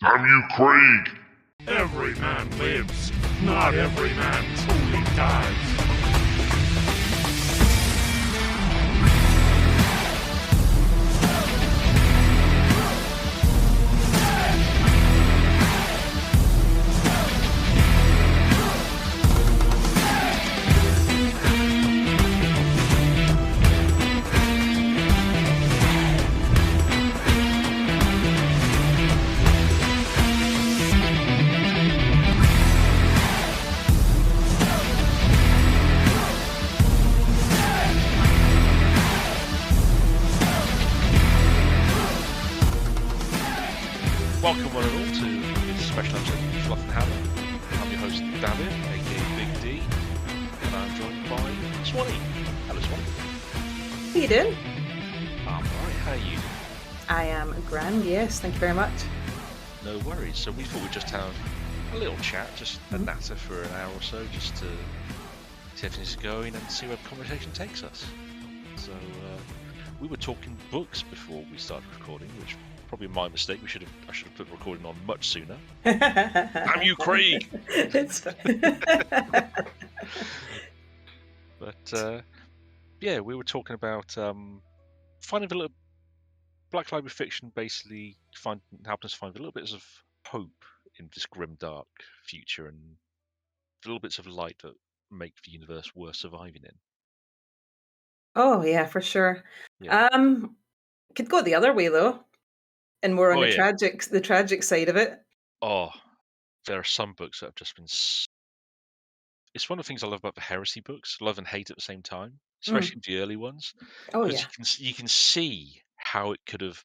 Damn you, Craig! Every man lives, not every man truly dies. Welcome one and all to this special episode of Fluffenhammer. I'm your host David, aka Big D, and I'm joined by Swany. Hello Swany. How you doing? I'm alright, how are you? I am grand, yes, thank you very much. No worries. So we thought we'd just have a little chat, just a natter for an hour or so, just to see how things is going and see where the conversation takes us. So we were talking books before we started recording, which probably my mistake. I should have put the recording on much sooner. Damn you, Craig! It's fine. But yeah, we were talking about finding a little Black Library fiction, basically helping us find a little bits of hope in this grim, dark future, and little bits of light that make the universe worth surviving in. Oh yeah, for sure. Yeah. Could go the other way though, and more on Oh the yeah. tragic side of it. Oh, there are some books that have just been. It's one of the things I love about the heresy books, love and hate at the same time, especially the early ones, Oh because yeah. you can see how it could have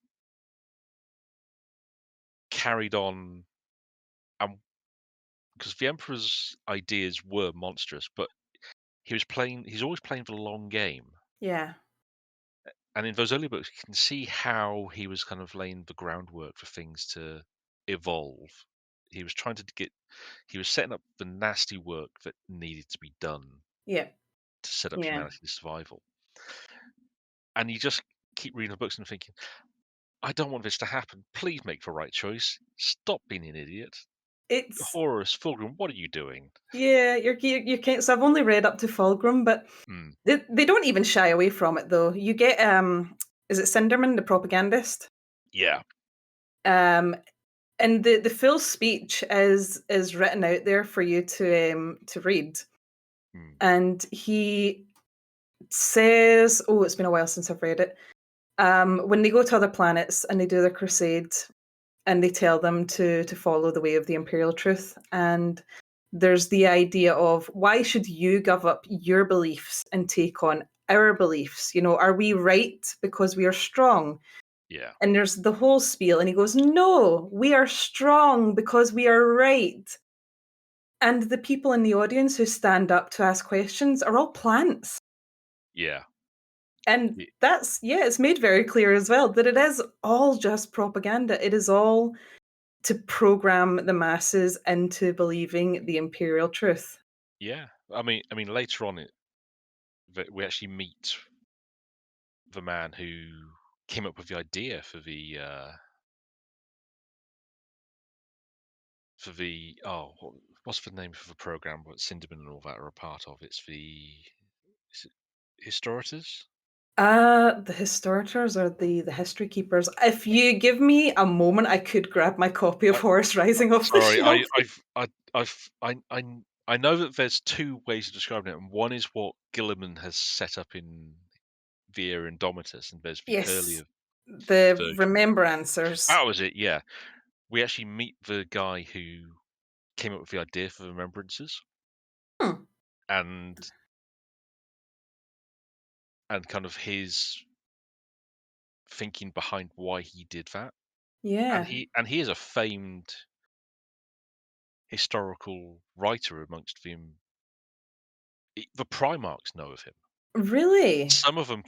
carried on, and because the Emperor's ideas were monstrous, but he's always playing the long game. Yeah. And in those early books, you can see how he was kind of laying the groundwork for things to evolve. He was he was setting up the nasty work that needed to be done Yeah. to set up Yeah. humanity's survival. And you just keep reading the books and thinking, I don't want this to happen. Please make the right choice. Stop being an idiot. It's Horus, Fulgrim, what are you doing? yeah, you can't, so I've only read up to Fulgrim, but Mm, they don't even shy away from it though. You get is it Cinderman, the propagandist? yeah. Um and the full speech is written out there for you to read. Mm, And he says, oh, it's been a while since I've read it. When they go to other planets and they do their crusade, and they tell them to follow the way of the imperial truth, and there's the idea of why should you give up your beliefs and take on our beliefs? You know, are we right because we are strong? yeah. And there's the whole spiel, and he goes, no, we are strong because we are right. And the people in the audience who stand up to ask questions are all plants. Yeah. And y- that's, yeah, it's made very clear as well that it is all just propaganda. It is all to program the masses into believing the imperial truth. Yeah. I mean, later on, we actually meet the man who came up with the idea for the what's the name of the program what Cinderman and all that are a part of? Is it Historitors? The historians or the history keepers. If you give me a moment, I could grab my copy of I, Horus Rising off the sorry, shelf. I know that there's two ways of describing it, and one is what Gilliman has set up in Via Indomitus, and there's the Yes, earlier the version. Remembrancers. That was it, yeah. We actually meet the guy who came up with the idea for the Remembrances, Hmm. and kind of his thinking behind why he did that. And Yeah, he is a famed historical writer amongst the Primarchs know of him. really. Some of them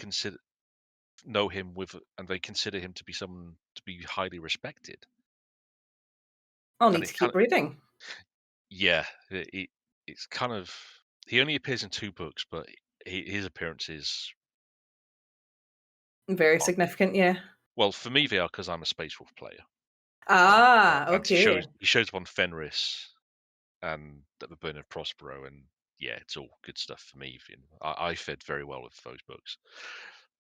know him and they consider him to be someone to be highly respected. I'll And need it to kind keep of reading. yeah, it's kind of he only appears in two books, but his appearances Very are significant, yeah. well for me they are because I'm a Space Wolf player. Ah, And okay. he shows up on Fenris and at the Burn of Prospero, and yeah, it's all good stuff for me. I fed very well with those books,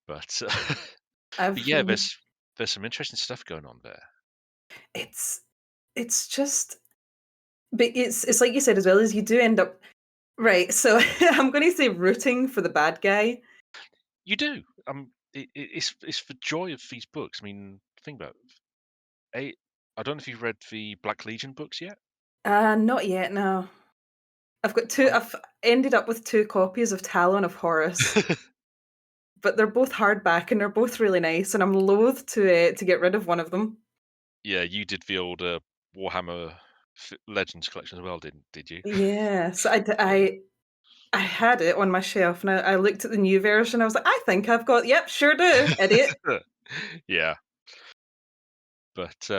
but but I've yeah, there's some interesting stuff going on there. it's it's just but it's like you said as well as you do end up right, so I'm gonna say rooting for the bad guy. You do. It's the joy of these books. I mean, think about it. I don't know if you've read the Black Legion books yet. Not yet, no. I've ended up with 2 copies of Talon of Horus, but they're both hardback and they're both really nice, and I'm loath to get rid of one of them. Yeah, you did the old Warhammer Legends collection as well, did you? Yeah, so Yeah. I had it on my shelf, and I looked at the new version, I was like, "I think I've got" "Yep, sure do, idiot." Yeah, but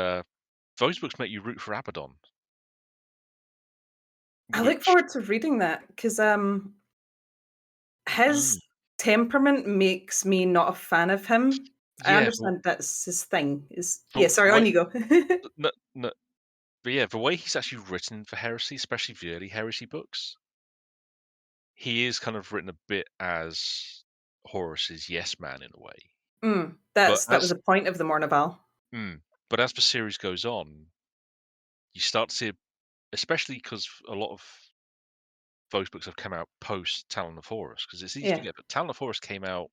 those books make you root for Abaddon, I look which forward to reading that 'cause, his mm, temperament makes me not a fan of him. I yeah, understand that's his thing, is but yeah, sorry, on you go. no, no, but yeah, the way he's actually written for Heresy, especially the early Heresy books, he is kind of written a bit as Horus's yes man in a way. But That was the point of the Mournival. mm, but as the series goes on, you start to see, especially because a lot of those books have come out post Talon of Horus, because it's easy to Yeah, forget, but Talon of Horus came out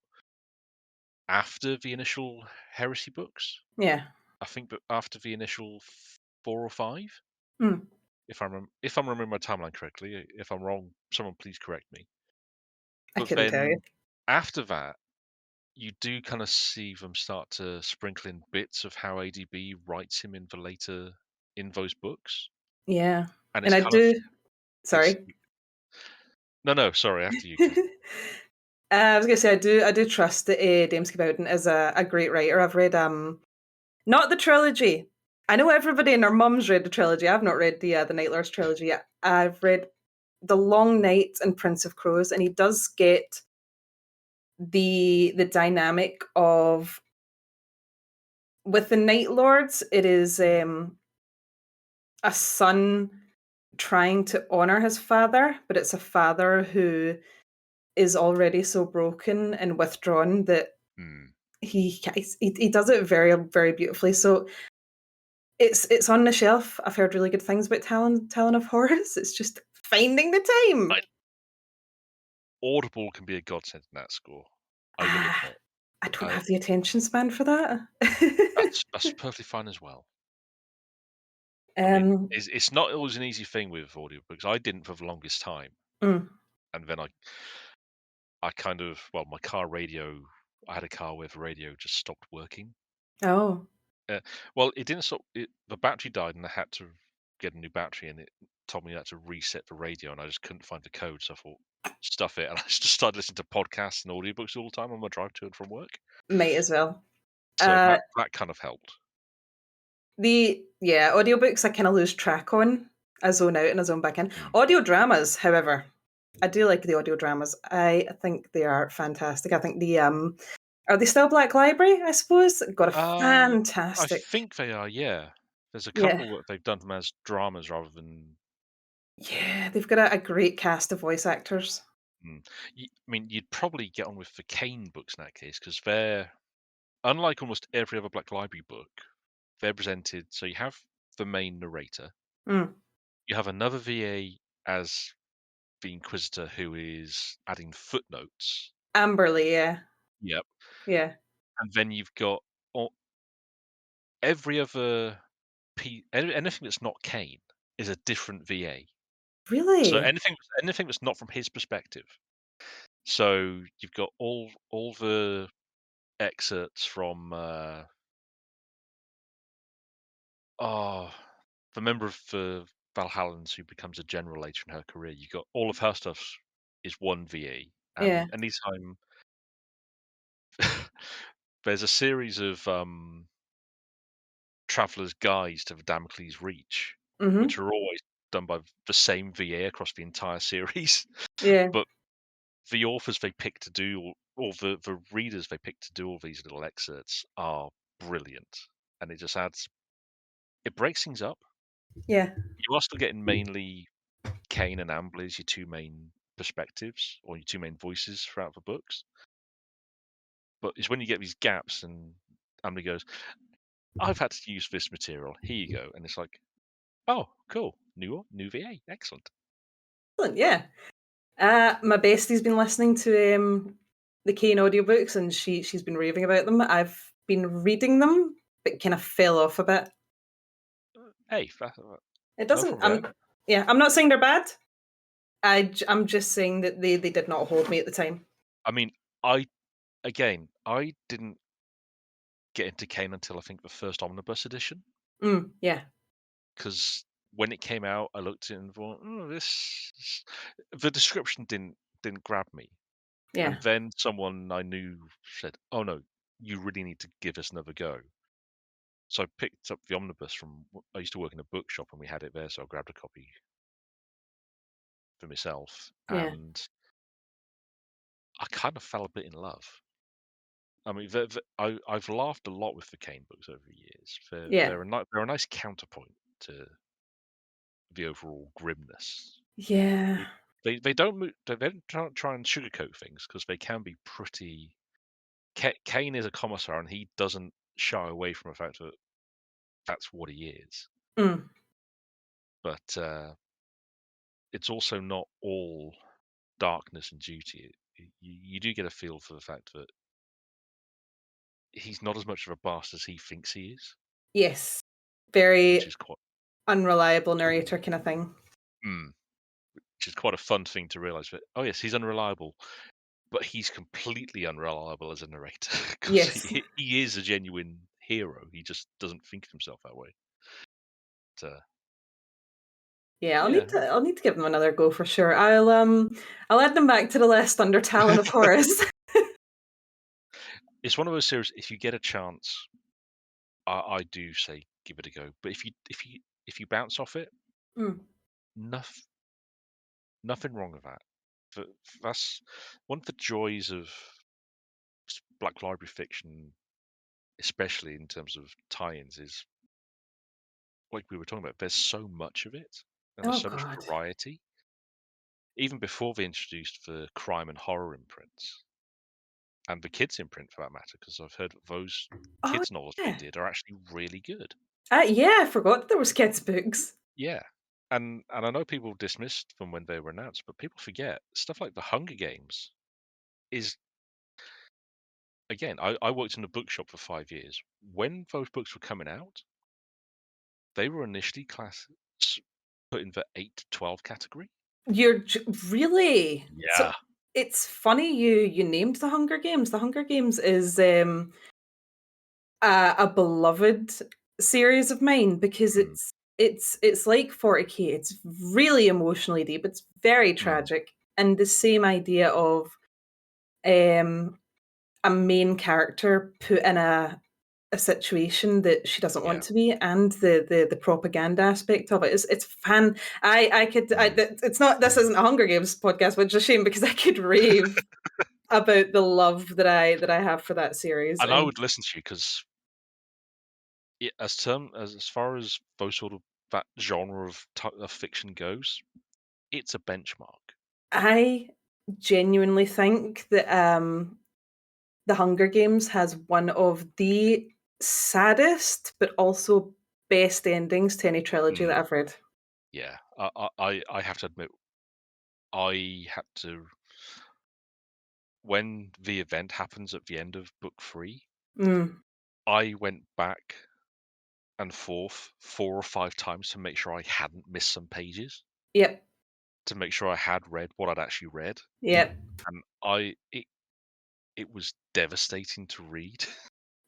after the initial Heresy books. yeah. I think, but after the initial 4 or 5, Mm, if I'm remembering my timeline correctly. If I'm wrong, someone please correct me. I But couldn't tell you. then after that, you do kind of see them start to sprinkle in bits of how ADB writes him in the later in those books, Yeah, and and it's I kind of do it's sorry. no, sorry, after you, 'cause I was gonna say I do trust that, James Bowden is a great writer. I've read, not the trilogy. I know everybody and their mum's read the trilogy. I've not read the Night Lords trilogy yet. I've read The Long Night and Prince of Crows, and he does get the dynamic of with the Night Lords, it is, a son trying to honor his father, but it's a father who is already so broken and withdrawn that mm, he does it very, very beautifully. So it's on the shelf. I've heard really good things about Talon of Horus. It's just finding the time. I, Audible can be a godsend in that score. I will Ah, admit. I don't I, have the attention span for that. that's perfectly fine as well. I mean, um, it's not always an easy thing with audiobooks. I didn't for the longest time, mm, and then I kind of, well, my car radio. I had a car where the radio just stopped working. oh, Uh, well, it didn't stop. The battery died, and I had to get a new battery, and it told me I had to reset the radio, and I just couldn't find the code. So I thought, stuff it, and I just started listening to podcasts and audiobooks all the time on my drive to and from work. might as well. So Uh, that kind of helped. yeah, audiobooks I kind of lose track on. I zone out and I zone back in. Mm. Audio dramas, however, I do like the audio dramas. I think they are fantastic. I think the are they still Black Library? I suppose got a I fantastic. think they are. Yeah, there's a Yeah, couple that they've done them as dramas rather than. yeah, they've got a great cast of voice actors. Mm. I mean, you'd probably get on with the Kane books in that case because they're unlike almost every other Black Library book. They're presented so you have the main narrator, Mm. you have another VA as the Inquisitor who is adding footnotes. Amberley, yeah, Yep, yeah. and then you've got all, every other anything that's not Kane is a different VA. So Really? anything that's not from his perspective. So you've got all the excerpts from oh the member of the Valhallans who becomes a general later in her career. You got all of her stuff is one VA, Yeah. and anytime there's a series of traveller's guides to the Damocles Reach, which Mhm. are always done by the same VA across the entire series. Yeah. But the authors they pick to do, or the readers they pick to do all these little excerpts are brilliant, and it just adds it breaks things up. Yeah. You are still getting mainly Kane and Amble as your two main perspectives or your two main voices throughout the books. But it's when you get these gaps and Amble goes, "I've had to use this material. Here you go," and it's like, "Oh, cool, new VA, excellent." Excellent, yeah. My bestie's been listening to the Kane audiobooks, and she's been raving about them. I've been reading them, but kind of fell off a bit. Hey, It no doesn't. problem. I'm not saying they're bad. I'm just saying that they did not hold me at the time. I mean, I didn't get into Kane until I think the first omnibus edition, Yeah, because when it came out, I looked at it and thought, the description didn't grab me. yeah, And then someone I knew said, "Oh no, you really need to give this another go." So I picked up the omnibus from. I used to work in a bookshop, and we had it there, so I grabbed a copy for myself, yeah, and I kind of fell a bit in love. I mean, I've laughed a lot with the Kane books over the years. yeah, They're a nice counterpoint to the overall grimness. yeah. They don't try and sugarcoat things, because they can be pretty. Kane is a commissar, and he doesn't shy away from the fact that that's what he is. Mm, But it's also not all darkness and duty. You do get a feel for the fact that he's not as much of a bastard as he thinks he is, yes, which very is quite unreliable narrator kind of thing. mm, which is quite a fun thing to realize. That yes, he's unreliable, but he's completely unreliable as a narrator, because Yes, he is a genuine hero. He just doesn't think of himself that way. But, yeah. yeah, I'll need to give them another go for sure. I'll add them back to the list under Talon of Horus. it's one of those series. If you get a chance, I do say give it a go. But if you bounce off it, Mm, nothing nothing wrong with that. That's one of the joys of Black Library fiction, especially in terms of tie-ins, is like we were talking about. There's so much of it, and there's oh so much God. variety. Even before they introduced the crime and horror imprints, and the kids imprint for that matter, because I've heard that those Oh kids novels they yeah. did are actually really good. Yeah, I forgot there was kids' books. Yeah. And I know people dismissed them when they were announced, but people forget stuff like the Hunger Games is again, I worked in a bookshop for 5 years. When those books were coming out, they were initially put in the 8 to 12 category. Really? So Yeah. it's funny you named the Hunger Games. The Hunger Games is a beloved series of mine because Mm, it's like 40K. It's really emotionally deep. It's very mm, tragic, and the same idea of um a main character put in a situation that she doesn't want yeah. to be, and the propaganda aspect of it is it's fan. I could Mm. it's not, this isn't a Hunger Games podcast, which is a shame because I could rave about the love that I have for that series. And I And would listen to you because as far as those sort of that genre of fiction goes, it's a benchmark. I genuinely think that the Hunger Games has one of the saddest but also best endings to any trilogy that Mm, I've read. yeah. I have to admit, I had to when the event happens at the end of book 3, Mm, I went back and forth 4 or 5 times to make sure I hadn't missed some pages, yep, to make sure I had read what I'd actually read, yep. and it was devastating to read.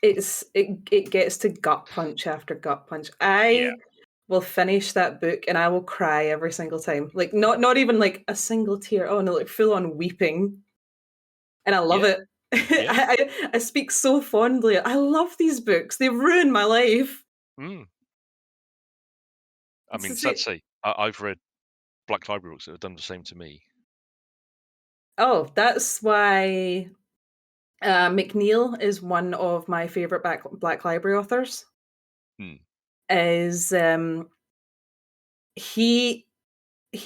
It gets to gut punch after gut punch. Yeah, I will finish that book and I will cry every single time. Like not even like a single tear. Oh no, like full on weeping. And I love yeah, it. yeah. I speak so fondly. I love these books. They've ruined my life. Mm. I It's mean, the sad same. to say, I've read Black Library books that have done the same to me. Oh, that's why McNeil is one of my favorite Black Library authors. Hmm. is he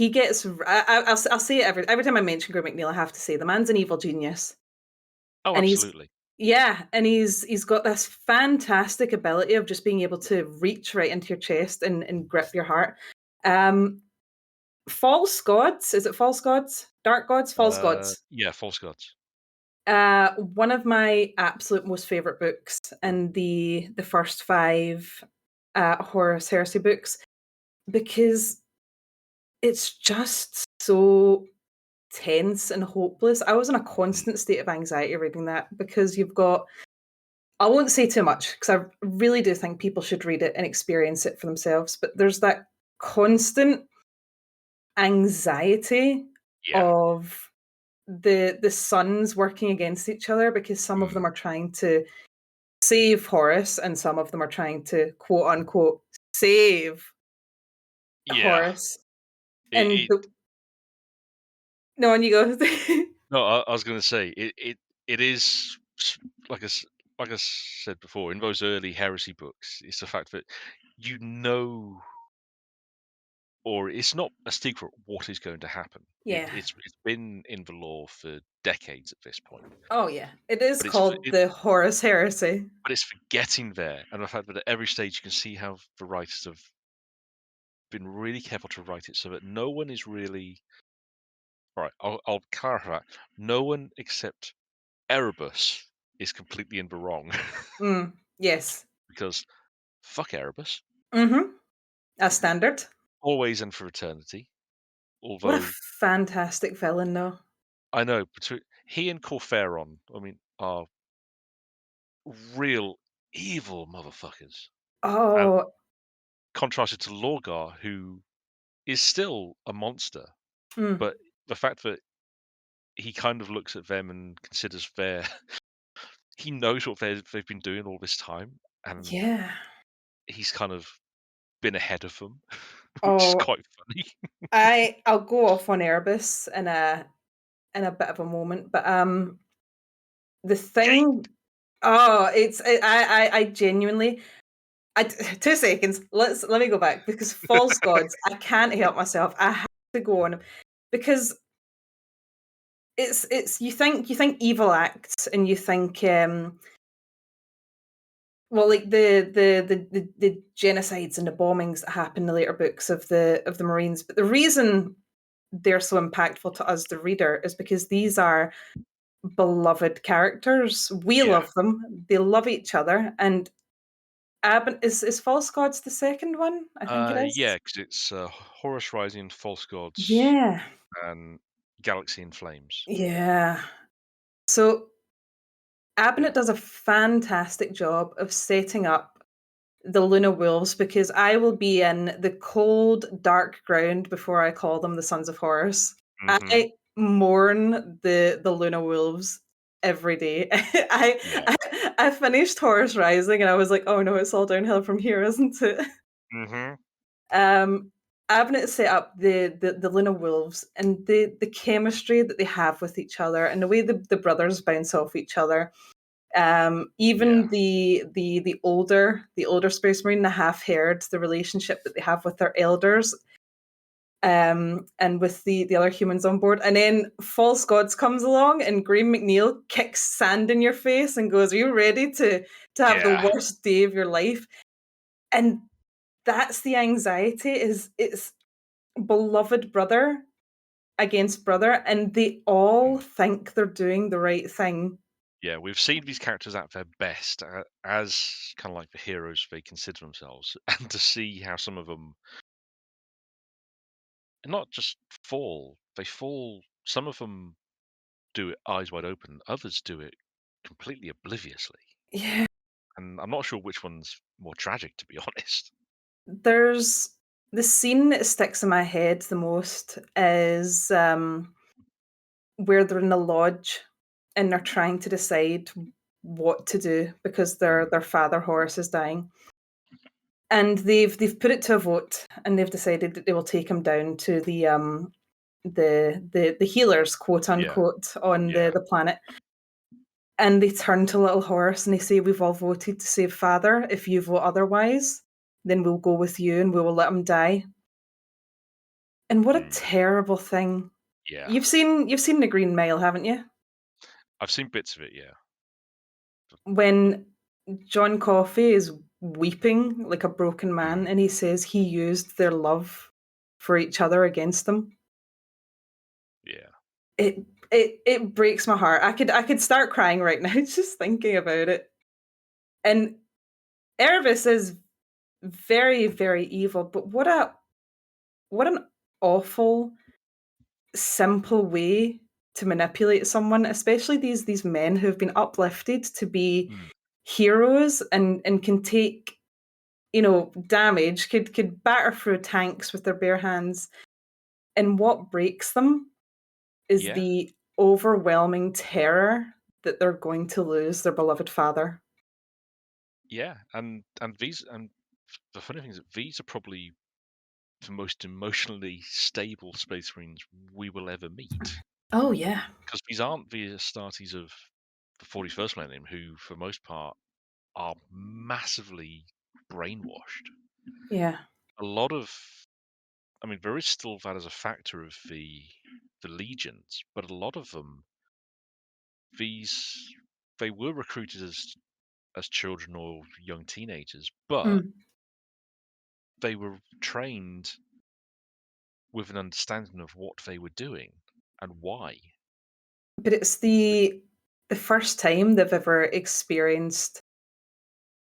gets I'll say it every time I mention Greg McNeil, I have to say the man's an evil genius. Oh, And absolutely. he's got this fantastic ability of just being able to reach right into your chest and grip your heart. False gods, is it false gods? Dark gods, false gods. Yeah, False Gods. One of my absolute most favorite books in the first five Horus Heresy books, because it's just so tense and hopeless. I was in a constant state of anxiety reading that, because you've got, I won't say too much because I really do think people should read it and experience it for themselves, but there's that constant anxiety Yeah. of the sons working against each other, because some of them are trying to save Horus and some of them are trying to quote unquote save Yeah. Horus. And It no, on you go. No, I was going to say it is like like I said before in those early heresy books. It's the fact that you know, or it's not a secret what is going to happen. Yeah. It's been in the lore for decades at this point, Oh yeah. It is but it's called the Horus Heresy. but it's for getting there, and the fact that at every stage you can see how the writers have been really careful to write it so that no one is really right. I'll clarify that. No one except Erebus is completely in the wrong Yes. because fuck Erebus, Mm-hmm. A standard. always and for eternity. What a Although fantastic villain, though. I know between he and Corferon, I mean, are real evil motherfuckers. And Oh, contrasted to Lorgar, who is still a monster, mm, but the fact that he kind of looks at them and considers their he knows what they've been doing all this time, and yeah. he's kind of been ahead of them, which is Oh, quite funny. I'll go off on Erebus in a bit of a moment, but the Gate. thing. Oh, I genuinely. 2 seconds. Let me go back, because false gods. I can't help myself. I have to go on, because it's you think evil acts, and you think well, like the genocides and the bombings that happen in the later books of the Marines. But the reason they're so impactful to us, the reader, is because these are beloved characters. We Yeah. love them. They love each other. And is False Gods the second one? I think it Yeah, is. because it's Horus Rising, False Gods, Yeah. and Galaxy in Flames. Yeah. So Abnett does a fantastic job of setting up the Luna Wolves, because I will be in the cold, dark ground before I call them the Sons of Horus. Hmm. I mourn the Luna Wolves every day. Yeah. I finished Horus Rising and I was like, oh no, it's all downhill from here, isn't it? Hmm. Um, Abnett set up the Luna Wolves, and the chemistry that they have with each other, and the way the brothers bounce off each other. Yeah. Even the older Space Marine, the half-haired, the relationship that they have with their elders, and with the other humans on board. And then False Gods comes along, and Graham McNeil kicks sand in your face and goes, "Are you ready to have the Yeah. worst day of your life?" And that's the anxiety. Is it's beloved brother against brother, and they all think they're doing the right thing. Yeah, we've seen these characters at their best as kind of like the heroes they consider themselves, and to see how some of them not just fall, they fall. Some of them do it eyes wide open, others do it completely obliviously. Yeah. And I'm not sure which one's more tragic, to be honest. There's the scene that sticks in my head the most is where they're in the lodge and they're trying to decide what to do, because their father Horace is dying. And they've put it to a vote, and they've decided that they will take him down to the healers, quote Yeah, unquote, on yeah, the planet. And they turn to little Horace and they say, "We've all voted to save father. If you vote otherwise, then we'll go with you and we will let him die. And what a Mm, terrible thing. yeah. You've seen The Green Mile, haven't you? I've seen bits of it, yeah. When John Coffey is weeping like a broken Mm, man and he says he used their love for each other against them. yeah. It breaks my heart. I could start crying right now just thinking about it. And Erebus is very, very evil, but what an awful, simple way to manipulate someone, especially these men who have been uplifted to be Mm, heroes and can take, damage, could batter through tanks with their bare hands. And what breaks them is yeah. the overwhelming terror that they're going to lose their beloved father. Yeah. And these and the funny thing is that these are probably the most emotionally stable Space Marines we will ever meet. Oh yeah. Because these aren't the Astartes of the 41st Millennium, who, for most part, are massively brainwashed. Yeah. A lot of, I mean, there is still that as a factor of the legions, but a lot of them, these they were recruited as children or young teenagers, but Mm. they were trained with an understanding of what they were doing and why. But it's the first time they've ever experienced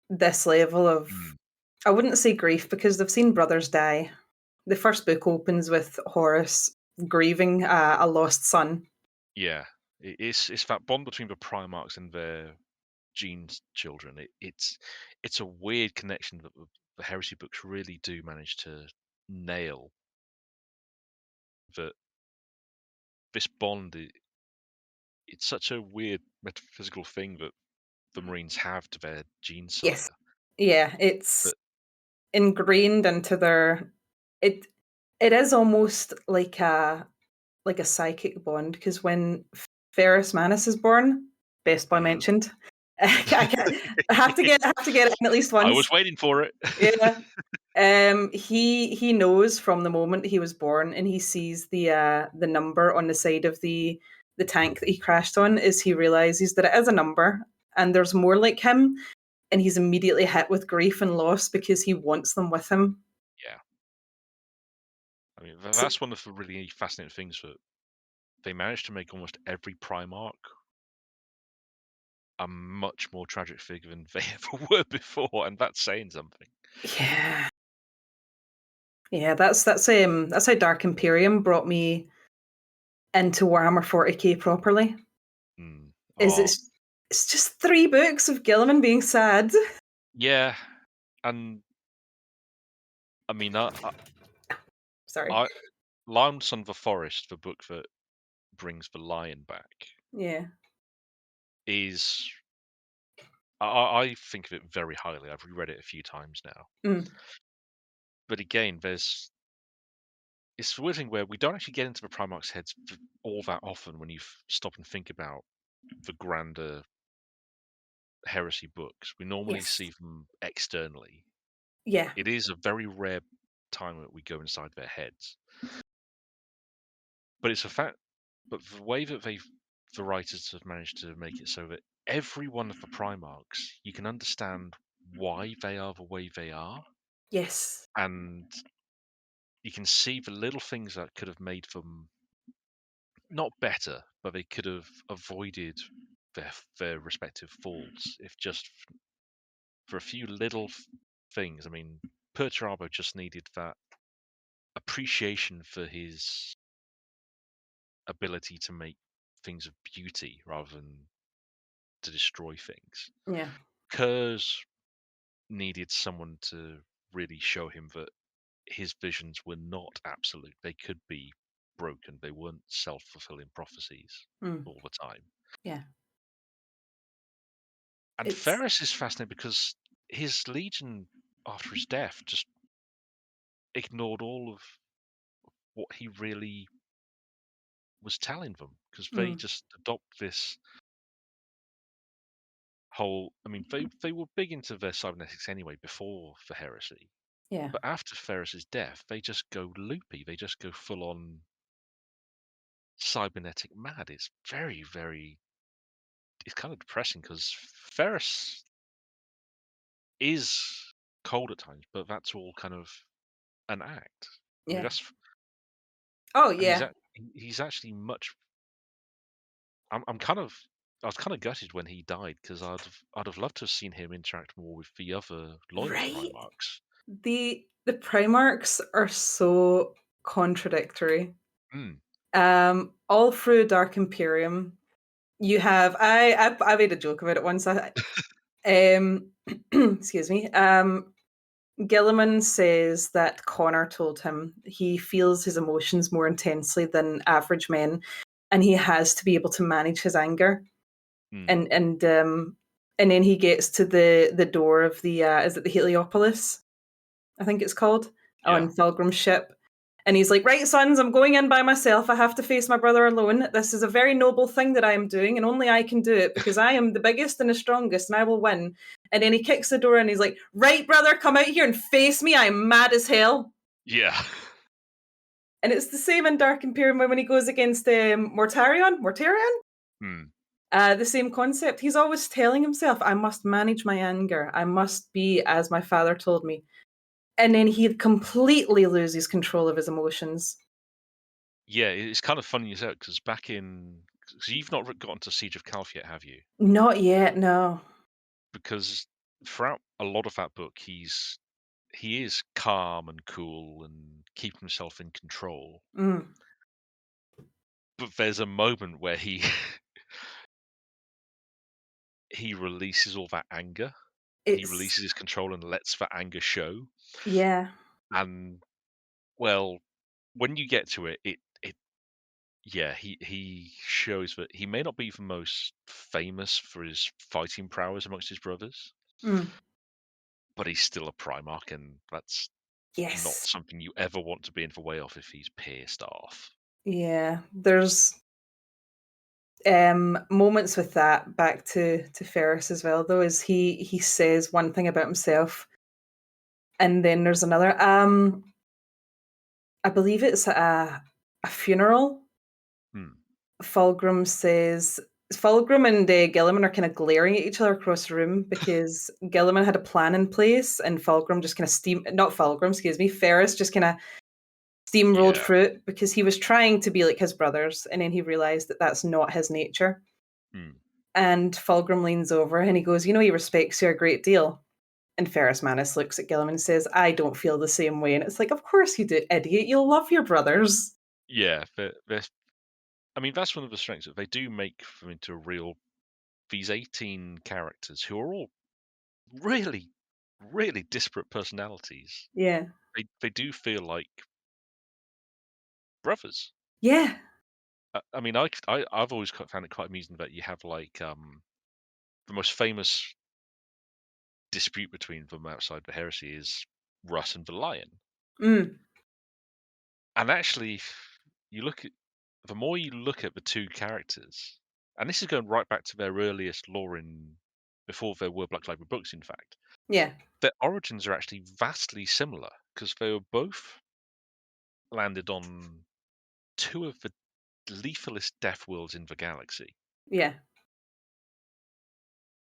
this level of, Mm, I wouldn't say grief because they've seen brothers die. The first book opens with Horace grieving a lost son. yeah, it's that bond between the Primarchs and their Gene's children. It's a weird connection that the heresy books really do manage to nail. That this bond, it's such a weird metaphysical thing that the Marines have to their Gene Yes. sire. Yeah, it's But ingrained into their it it is almost like a psychic bond because when Ferrus Manus is born, best boy mhm. mentioned. I have to get it in at least I once. was waiting for it. Yeah. He knows from the moment he was born, and he sees the number on the side of the tank that he crashed on. Is he realizes that it is a number, and there's more like him, and he's immediately hit with grief and loss because he wants them with him. Yeah, I mean So, that's one of the really fascinating things that they managed to make almost every Primarch a much more tragic figure than they ever were before, and that's saying something. yeah, yeah, that's how Dark Imperium brought me into Warhammer 40K properly. Mm. Is Oh, it's just 3 books of Gilliman being sad. yeah, and I mean, Sorry. I Lion Son of the Forest, the book that brings the lion back, Yeah. is I think of it very highly. I've reread it a few times now. Mm. But again, it's the weird thing where we don't actually get into the Primarch's heads all that often when you stop and think about the grander heresy books. We normally Yes. see them externally. Yeah. It is a very rare time that we go inside their heads. But it's a fact. But the way that the writers have managed to make it so that every one of the Primarchs, you can understand why they are the way they are, Yes. and you can see the little things that could have made them not better, but they could have avoided their respective falls if just for a few little things. I mean, Perturabo just needed that appreciation for his ability to make things of beauty rather than to destroy things. Yeah. Kurz needed someone to really show him that his visions were not absolute. They could be broken. They weren't self-fulfilling prophecies Mm. all the time. Yeah. And It's Ferris is fascinating because his legion, after his death, just ignored all of what he really was telling them because they mm. just adopt this whole. I mean, they were big into their cybernetics anyway before the heresy. Yeah. But after Ferris's death, they just go loopy. They just go full on cybernetic mad. It's very, very. It's kind of depressing because Ferris is cold at times, but that's all kind of an act. I mean, Yeah. that's Oh, and yeah. he's actually much. I'm kind of. I was kind of gutted when he died because I'd have loved to have seen him interact more with the other loyal Right? Primarchs. The Primarchs are so contradictory. Mm. All through Dark Imperium, you have I made a joke about it once. Excuse me. Gilliman says that Connor told him he feels his emotions more intensely than average men, and he has to be able to manage his anger. Mm. And then he gets to the door of the is it the Heliopolis? I think it's called, Yeah. on Fulgrim's ship. And he's like, right, sons, I'm going in by myself. I have to face my brother alone. This is a very noble thing that I am doing, and only I can do it because I am the biggest and the strongest, and I will win. And then he kicks the door and he's like, right, brother, come out here and face me. I'm mad as hell. Yeah. And it's the same in Dark Imperium when he goes against Mortarion? Mm. The same concept. He's always telling himself, I must manage my anger. I must be as my father told me. And then he completely loses control of his emotions. Yeah, it's kind of funny you said because back in because you've not gotten to Siege of Calth yet, have you? Not yet, no. Because throughout a lot of that book, he is calm and cool and keeping himself in control. Mm. But there's a moment where he he releases all that anger. He It's releases his control and lets that anger show. yeah. And well, when you get to it yeah, he shows that he may not be the most famous for his fighting prowess amongst his brothers, Mm. but he's still a Primarch, and that's not Yes. something you ever want to be in the way of if he's pissed off. Yeah. There's moments with that back to Ferris as well though, is he says one thing about himself and then there's another. I believe it's a funeral. Hmm. Fulgrim and Gilliman are kind of glaring at each other across the room because Gilliman had a plan in place and Fulgrim just kind of not Fulgrim, excuse me, Ferris just kind of steamrolled Yeah. through it because he was trying to be like his brothers and then he realized that that's not his nature. Hmm. And Fulgrim leans over and he goes, he respects you a great deal. And Ferris Manus looks at Gilliman and says, I don't feel the same way. And it's like, of course you do, idiot. You'll love your brothers. Yeah, I mean, that's one of the strengths that they do make them into these 18 characters who are all really, really disparate personalities. Yeah. They do feel like brothers. Yeah. I mean, I've always found it quite amusing that you have like the most famous dispute between them outside the heresy is Russ and the Lion. Mm. And actually, you look at the more you look at the two characters, and this is going right back to their earliest lore in before there were Black Library books, in fact, Yeah. their origins are actually vastly similar because they were both landed on two of the lethalest death worlds in the galaxy. Yeah.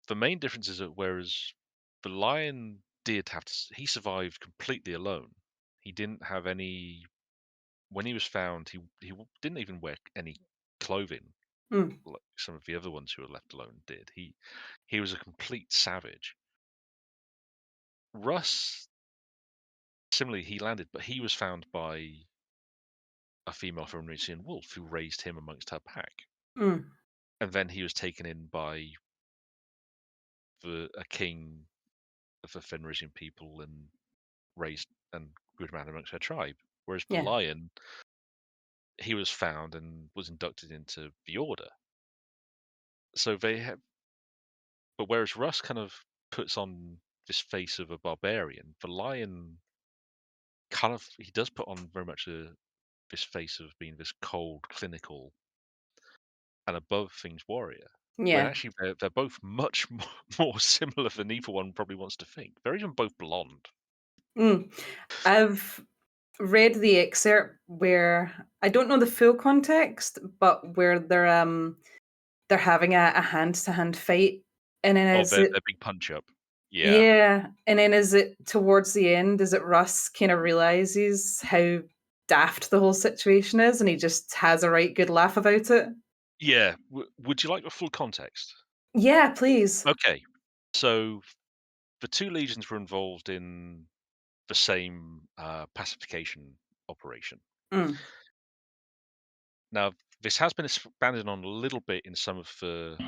The main difference is that whereas the Lion did have to, he survived completely alone. He didn't have any. When he was found, didn't even wear any clothing Mm. like some of the other ones who were left alone did. He was a complete savage. Russ, similarly, he landed, but he was found by a female Fenrisian wolf who raised him amongst her pack, Mm. and then he was taken in by a king of the Fenrisian people and raised and grew him out amongst her tribe. Whereas the Yeah. lion, he was found and was inducted into the order. So they have, but whereas Russ kind of puts on this face of a barbarian, the lion kind of he does put on very much this face of being this cold, clinical, and above things warrior. When Yeah. actually they're both much more similar than either one probably wants to think. They're even both blonde. Mm. I've read the excerpt where I don't know the full context, but where they're having a hand-to-hand fight, and then Oh, is it their big punch up. Yeah. yeah, and then is it towards the end, is it Russ kinda realizes how daft the whole situation is, and he just has a right good laugh about it? Yeah. Would you like the full context? Yeah, please. Okay. So the two legions were involved in the same pacification operation. Mm, Now, this has been expanded on a little bit in some of the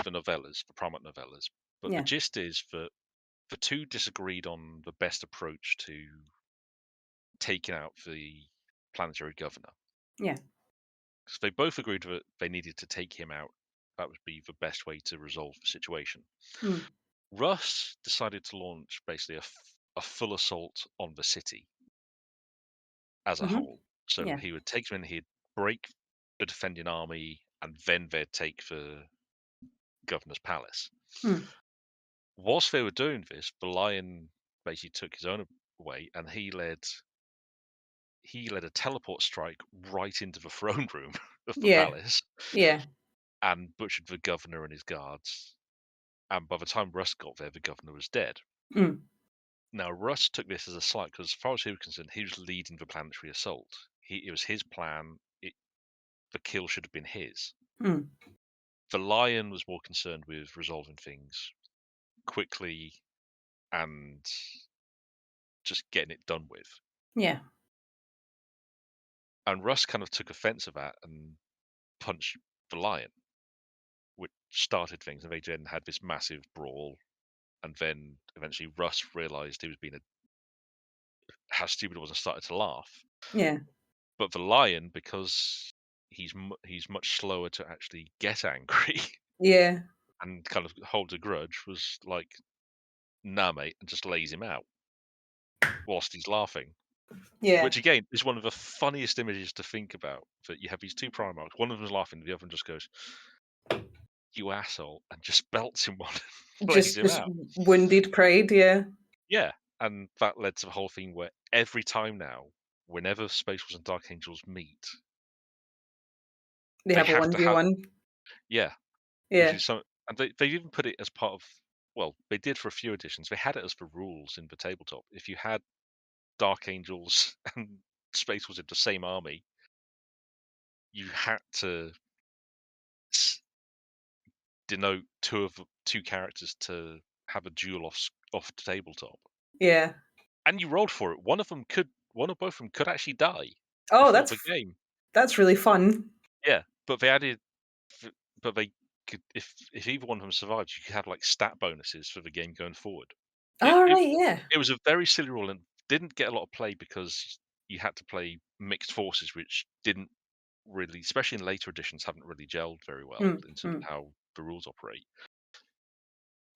novellas, the Primarch novellas, but the yeah, gist is that the two disagreed on the best approach to taking out the planetary governor. yeah, So they both agreed that they needed to take him out. That would be the best way to resolve the situation. mm, Russ decided to launch basically a full assault on the city as a mhm, whole. So yeah, he would take them in, he'd break the defending army, and then they'd take the governor's palace. mm, Whilst they were doing this, the lion basically took his own way, and he led a teleport strike right into the throne room of the yeah, palace yeah, and butchered the governor and his guards. And by the time Russ got there, the governor was dead. mm, Now, Russ took this as a slight because, as far as he was concerned, he was leading the planetary assault. It was his plan. The kill should have been his. mm, The lion was more concerned with resolving things quickly and just getting it done with. yeah, And Russ kind of took offense of that and punched the lion, which started things. And they then had this massive brawl. And then eventually Russ realized he was being how stupid it was and started to laugh. yeah, But the lion, because he's much slower to actually get angry yeah, and kind of holds a grudge, was like, "Nah, mate," and just lays him out whilst he's laughing. yeah. Which again is one of the funniest images to think about. That you have these two Primarchs, one of them's laughing, the other one just goes, "You asshole," and just belts him one and lays him Just out. wounded pride, yeah. Yeah, and that led to the whole thing where every time now, whenever Space Wolves and Dark Angels meet, They they have a have to have 1v1. yeah, which Yeah. is some, and they even put it as part of. Well, they did for a few editions. They had it as the rules in the tabletop. If you had Dark Angels and Space Wolves in the same army, you had to s- denote two characters to have a duel off the tabletop, Yeah. and you rolled for it. One or both of them could actually die Oh, before the game. that's really fun. Yeah, but they added, but they could, if either one of them survived, you could have like stat bonuses for the game going forward. It Oh, it, right, yeah. it was a very silly rule and didn't get a lot of play because you had to play mixed forces, which didn't really, especially in later editions, haven't really gelled very well Mm, in terms of mm. how the rules operate.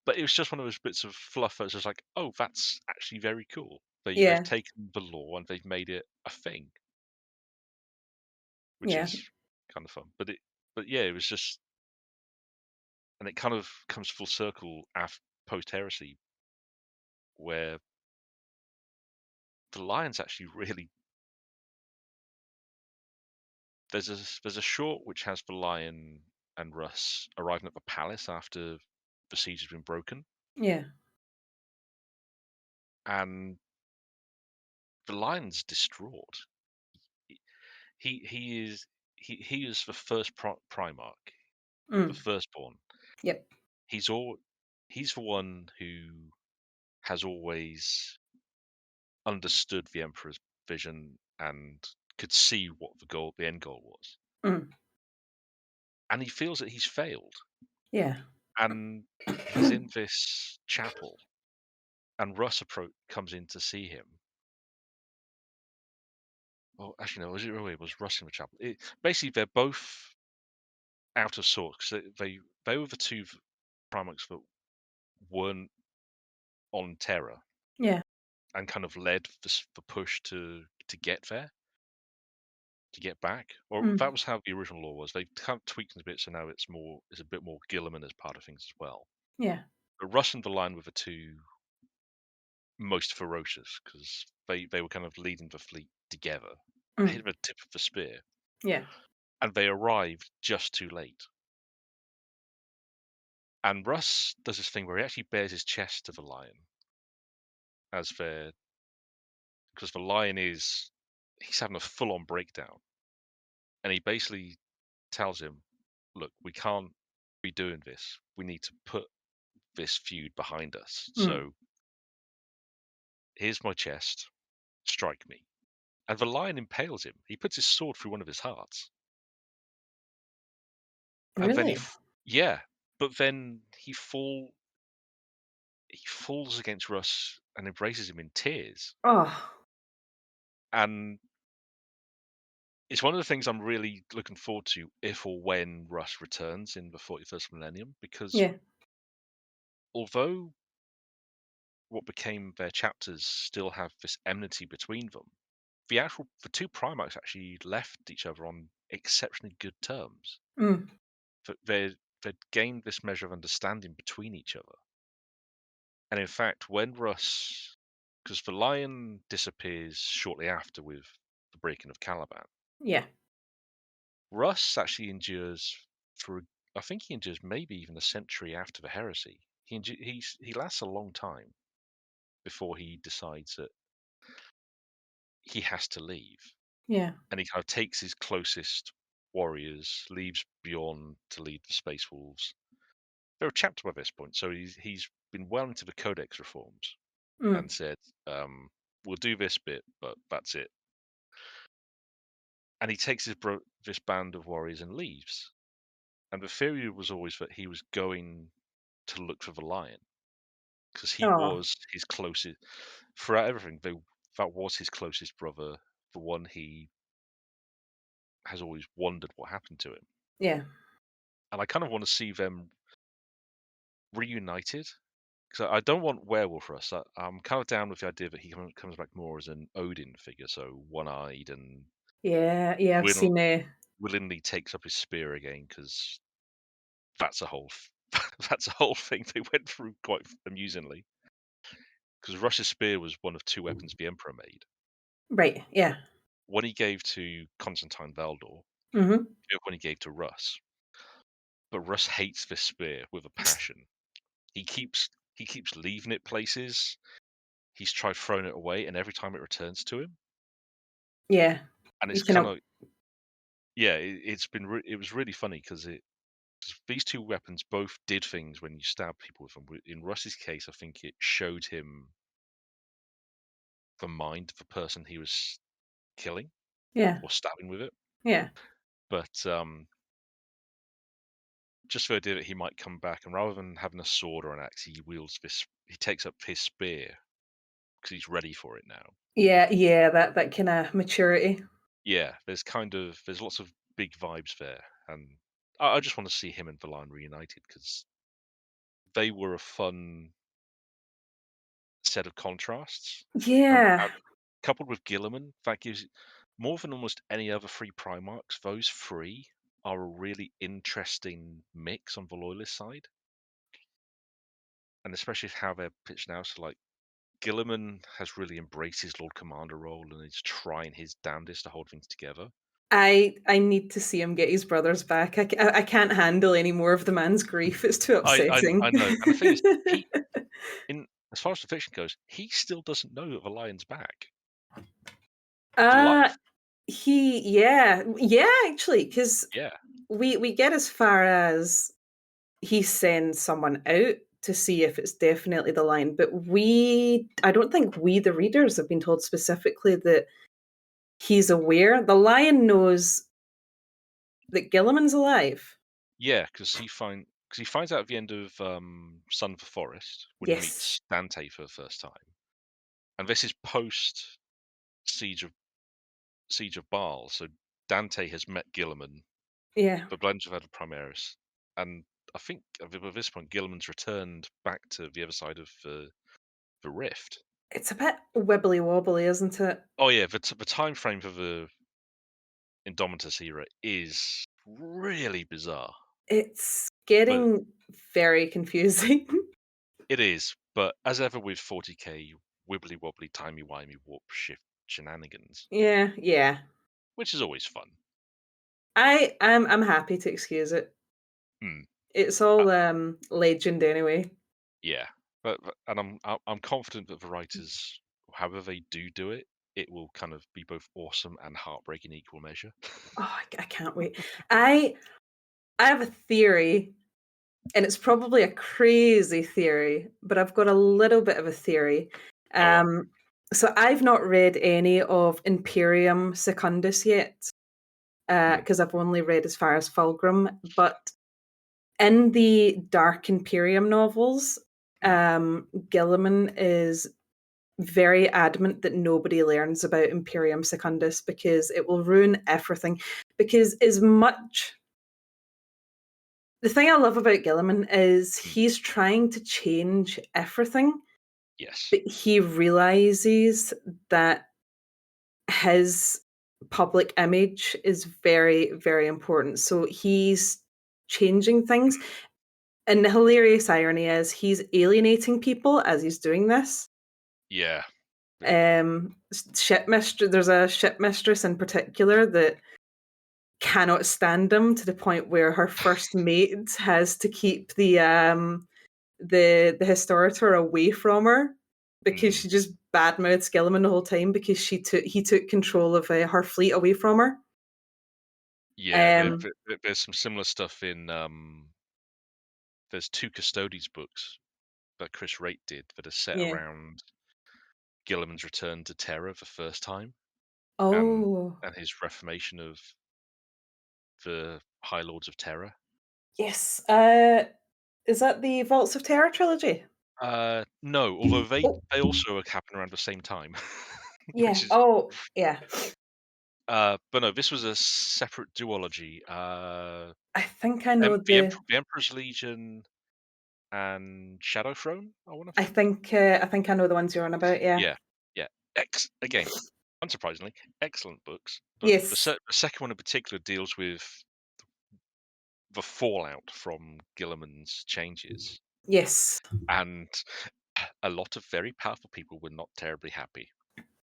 But it was just one of those bits of fluff that was just like, oh, that's actually very cool. They've Yeah, taken the law and they've made it a thing, which yeah, is kind of fun. But yeah, it was just, and it kind of comes full circle after post heresy, where the Lions actually really there's a short which has the Lion and Russ arriving at the palace after the siege has been broken, yeah, and the Lion's distraught. He is he is the first Primarch, the mm, firstborn. yep, He's all he's the one who has always understood the Emperor's vision and could see what the end goal was, mm, and he feels that he's failed. yeah, And he's in this chapel, and Russ comes in to see him. Well, actually, no, it was Russ in the chapel. Basically, they're both out of sorts because they were the two Primarchs that weren't on Terra yeah, and kind of led the push to get there, to get back. Or that mm, was how the original law was. They kind of tweaked it a bit, so now it's a bit more Gilliman as part of things as well. yeah, But Russ and the Lion were the two most ferocious because they were kind of leading the fleet together. They Mm. hit the tip of the spear, Yeah. and they arrived just too late. And Russ does this thing where he actually bares his chest to the lion as their because the lion he's having a full-on breakdown, and he basically tells him, "Look, we can't be doing this. We need to put this feud behind us. Mm. So here's my chest. Strike me." And the lion impales him. He puts his sword through one of his hearts, and then Really? yeah, but then he falls against Russ and embraces him in tears. Oh. And it's one of the things I'm really looking forward to if or when Russ returns in the 41st millennium, because Yeah. although what became their chapters still have this enmity between them, the two Primarchs actually left each other on exceptionally good terms. Mm. They'd gained this measure of understanding between each other. And in fact, when Russ, because the lion disappears shortly after with the breaking of Caliban, Yeah. Russ actually endures for, I think he endures maybe even a century after the heresy. He lasts a long time before he decides that he has to leave. Yeah. And he kind of takes his closest warriors, leaves Bjorn to lead the Space Wolves. They're a chapter by this point, so he's been well into the Codex reforms Mm. and said, "We'll do this bit, but that's it." And he takes this band of warriors and leaves. And the theory was always that he was going to look for the lion because he Oh. was his closest throughout everything. That was his closest brother, the one he has always wondered what happened to him. Yeah. And I kind of want to see them reunited because I don't want werewolf Russ. I'm kind of down with the idea that he comes back more as an Odin figure, so one-eyed and Yeah. Yeah. I've will, seen willingly takes up his spear again because that's a whole that's a whole thing they went through quite amusingly. Because Russ's spear was one of two weapons the Emperor made. right. Yeah. One he gave to Constantine Valdor, Mm-hmm. the other one he gave to Russ. But Russ hates this spear with a passion. He keeps leaving it places. He's tried throwing it away, and every time it returns to him, Yeah. and You it's kind cannot. of yeah. It was really funny because these two weapons both did things when you stab people with them. In Russ's case, I think it showed him the mind of the person he was killing Yeah. or stabbing with it. Yeah. But just the idea that he might come back and rather than having a sword or an axe, he takes up his spear because he's ready for it now. Yeah. Yeah. That kind of maturity. Yeah, there's lots of big vibes there, and I just want to see him and Valan reunited because they were a fun set of contrasts, Yeah. and coupled with Gilliman, that gives more than almost any other three Primarchs. Those three are a really interesting mix on the Loyalist side, and especially how they're pitched now. So like Gilliman has really embraced his Lord Commander role and is trying his damnedest to hold things together. I need to see him get his brothers back. I can't handle any more of the man's grief. It's too I upsetting. know, and the thing is, he in as far as the fiction goes, he still doesn't know that the lion's back. The lion, uh yeah, yeah, actually, because yeah, we get as far as he sends someone out to see if it's definitely the line, but I don't think we, the readers, have been told specifically that he's aware. The lion knows that Gilliman's alive. yeah, because he finds out at the end of Son of the Forest when he Yes. meets Dante for the first time, and this is post siege of siege of Baal. So Dante has met Gilliman, Yeah. the Blends of Adel Primaris, and I think at this point Gilliman's returned back to the other side of the rift. It's a bit wibbly wobbly, isn't it? Oh yeah, the time frame for the Indomitus era is really bizarre, It's but getting very confusing. it is. But as ever with 40k, wibbly wobbly, timey wimey, warp shift shenanigans, Yeah, yeah. which is always fun. I'm happy to excuse it. Hmm. It's Uh, all legend anyway. yeah, and I'm confident that the writers, however they do it, it will kind of be both awesome and heartbreaking in equal measure. Oh, I can't wait. I I have a theory, and it's probably a crazy theory, but I've got a little bit of a theory. Go on. Um, so I've not read any of Imperium Secundus yet, Hmm. because I've only read as far as Fulgrim. But in the Dark Imperium novels, Hmm. Gilliman is very adamant that nobody learns about Imperium Secundus because it will ruin everything. Because as much the thing I love about Gilliman is Hmm. he's trying to change everything, Yes. but he realizes that his public image is very, very important. So he's changing things. And the hilarious irony is he's alienating people as he's doing this. Yeah. Ship mistress. There's a ship mistress in particular that cannot stand him to the point where her first mate has to keep the historitor away from her because Mm. she just badmouths Gilliman the whole time because he took control of her fleet away from her. Yeah, Um, there's some similar stuff in there's two Custodes books that Chris Rate did that are set yeah. around Gilliman's return to Terra the first time and Oh, his reformation of the High Lords of Terra. yes. Is that the Vaults of Terror trilogy? No, although Oh, they also happen around the same time, yeah. which is Oh, yeah. but no, this was a separate duology. I think I know the. The Emperor's Legion and Shadow Throne, I want to. I think I know the ones you're on about. Yeah. Yeah, yeah. Again, unsurprisingly, excellent books. But Yes. the second one in particular deals with the fallout from Gilliman's changes, Yes. and a lot of very powerful people were not terribly happy.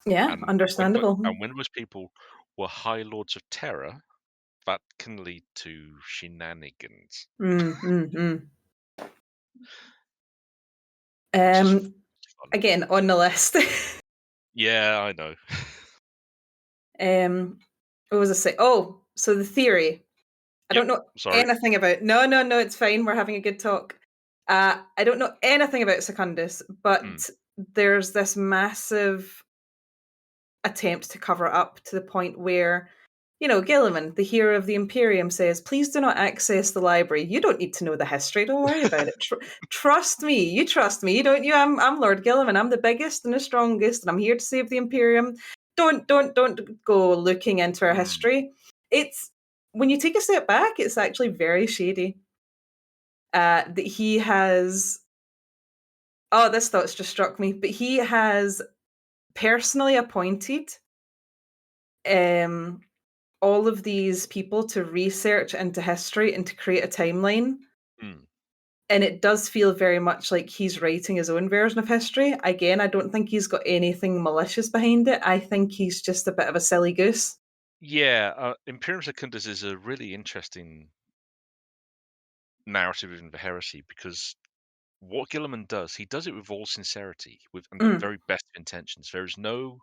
Yeah. And Understandable. when those people were High Lords of Terror, that can lead to shenanigans, Mm, mm, mm. which is Um, fun. again on the list. Yeah, I know. What was I say? Oh, so the theory. I Yep. don't know Sorry. anything about. No, no, no. It's fine. We're having a good talk. I don't know anything about Secundus, Mm, but there's this massive attempt to cover up to the point where, Gilliman, the hero of the Imperium, says, "Please do not access the library. You don't need to know the history. Don't worry about it. Trust me. You trust me, don't you? I'm Lord Gilliman. I'm the biggest and the strongest, and I'm here to save the Imperium. Don't go looking into our mm. history. It's when you take a step back, it's actually very shady. That he has. Oh, this thought's just struck me. But he has personally appointed um all of these people to research into history and to create a timeline. Mm. And it does feel very much like he's writing his own version of history. Again, I don't think he's got anything malicious behind it. I think he's just a bit of a silly goose. Yeah, Imperium Secundus is a really interesting narrative in the heresy because what Gilliman does, he does it with all sincerity, with and the Mm. very best of intentions. There is no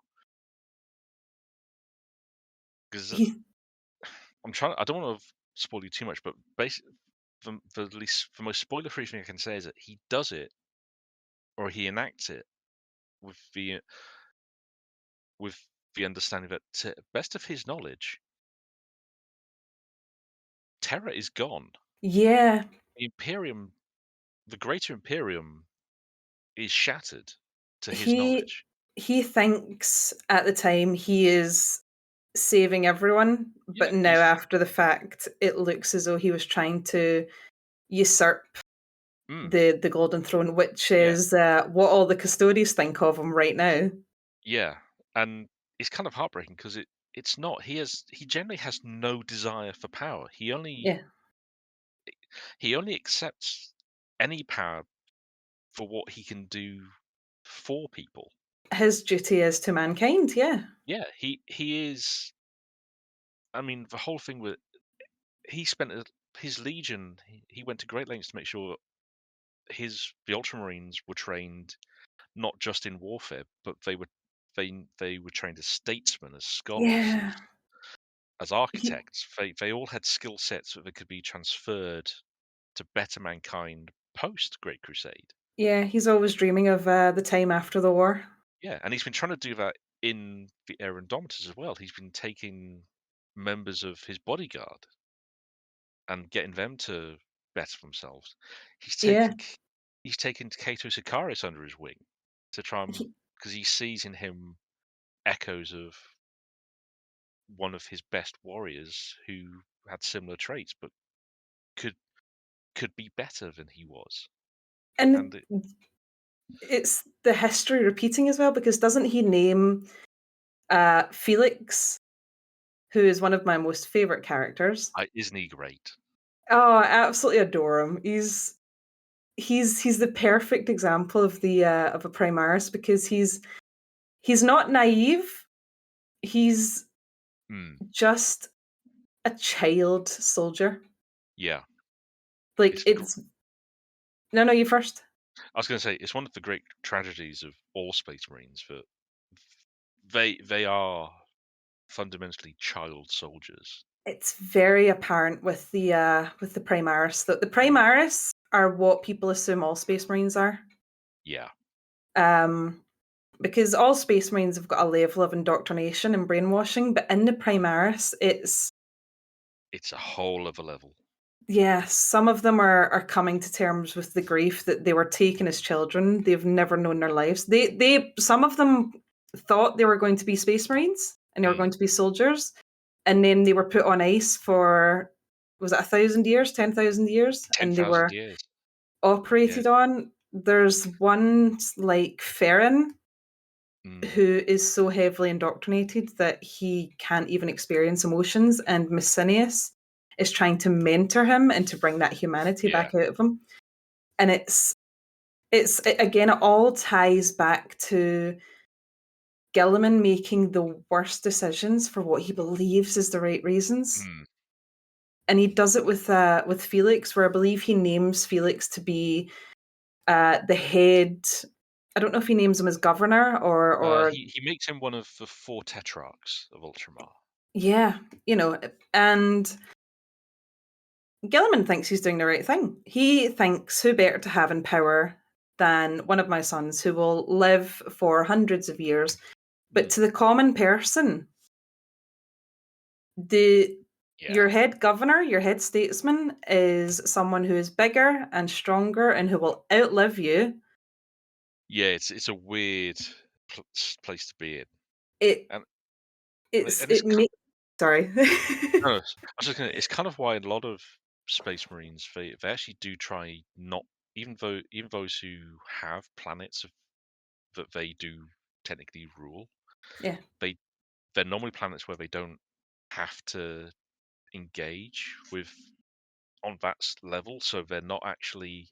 because He, I'm trying. I don't want to spoil you too much, but basically, the most spoiler-free thing I can say is that he does it or he enacts it with with the understanding that, to best of his knowledge, Terra is gone. yeah, The Imperium, the Greater Imperium, is shattered to his he knowledge. he thinks at the time he is saving everyone, Yeah, but now he's after the fact, it looks as though he was trying to usurp mm, the Golden Throne, which yeah, is what all the custodies think of him right now. yeah, and it's kind of heartbreaking because it's not. He generally has no desire for power. Yeah. He only accepts any power for what he can do for people. his duty is to mankind. Yeah, Yeah, he is. I mean, the whole thing with he spent his legion. He went to great lengths to make sure the Ultramarines were trained not just in warfare, but they were trained as statesmen, as scholars, yeah. as He, architects. They all had skill sets that could be transferred to better mankind post Great Crusade. yeah, he's always dreaming of the time after the war. Yeah, and he's been trying to do that in the Air Indomitors as well. He's been taking members of his bodyguard and getting them to better themselves. He's Yeah, taken he's taken Cato Sicarius under his wing to try and he, because he sees in him echoes of one of his best warriors who had similar traits but could could be better than he was. and And it, it's the history repeating as well because doesn't he name Felix, who is one of my most favorite characters? isn't he great? Oh, I absolutely adore him. He's the perfect example of a Primaris because he's not naive. He's Hmm. just a child soldier. Yeah, Like it's. it's no, no, you first. I was going to say it's one of the great tragedies of all Space Marines that they are fundamentally child soldiers. It's very apparent with the Primaris that the Mm. Primaris are what people assume all Space Marines are. Yeah, Um, because all Space Marines have got a level of indoctrination and brainwashing, but in the Primaris, it's it's a whole other level. yeah, some of them are coming to terms with the grief that they were taken as children. They've never known their lives. They some of them thought they were going to be Space Marines and they were Mm. going to be soldiers, and then they were put on ice for was it 1,000 years, 10,000 years, ten and they thousand were years. Yeah. operated on. There's one like Farron Mm. who is so heavily indoctrinated that he can't even experience emotions, and Messinius is trying to mentor him and to bring that humanity Yeah. back out of him. And again, it all ties back to Gilliman making the worst decisions for what he believes is the right reasons. Mm. And he does it with Felix, where I believe he names Felix to be the head. I don't know if he names him as governor or He makes him one of the four tetrarchs of Ultramar. yeah, and Gilliman thinks he's doing the right thing. He thinks who better to have in power than one of my sons who will live for hundreds of years. But Mm. to the common person, the Yeah. your head governor, your head statesman is someone who is bigger and stronger and who will outlive you. Yeah, it's a weird place to be in, It and it's it's it makes sorry. no, I was just gonna. It's kind of why a lot of Space Marines they actually do try not even those who have planets that they do technically rule, Yeah, they they're normally planets where they don't have to engage with on that level, so they're not actually.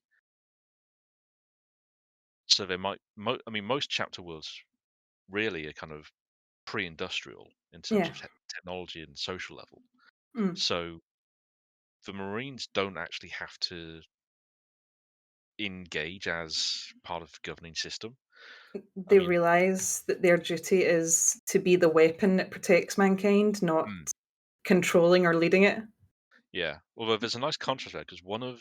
So they might. I mean, most chapter worlds really are kind of pre-industrial in terms yeah. of technology and social level. Mm. So the Marines don't actually have to engage as part of the governing system. I They mean, realize that their duty is to be the weapon that protects mankind, not mm, controlling or leading it. yeah. Although there's a nice contrast there because one of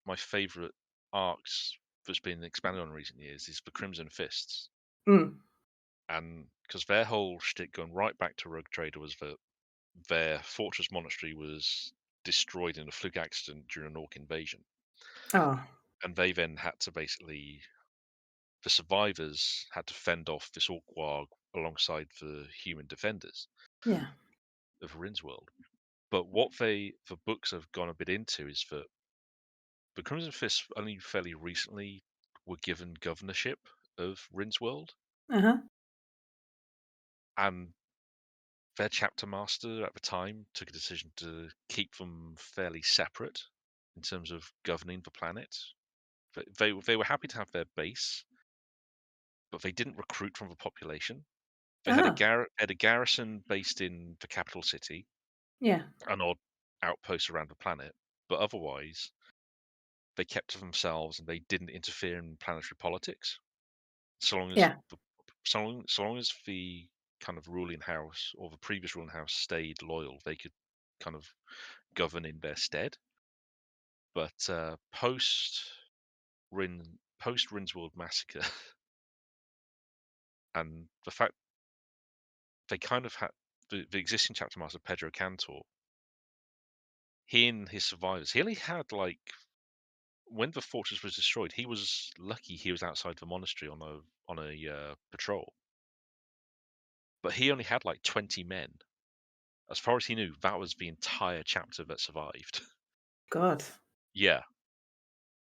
my favorite arcs that's been expanded on in recent years is the Crimson Fists, Mm. and because their whole shtick going right back to Rogue Trader was that their fortress monastery was destroyed in a fluke accident during an orc invasion, Oh, and they then had to basically the survivors had to fend off this orc warg alongside the human defenders yeah. of Rinnsworld. But what the books have gone a bit into is that the Crimson Fists only fairly recently were given governorship of Rinnsworld, Uh-huh. and their chapter master at the time took a decision to keep them fairly separate in terms of governing the planet. They were happy to have their base, but they didn't recruit from the population. They had a garrison based in the capital city, Yeah. an odd outpost around the planet, but otherwise they kept to themselves and they didn't interfere in planetary politics. So long as Yeah. so long as the kind of ruling house or the previous ruling house stayed loyal, they could kind of govern in their stead. But post Rindsworld massacre, and the fact they kind of had the existing chapter master Pedro Cantor, he and his survivors, he only had like when the fortress was destroyed, he was lucky he was outside the monastery on a patrol, but he only had like 20 men. As far as he knew, that was the entire chapter that survived. God. Yeah.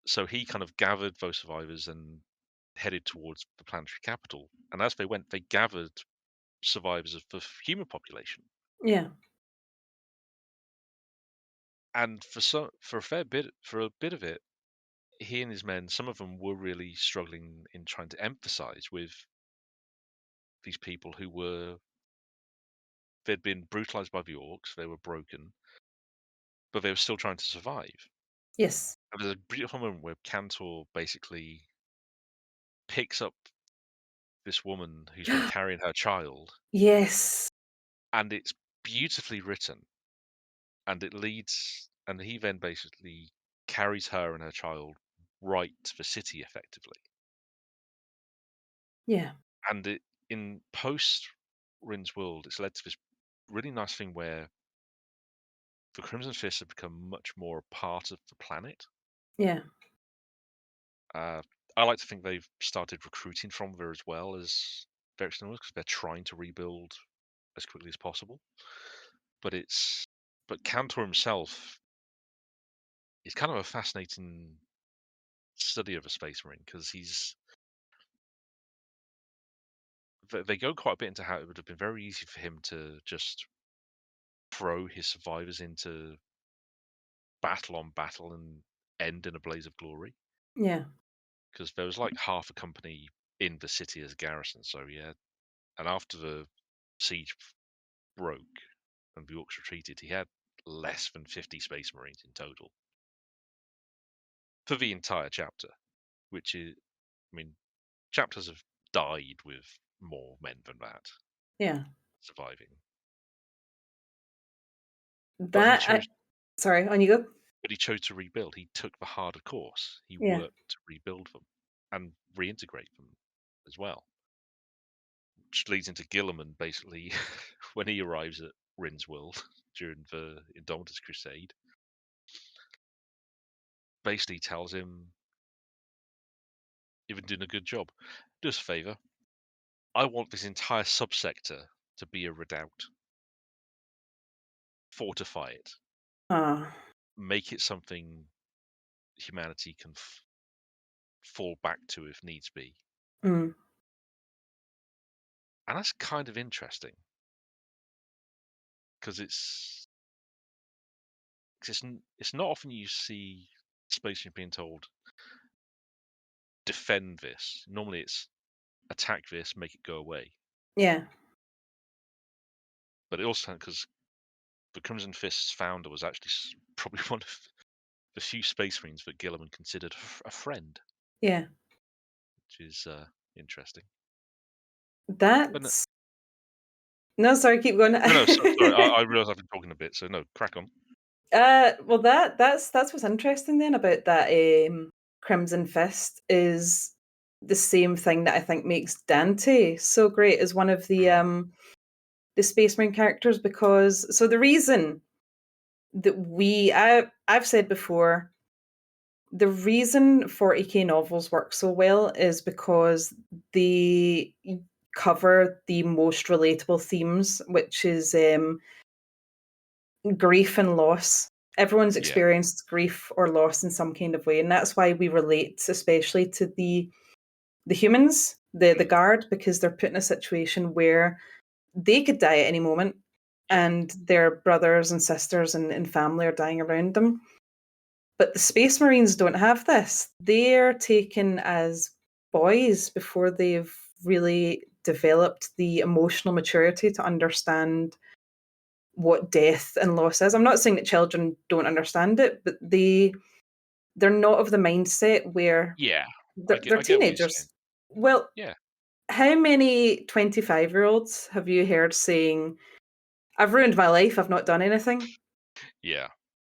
So he kind of gathered those survivors and headed towards the planetary capital. And as they went, they gathered survivors of the human population. Yeah. And for a bit of it, he and his men, some of them were really struggling in trying to empathize with these people they'd been brutalized by the orcs, they were broken, but they were still trying to survive. Yes. And there's a beautiful moment where Cantor basically picks up this woman who's been carrying her child, Yes. and it's beautifully written, and and he then basically carries her and her child right to the city effectively. Yeah. And in post Rin's world, it's led to this really nice thing where the Crimson Fists have become much more a part of the planet. Yeah. Uh, I like to think they've started recruiting from there as well as their externals because they're trying to rebuild as quickly as possible. But Cantor himself is kind of a fascinating study of a Space Marine because they go quite a bit into how it would have been very easy for him to just throw his survivors into battle on battle and end in a blaze of glory. Yeah. Because there was like half a company in the city as a garrison. So yeah, and after the siege broke and the orcs retreated, he had less than 50 Space Marines in total for the entire chapter. Which is, I mean, chapters have died with more men than that Yeah. surviving. But he That. chose. Sorry. On you go. But he chose to rebuild. He took the harder course. He Yeah. worked to rebuild them and reintegrate them as well. Which leads into Gilliman basically when he arrives at Rin's world during the Indomitus Crusade. Basically tells him, "You've been doing a good job. Do us a favour. I want this entire subsector to be a redoubt. Fortify it. Ah. Make it something humanity can fall back to if needs be." Mm. And that's kind of interesting because it's not often you see Space Marine being told defend this. Normally it's attack this, make it go away. Yeah. But it also because the Crimson Fist's founder was actually probably one of the few Space Marines that Gilliman considered a friend, Yeah. which is interesting. But no, That's. No, sorry. Keep going. no, sorry. I realise I've been talking a bit, so no, crack on. Well, that's what's interesting then about that Crimson Fist is the same thing that I think makes Dante so great as one of the Space Marine characters because so the reason that I've said before the reason 40k novels work so well is because they cover the most relatable themes, which is grief and loss. Everyone's Yeah, experienced grief or loss in some kind of way, and that's why we relate, especially to the humans, the guard, because they're put in a situation where they could die at any moment, yeah, and their brothers and sisters and family are dying around them. But the Space Marines don't have this. They're taken as boys before they've really developed the emotional maturity to understand what death and loss is. I'm not saying that children don't understand it, but they're not of the mindset where Yeah, they're I get what you're saying. teenagers. Well, Yeah, how many 25-year-olds have you heard saying, I've ruined my life, I've not done anything? yeah.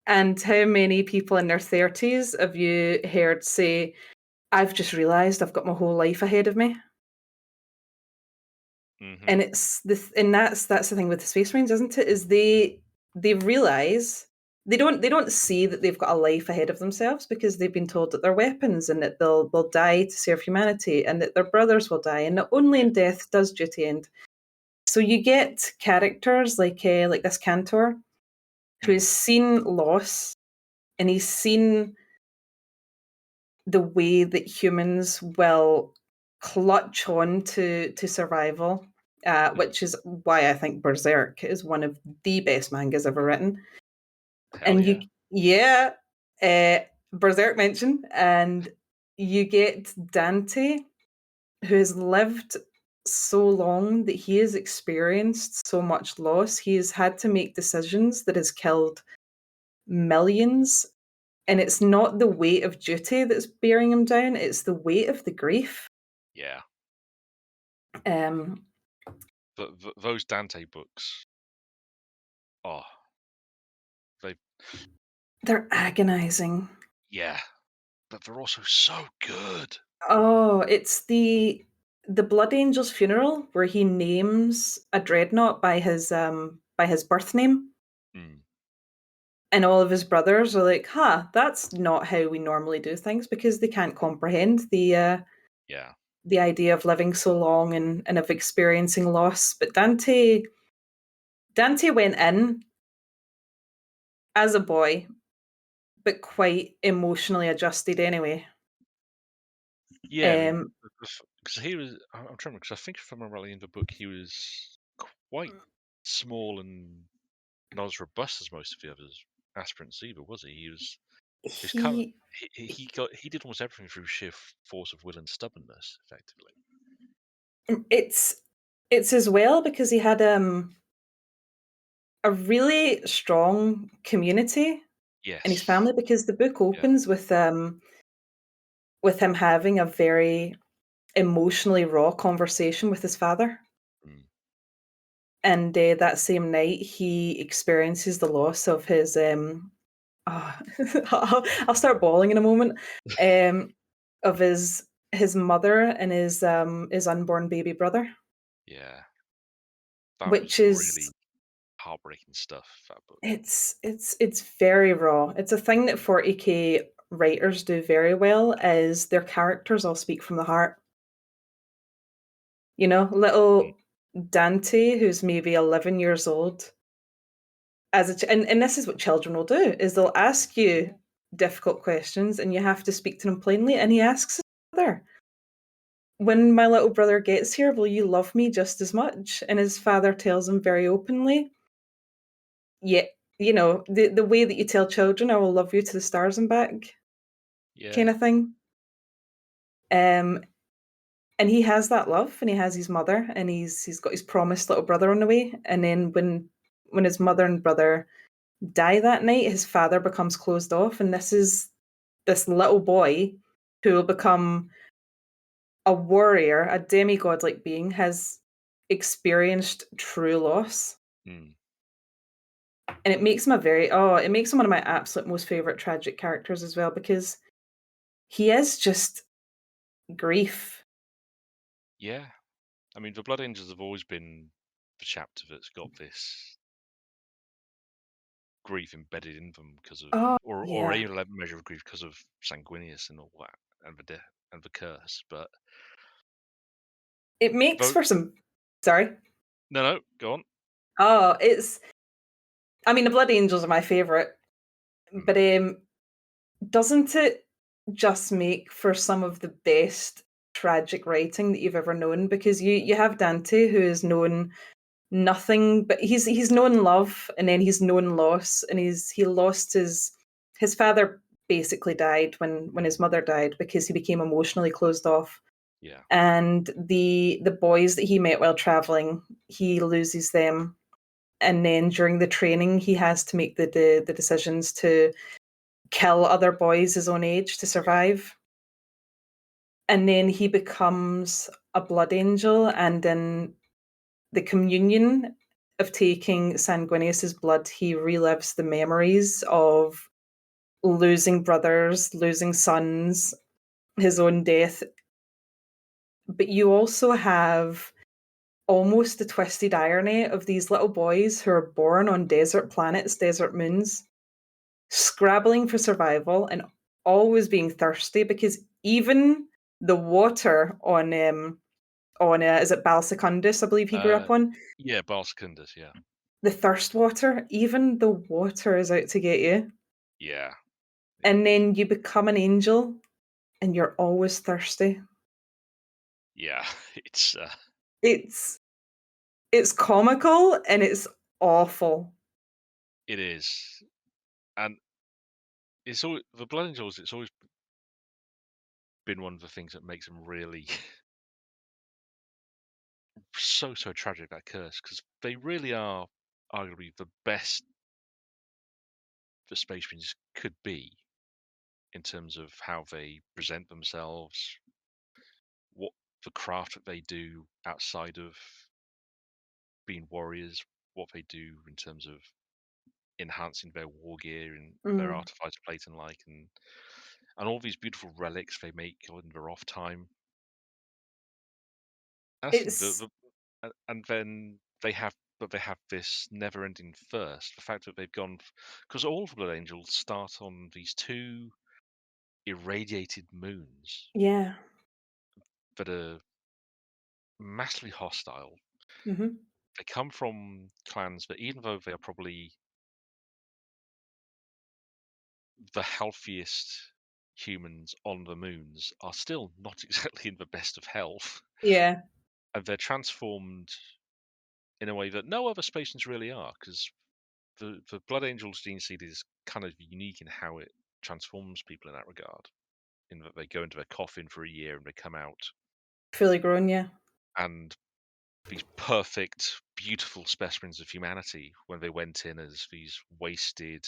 And how many people in their 30s have you heard say, I've just realised I've got my whole life ahead of me? Hmm. And it's and that's the thing with the Space Marines, isn't it? Is they realise they don't see that they've got a life ahead of themselves because they've been told that they're weapons and that they'll die to serve humanity and that their brothers will die and that only Yeah. in death does duty end. So you get characters like this Cantor who Mm. has seen loss and he's seen the way that humans will clutch on to survival, Mm. which is why I think Berserk is one of the best mangas ever written. Hell And yeah. yeah, uh, Berserk mention, and you get Dante, who has lived so long that he has experienced so much loss. He has had to make decisions that has killed millions. And it's not the weight of duty that's bearing him down, it's the weight of the grief. Yeah. Um, But those Dante books, oh, they, they're agonizing. yeah, but they're also so good. Oh, it's the Blood Angel's funeral where he names a dreadnought by his birth name, Mm. and all of his brothers are like, "Huh, that's not how we normally do things," because they can't comprehend Yeah. the idea of living so long and of experiencing loss. But Dante went in as a boy, but quite emotionally adjusted anyway. Yeah, I mean, Um, because he was, I'm trying to, because I think if I remember rightly in the book, he was quite small and not as robust as most of the others aspirants either, was he? He was kind of, he he did almost everything through sheer force of will and stubbornness, effectively. it's as well because he had a really strong community in his Yes. family because the book Yeah. opens with him having a very emotionally raw conversation with his father. Mm. And that same night, he experiences the loss of his. Oh, I'll start bawling in a moment. Of his mother and his unborn baby brother, Yeah. That was which is really heartbreaking stuff, that book. it's very raw. It's a thing that 40K writers do very well. Is their characters all speak from the heart. You know, Mm. little Dante, who's maybe 11 years old, and this is what children will do, is they'll ask you difficult questions and you have to speak to them plainly, and he asks his father, "When my little brother gets here, will you love me just as much?" And his father tells him very openly, "Yeah, you know, the way that you tell children, 'I will love you to the stars and back,' Yeah. kind of thing." Um, and he has that love, and he has his mother, and he's got his promised little brother on the way. And then when his mother and brother die that night, his father becomes closed off, and this is this little boy who will become a warrior, a demigod like being, has experienced true loss. Mm. And it makes him one of my absolute most favorite tragic characters as well because he is just grief. Yeah. I mean, the Blood Angels have always been the chapter that's got this grief embedded in them because of, Oh, or yeah. a measure of grief because of Sanguinius and all that, and the death and the curse. But It makes both, for some sorry. no, go on. Oh, it's I mean, the Blood Angels are my favorite, but Mm. doesn't it just make for some of the best tragic writing that you've ever known? Because you have Dante, who has known nothing, but he's known love, and then he's known loss, and he lost his father basically died when his mother died because he became emotionally closed off. Yeah. and the boys that he met while traveling, he loses them, and then during the training, he has to make the decisions to kill other boys his own age to survive. And then he becomes a blood angel, and in the communion of taking Sanguinius's blood, he relives the memories of losing brothers, losing sons, his own death. But you also have almost the twisted irony of these little boys who are born on desert planets, desert moons, scrabbling for survival and always being thirsty because even the water on is it Balsecundus, I believe he grew Uh, up on, yeah, Balsecundus, yeah. the thirst water, even the water is out to get you. Yeah. And It's then you become an angel and you're always thirsty. yeah, it's It's it's comical and it's awful. it is. And it's all the Blood Angels, it's always been one of the things that makes them really so tragic, that curse, because they really are arguably the best the Space Marines could be in terms of how they present themselves, what the craft that they do outside of being warriors, what they do in terms of enhancing their war gear and their Mm. artificer plate and like, and all these beautiful relics they make in their off time. That's the thing, It's and then they have this never-ending thirst. The fact that they've gone, because all of the Blood Angels start on these two irradiated moons yeah. that are massively hostile. Mhm. They come from clans that, even though they are probably the healthiest humans on the moons, are still not exactly in the best of health, Yeah. and they're transformed in a way that no other Space Marines really are, because the Blood Angels gene seed is kind of unique in how it transforms people in that regard. In that they go into their coffin for a year and they come out Fully grown, yeah. and these perfect, beautiful specimens of humanity when they went in as these wasted,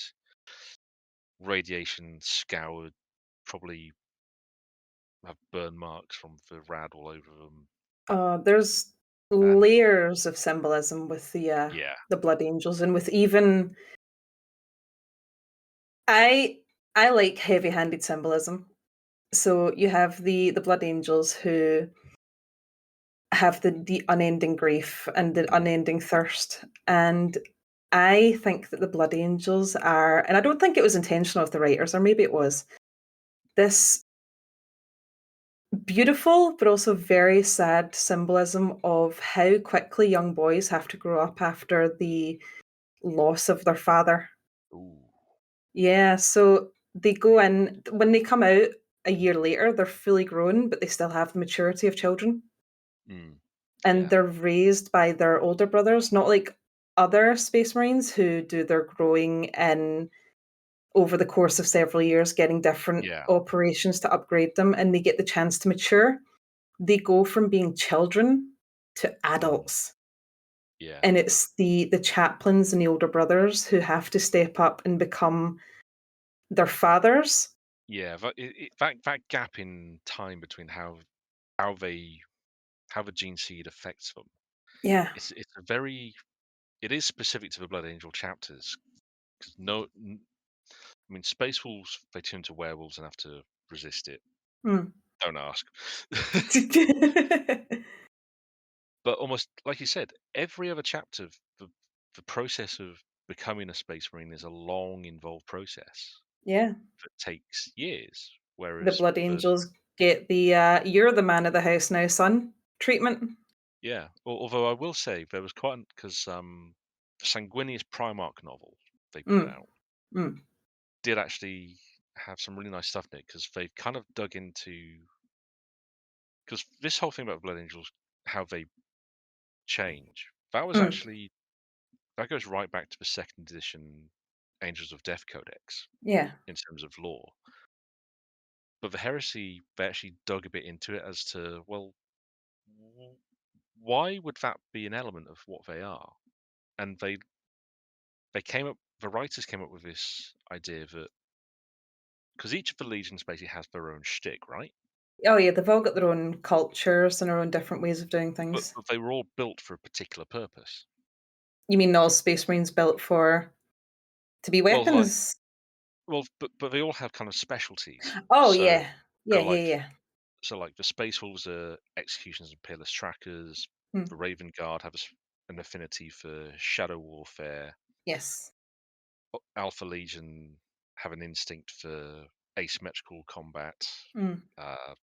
radiation scoured, probably have burn marks from the rad all over them. There's And layers of symbolism with yeah, the blood angels, and with even I I like heavy-handed symbolism. So you have the blood angels who have the unending grief and the mm, unending thirst, and I think that the blood angels are, and I don't think it was intentional of the writers, or maybe it was, this beautiful but also very sad symbolism of how quickly young boys have to grow up after the loss of their father. ooh, Yeah, so they go in when they come out a year later, they're fully grown, but they still have the maturity of children. mm, And yeah, they're raised by their older brothers, not like other Space Marines who do their growing in over the course of several years, getting different yeah, operations to upgrade them, and they get the chance to mature. They go from being children to mm, adults. yeah, And it's the chaplains and the older brothers who have to step up and become their fathers. yeah. That gap in time between how they how the gene seed affects them. Yeah. It's a very it is specific to the Blood Angel chapters, because I mean, Space Wolves, they turn to werewolves and have to resist it. Mm. Don't ask. But almost like you said, every other chapter, the process of becoming a Space Marine is a long, involved process Yeah. that takes years. The Whereas blood the angels get the, "You're the man of the house now, son," treatment. yeah, although I will say there was quite because the Sanguinius Primarch novel they put Mm, out mm, did actually have some really nice stuff in it, because they've kind of dug into, because this whole thing about Blood Angels, how they change, that was mm. actually that goes right back to the second edition Angels of Death Codex Yeah. in terms of lore. but the heresy, they actually dug a bit into it as to, well, w- why would that be an element of what they are? And the writers came up with this idea that because each of the legions basically has their own shtick, right? Oh yeah, they've all got their own cultures and their own different ways of doing But, things. but they were all built for a particular purpose. You mean all Space Marines built for to be Well, like, weapons? but they all have kind of specialties. Oh So, yeah. Yeah, so yeah, like, yeah. so like the Space Wolves are executions and peerless trackers. The Mm. Raven Guard have an affinity for shadow warfare. Yes. Alpha Legion have an instinct for asymmetrical combat. Mm. Uh,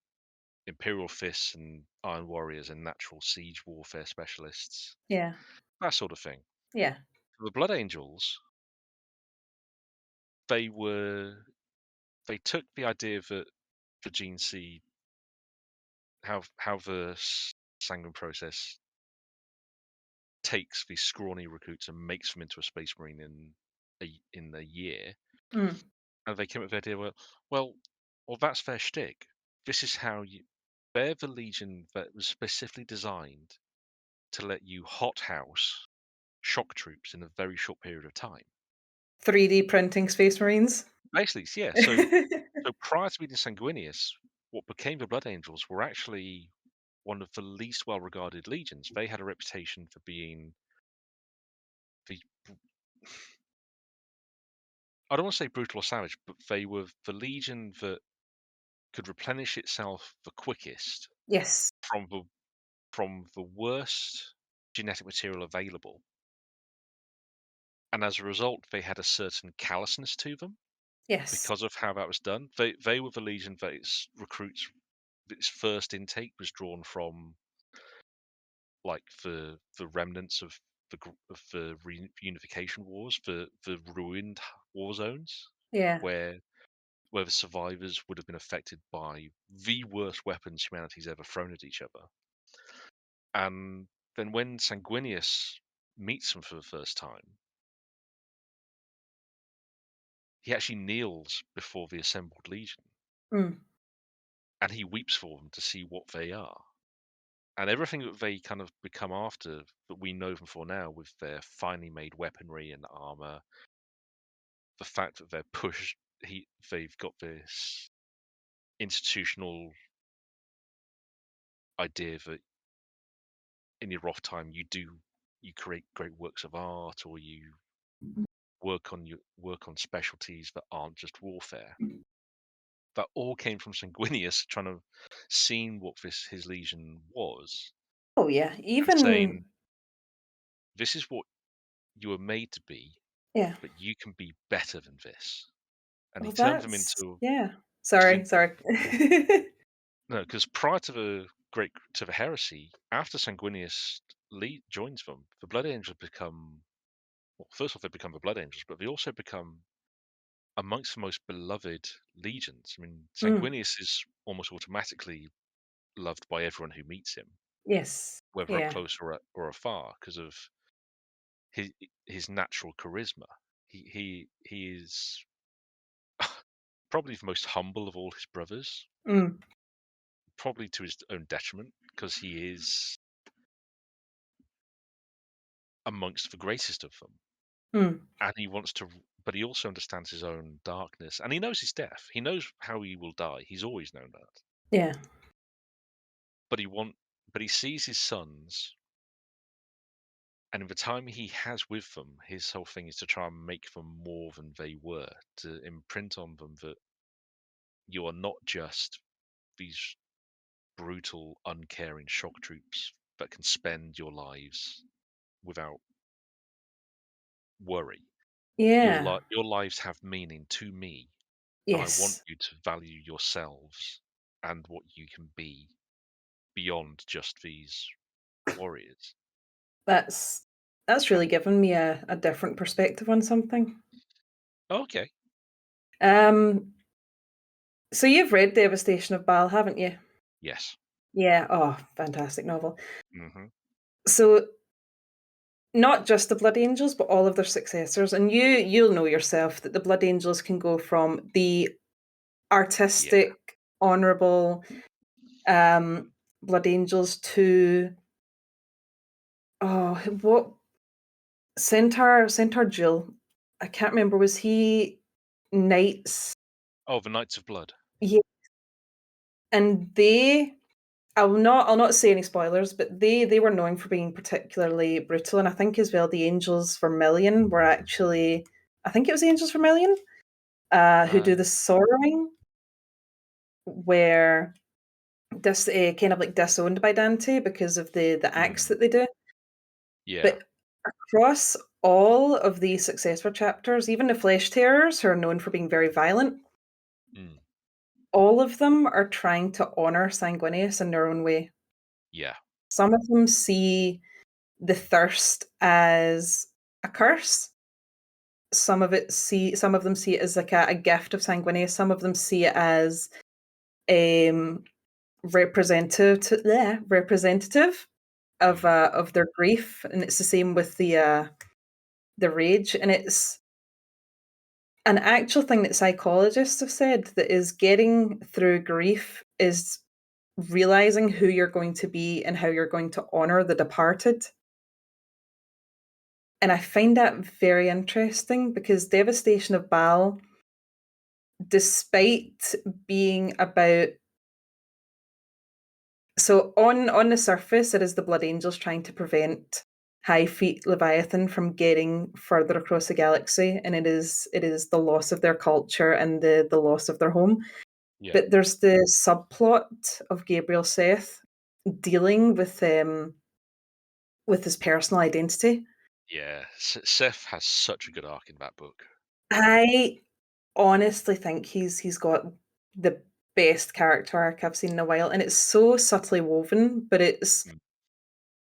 Imperial Fists and Iron Warriors and natural siege warfare specialists. Yeah. That sort of thing. Yeah. For the Blood Angels, they were they took the idea that the Gene C, how the sanguine process takes these scrawny recruits and makes them into a Space Marine in a year, Mm. and they came up with the idea, well, that's their shtick. This is how you. They're the Legion that was specifically designed to let you hothouse shock troops in a very short period of time. 3D printing Space Marines. Basically, yeah. So prior to being Sanguinius, what became the Blood Angels were actually one of the least well-regarded legions. They had a reputation for being the I don't want to say brutal or savage, but they were the legion that could replenish itself the quickest Yes. from the worst genetic material available. And as a result, they had a certain callousness to them Yes. because of how that was done. They were the legion that its first intake was drawn from, like the remnants of the reunification wars, the ruined war zones, Yeah. where the survivors would have been affected by the worst weapons humanity's ever thrown at each other. And then when Sanguinius meets them for the first time, he actually kneels before the assembled legion Mm. and he weeps for them to see what they are. And everything that they kind of become after that we know them for now, with their finely made weaponry and armor, the fact that they're pushed, they've got this institutional idea that in your off time you create great works of art, or you work on specialties that aren't just warfare. That all came from Sanguinius trying to seeing what his legion was Oh yeah. and saying, Even this is what you were made to be, yeah. but you can be better than this. And he Well, turned them that's into yeah. because Sorry, sorry. no, because prior to the heresy, after Sanguinius joins them, the Blood Angels become, well, first off they become the Blood Angels, but they also become amongst the most beloved legions. I mean, Mm. Sanguinius is almost automatically loved by everyone who meets him, Yes. whether up Yeah. close or afar, because of his his natural charisma. He is probably the most humble of all his brothers, Mm. probably to his own detriment, because he is amongst the greatest of them, Mm. and he wants to. But he also understands his own darkness, and he knows his death. He knows how he will die. He's always known that. Yeah. But but he sees his sons, and in the time he has with them, his whole thing is to try and make them more than they were, to imprint on them that you are not just these brutal, uncaring shock troops that can spend your lives without worry. Yeah. Your lives have meaning to me, and I want Yes. you to value yourselves and what you can be beyond just these warriors. That's that's really And given me a different perspective on something. okay, Um, so you've read Devastation of Baal, haven't you? yes, Yeah. Oh, fantastic novel. hmm So not just the Blood Angels, but all of their successors. And you'll know yourself that the Blood Angels can go from the yeah, artistic honorable Blood Angels to what Centaur Jill. I can't remember. Was he Knights? Oh, the Knights of Blood. Yeah, and they. I'll not say any spoilers, but they were known for being particularly brutal, and I think as well the Angels Vermilion were actually. I think it was the Angels Vermilion who Uh, do the sorrowing, where this kind of like disowned by Dante because of the acts mm, that they do. yeah. But across all of the successor chapters, even the Flesh Tearers, who are known for being very violent, Mm, all of them are trying to honor Sanguinius in their own way. yeah. Some of them see the thirst as a curse. Some of them see it as like a gift of Sanguinius. Some of them see it as um representative Mm, of their grief, and it's the same with the rage, and it's an actual thing that psychologists have said that is getting through grief is realizing who you're going to be and how you're going to honor the departed. And I find that very interesting because Devastation of Baal, despite being about so on the surface, it is the Blood Angels trying to prevent High Feet Leviathan from getting further across the galaxy, and it is the loss of their culture and the loss of their home. yeah. But there's the subplot of Gabriel Seth dealing with his personal identity. Yeah. Seth has such a good arc in that book. I honestly think he's got the best character arc I've seen in a while, and it's so subtly woven, but it's Mm,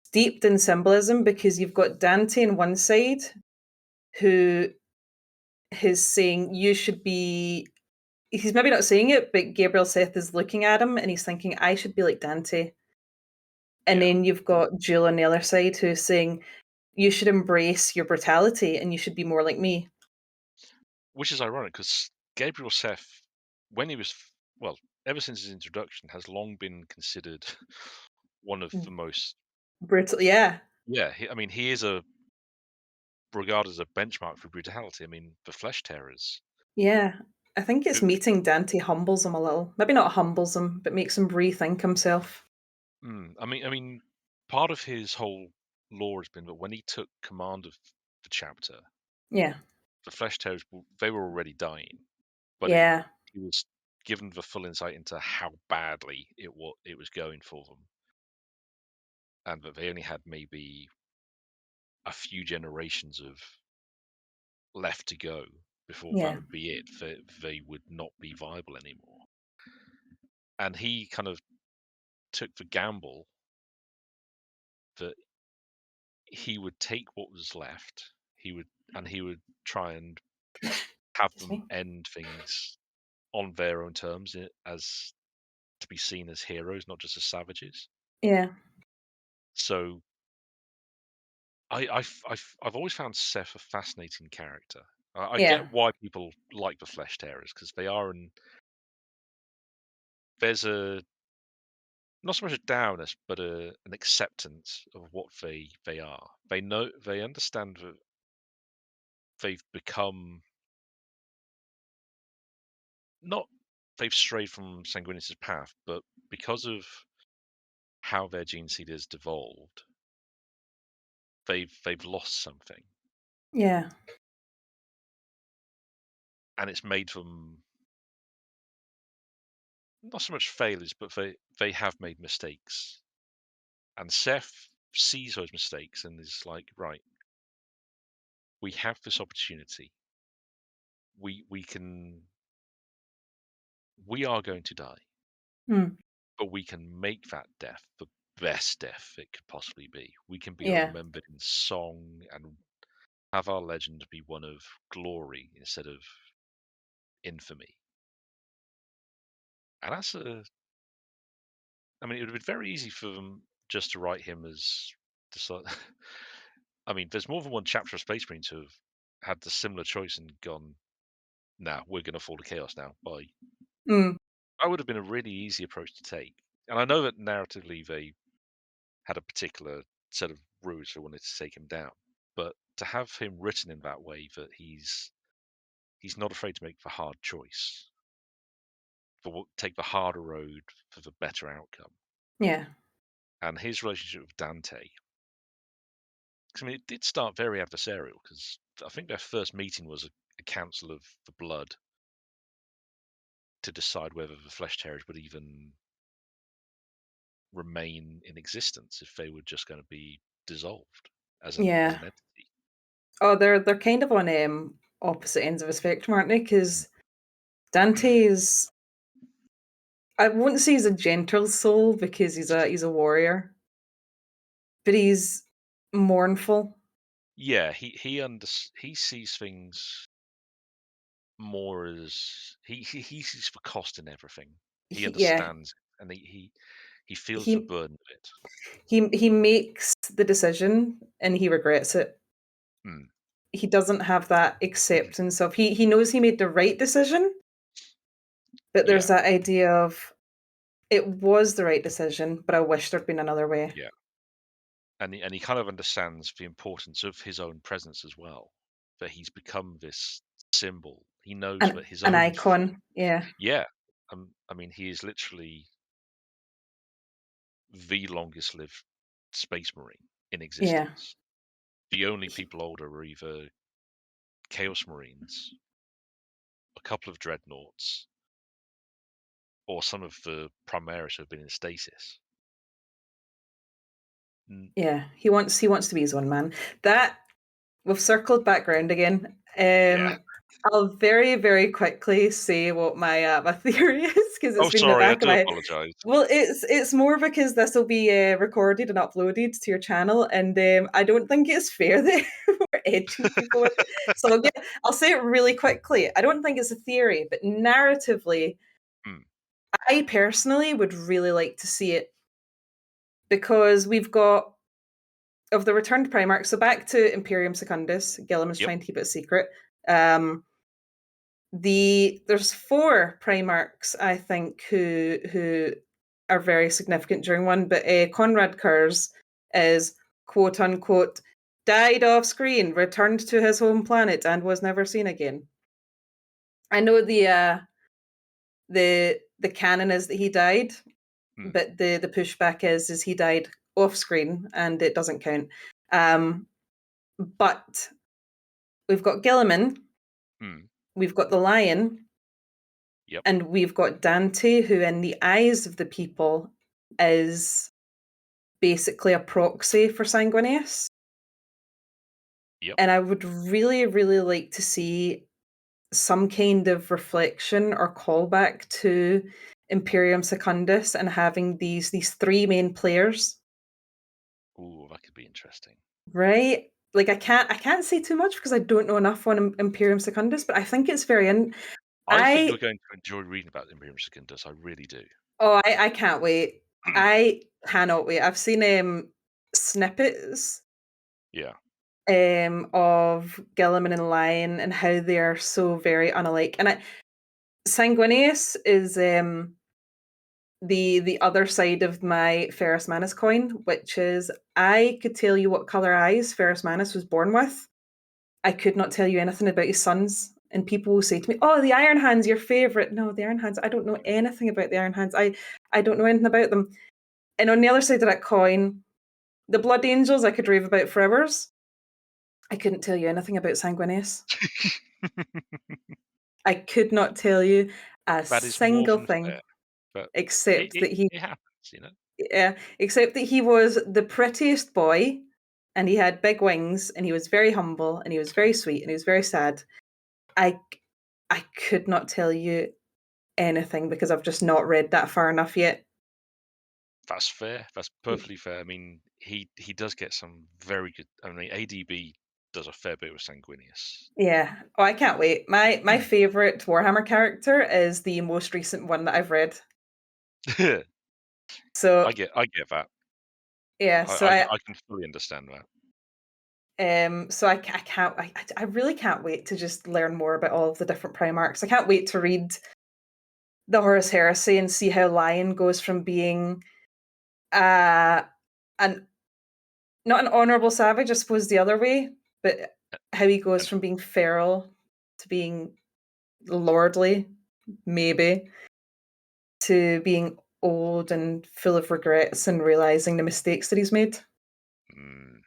steeped in symbolism because you've got Dante on one side who is saying you should be. He's maybe not saying it, but Gabriel Seth is looking at him and he's thinking, I should be like Dante. And yeah. then you've got Jill on the other side who's saying, you should embrace your brutality and you should be more like me. Which is ironic because Gabriel Seth, when he was, well, ever since his introduction, has long been considered one of the most. Brutal, yeah, Yeah, I mean, he is regarded as a benchmark for brutality. I mean, the Flesh Tearers. yeah. I think it's Who, meeting Dante humbles him a little. Maybe not humbles him, but makes him rethink himself. I mean, part of his whole lore has been that when he took command of the chapter, Yeah, the Flesh Tearers they were already dying, but yeah, he was given the full insight into how badly it was going for them, and that they only had maybe a few generations of left to go before that yeah, would be it. They would not be viable anymore. And he kind of took the gamble that he would take what was left. He would try and have excuse them me. end things on their own terms, as to be seen as heroes, not just as savages. Yeah, So I've always found Seth a fascinating character. I yeah, get why people like the Flesh Tearers because they are there's a not so much a dourness, but an acceptance of what they are. They understand that they've become not they've strayed from Sanguinius' path, but because of how their gene seed is devolved, they've lost something, yeah, and it's made them not so much failures, but they have made mistakes, and Seth sees those mistakes and is like, right, we have this opportunity. We can we are going to die, mm, but we can make that death the best death it could possibly be. We can be yeah, remembered in song and have our legend be one of glory instead of infamy. And I mean, it would have been very easy for them just to write him as just like, I mean, there's more than one chapter of Space Marine to have had the similar choice and gone, nah, we're going to fall to chaos now. Bye. mm, I would have been a really easy approach to take. And I know that narratively they had a particular set of rules they wanted to take him down, but to have him written in that way that he's not afraid to make the hard choice, take the harder road for the better outcome. Yeah. And his relationship with Dante, 'cause, I mean, it did start very adversarial because I think their first meeting was a council of the blood to decide whether the flesh tearers would even remain in existence if they were just going to be dissolved as an Yeah. entity. Oh, they're kind of on opposite ends of a spectrum, aren't they? Because Dante is, I wouldn't say he's a gentle soul because he's a warrior, but he's mournful. Yeah, he sees things more as he sees the cost in everything. He Yeah, understands, and he feels the he burden of it. he makes the decision and he regrets it. Mm, He doesn't have that acceptance of he knows he made the right decision, but there's yeah, that idea of it was the right decision, but I wish there'd been another way. yeah, and he kind of understands the importance of his own presence as well. That he's become this symbol. He knows that his An own icon, yeah, yeah. I mean, he is literally the longest lived space marine in yeah, existence. The only people older are either Chaos Marines, a couple of dreadnoughts, or some of the Primaris who have been in stasis. yeah. He wants to be his own man. That we've circled back round again. Yeah. I'll very, very quickly say what my theory is because Oh, it's been in the sorry, I back of do my head. apologise. Well, it's more because this will be recorded and uploaded to your channel, and I don't think it's fair that we're edging people with it. So I'll say it really quickly. I don't think it's a theory, but narratively, Hmm. I personally would really like to see it because we've got of the returned Primarch. So back to Imperium Secundus, Gilliman's Yep. trying to keep it secret. There's 4 Primarchs I think who are very significant during one, but Conrad Kurz is quote unquote died off screen, returned to his home planet, and was never seen again. I know the canon is that he died, Hmm. but the pushback is he died off screen and it doesn't count. But we've got Gilliman, Hmm. we've got the lion, Yep. and we've got Dante, who, in the eyes of the people, is basically a proxy for Sanguinius. Yep. And I would really, really like to see some kind of reflection or callback to Imperium Secundus and having these 3 main players, Ooh, that could be interesting. right? Like I can't say too much because I don't know enough on Imperium Secundus, but I think it's very I think I you're going to enjoy reading about Imperium Secundus. I really do. Oh, I can't wait. I cannot wait. I've seen snippets Yeah. of Gilliman and Lion and how they are so very unalike. And Sanguinius is the other side of my Ferrus Manus coin, which is I could tell you what color eyes Ferrus Manus was born with. I could not tell you anything about his sons. And people will say to me, "Oh, the Iron Hands, your favorite." No, the Iron Hands. I don't know anything about the Iron Hands. I don't know anything about them. And on the other side of that coin, the Blood Angels I could rave about for hours. I couldn't tell you anything about Sanguinius. I could not tell you a That is more single than thing fair, but it, except it, that he it happens, you know? except that he was the prettiest boy and he had big wings and he was very humble and he was very sweet and he was very sad. I I could not tell you anything because I've just not read that far enough yet. That's fair. That's perfectly fair. I mean, he does get some very good. I mean, ADB does a fair bit with Sanguinius. Yeah. Oh, I can't wait. My favorite Warhammer character is the most recent one that I've read. So I get that. yeah, so I can fully understand that. I can't I really can't wait to just learn more about all of the different Primarchs. I can't wait to read the Horus Heresy and see how Lion goes from being uh, an not an honorable savage, I suppose the other way, but how he goes And from being feral to being lordly, maybe, to being old and full of regrets and realizing the mistakes that he's made. mm,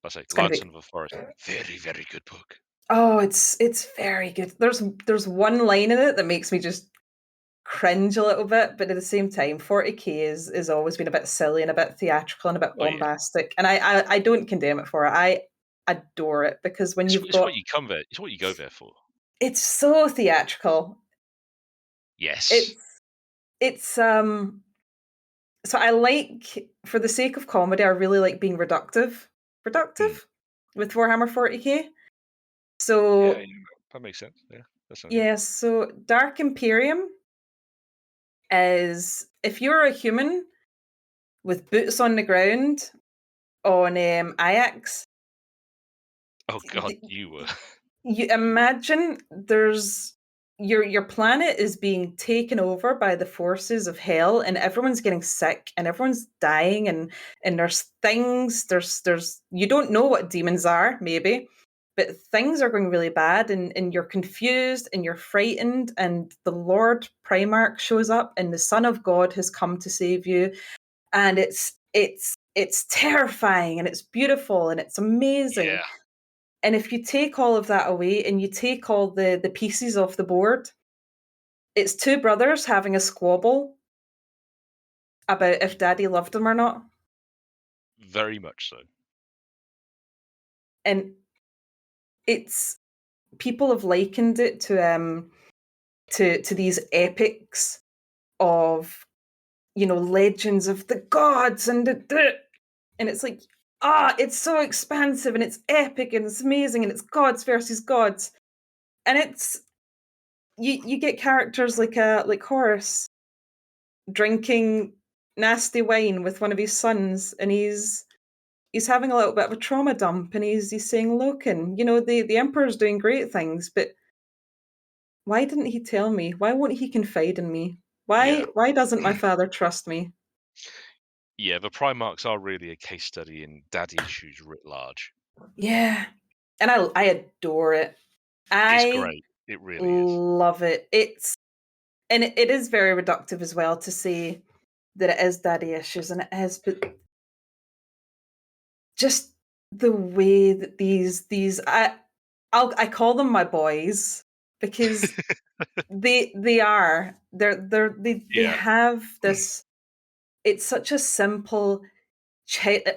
I say, It's going Lion, to Son be of a Forest, very, very good book. oh, it's very good. There's one line in it that makes me just cringe a little bit, but at the same time, 40k is always been a bit silly and a bit theatrical and a bit Oh yeah, bombastic, and I don't condemn it for it. I adore it because when you've it's what got you come there. It's what you go there for. it's so theatrical. Yes. It's it's so I like for the sake of comedy, I really like being Mm. reductive with Warhammer 40k. Yeah, yeah, So that makes sense. Yeah, that sounds good. yeah, so Dark Imperium is if you're a human with boots on the ground on Ajax, Oh God, you were. you imagine there's your planet is being taken over by the forces of hell and everyone's getting sick and everyone's dying and there's things there's you don't know what demons are maybe but things are going really bad and you're confused and you're frightened and the Lord Primarch shows up and the Son of God has come to save you and it's terrifying and it's beautiful and it's amazing Yeah. and if you take all of that away and you take all the pieces off the board, it's two brothers having a squabble about if daddy loved them or not. Very much so. And it's people have likened it to these epics of legends of the gods and it's like it's so expansive and it's epic and it's amazing and it's gods versus gods. And it's you get characters like Horus drinking nasty wine with one of his sons, and he's having a little bit of a trauma dump, and he's saying, "Look, and the emperor's doing great things, but why didn't he tell me? Why won't he confide in me? Yeah. Why doesn't my father trust me?" Yeah, the Primarchs are really a case study in daddy issues writ large. Yeah, and I adore it. It's I great. It really is. love it. It is very reductive as well to say that it is daddy issues, and it is, but just the way that these I call them my boys because they Yeah. have this it's such a simple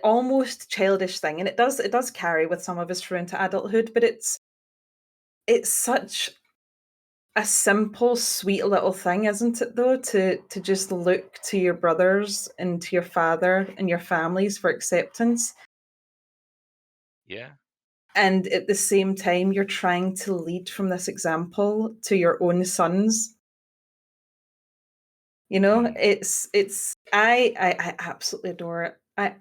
almost childish thing and it does carry with some of us through into adulthood but it's such a simple sweet little thing isn't it though to just look to your brothers and to your father and your families for acceptance. Yeah. And at the same time, you're trying to lead from this example to your own sons. Mm. I absolutely adore it. I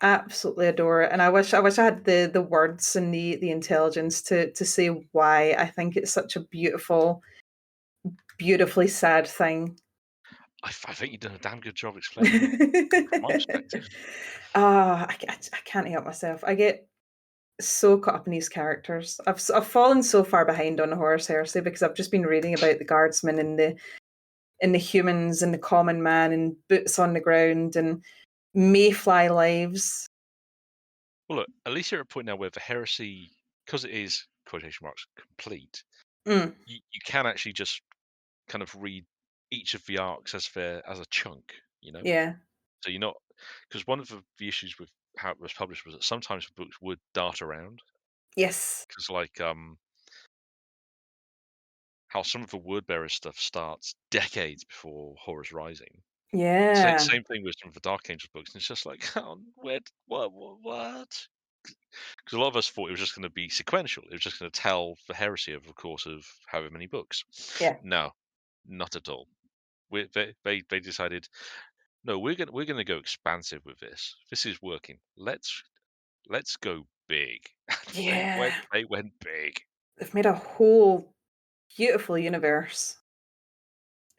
absolutely adore it. And I wish I had the words and the intelligence to say why I think it's such a beautifully sad thing. I think you've done a damn good job explaining it from my perspective. I can't help myself. I get so caught up in these characters. I've fallen so far behind on the Horus Heresy because I've just been reading about the guardsmen and the humans and the common man and boots on the ground and mayfly lives. Well, look, at least you're at a point now where the heresy, because it is quotation marks complete, Mm, you can actually just kind of read each of the arcs as a chunk, you know. yeah. So you're not because one of the issues with how it was published was that sometimes the books would dart around Yes. because like how some of the word bearer stuff starts decades before Horus Rising. Yeah. Same thing with some of the Dark Angels books. And it's just like, oh, what? Because a lot of us thought it was just going to be sequential. It was just going to tell the heresy over the course of however many books. Yeah. No, not at all. They decided, no, we're gonna go expansive with this. This is working. Let's go big. Yeah. They went big. They've made a whole beautiful universe.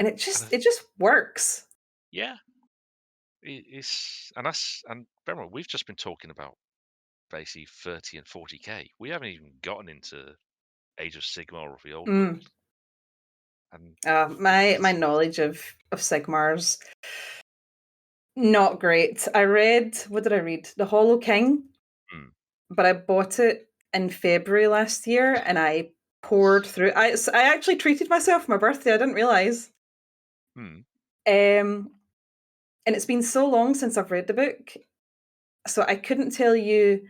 and it just works. Yeah, and remember, we've just been talking about basically 30 and 40k. We haven't even gotten into Age of Sigmar or the Old Mm. World. And My knowledge of Sigmar's not great. I read, what did I read? The Hollow King, but I bought it in February last year and I poured through. I actually treated myself for my birthday. I didn't realize. Hmm. And it's been so long since I've read the book, so I couldn't tell you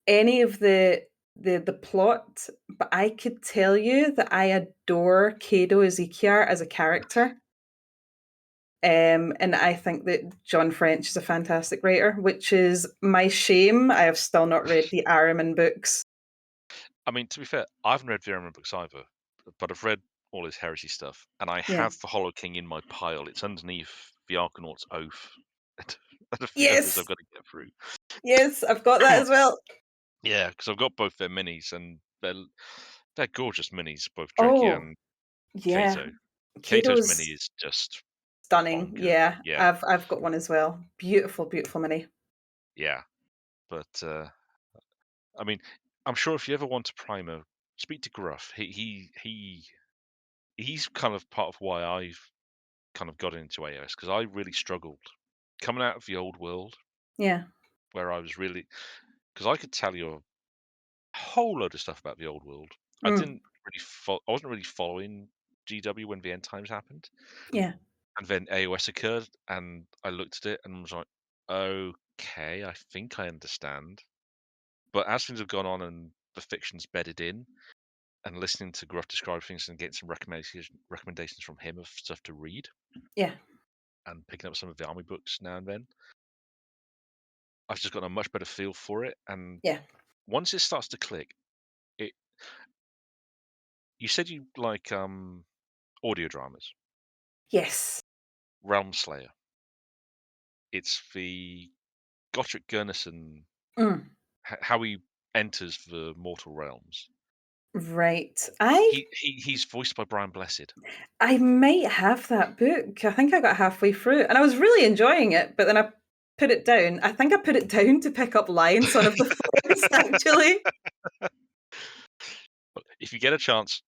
any of the plot, but I could tell you that I adore Kado Ezekiar as a character. And I think that John French is a fantastic writer, which is my shame. I have still not read the Araman books. I mean, to be fair, I haven't read the Iron Man books either, but I've read all his heresy stuff, and I Yeah. have the Hollow King in my pile. It's underneath the Argonaut's Oath and a few others Yes. I've got to get through. Yes, I've got that as well. Yeah, because I've got both their minis, and they're gorgeous minis, both Dreki Oh, and yeah. Kato. Kato's mini Kato's is just stunning. bonkers. Yeah. Yeah, I've got one as well. Beautiful, beautiful mini. yeah. But I mean, I'm sure if you ever want a primer, speak to Gruff. He's kind of part of why I've kind of got into AOS, because I really struggled coming out of the old world, Yeah. where I was really, because I could tell you a whole load of stuff about the old world. I Mm. didn't really I wasn't really following GW when the end times happened, Yeah. and then AOS occurred, and I looked at it and was like, okay, I think I understand. But as things have gone on and the fiction's bedded in, and listening to Gruff describe things and getting some recommendations from him of stuff to read, Yeah. and picking up some of the army books now and then, I've just got a much better feel for it. And Yeah. once it starts to click, it. You said you like audio dramas, Yes. Realm Slayer. It's the Gotrek Gurneson, Mm. how he enters the mortal realms. Right. I He's voiced by Brian Blessed. I might have that book. I think I got halfway through and I was really enjoying it, but then I put it down. I think I put it down to pick up Lion, Son of the Forest, actually. If you get a chance,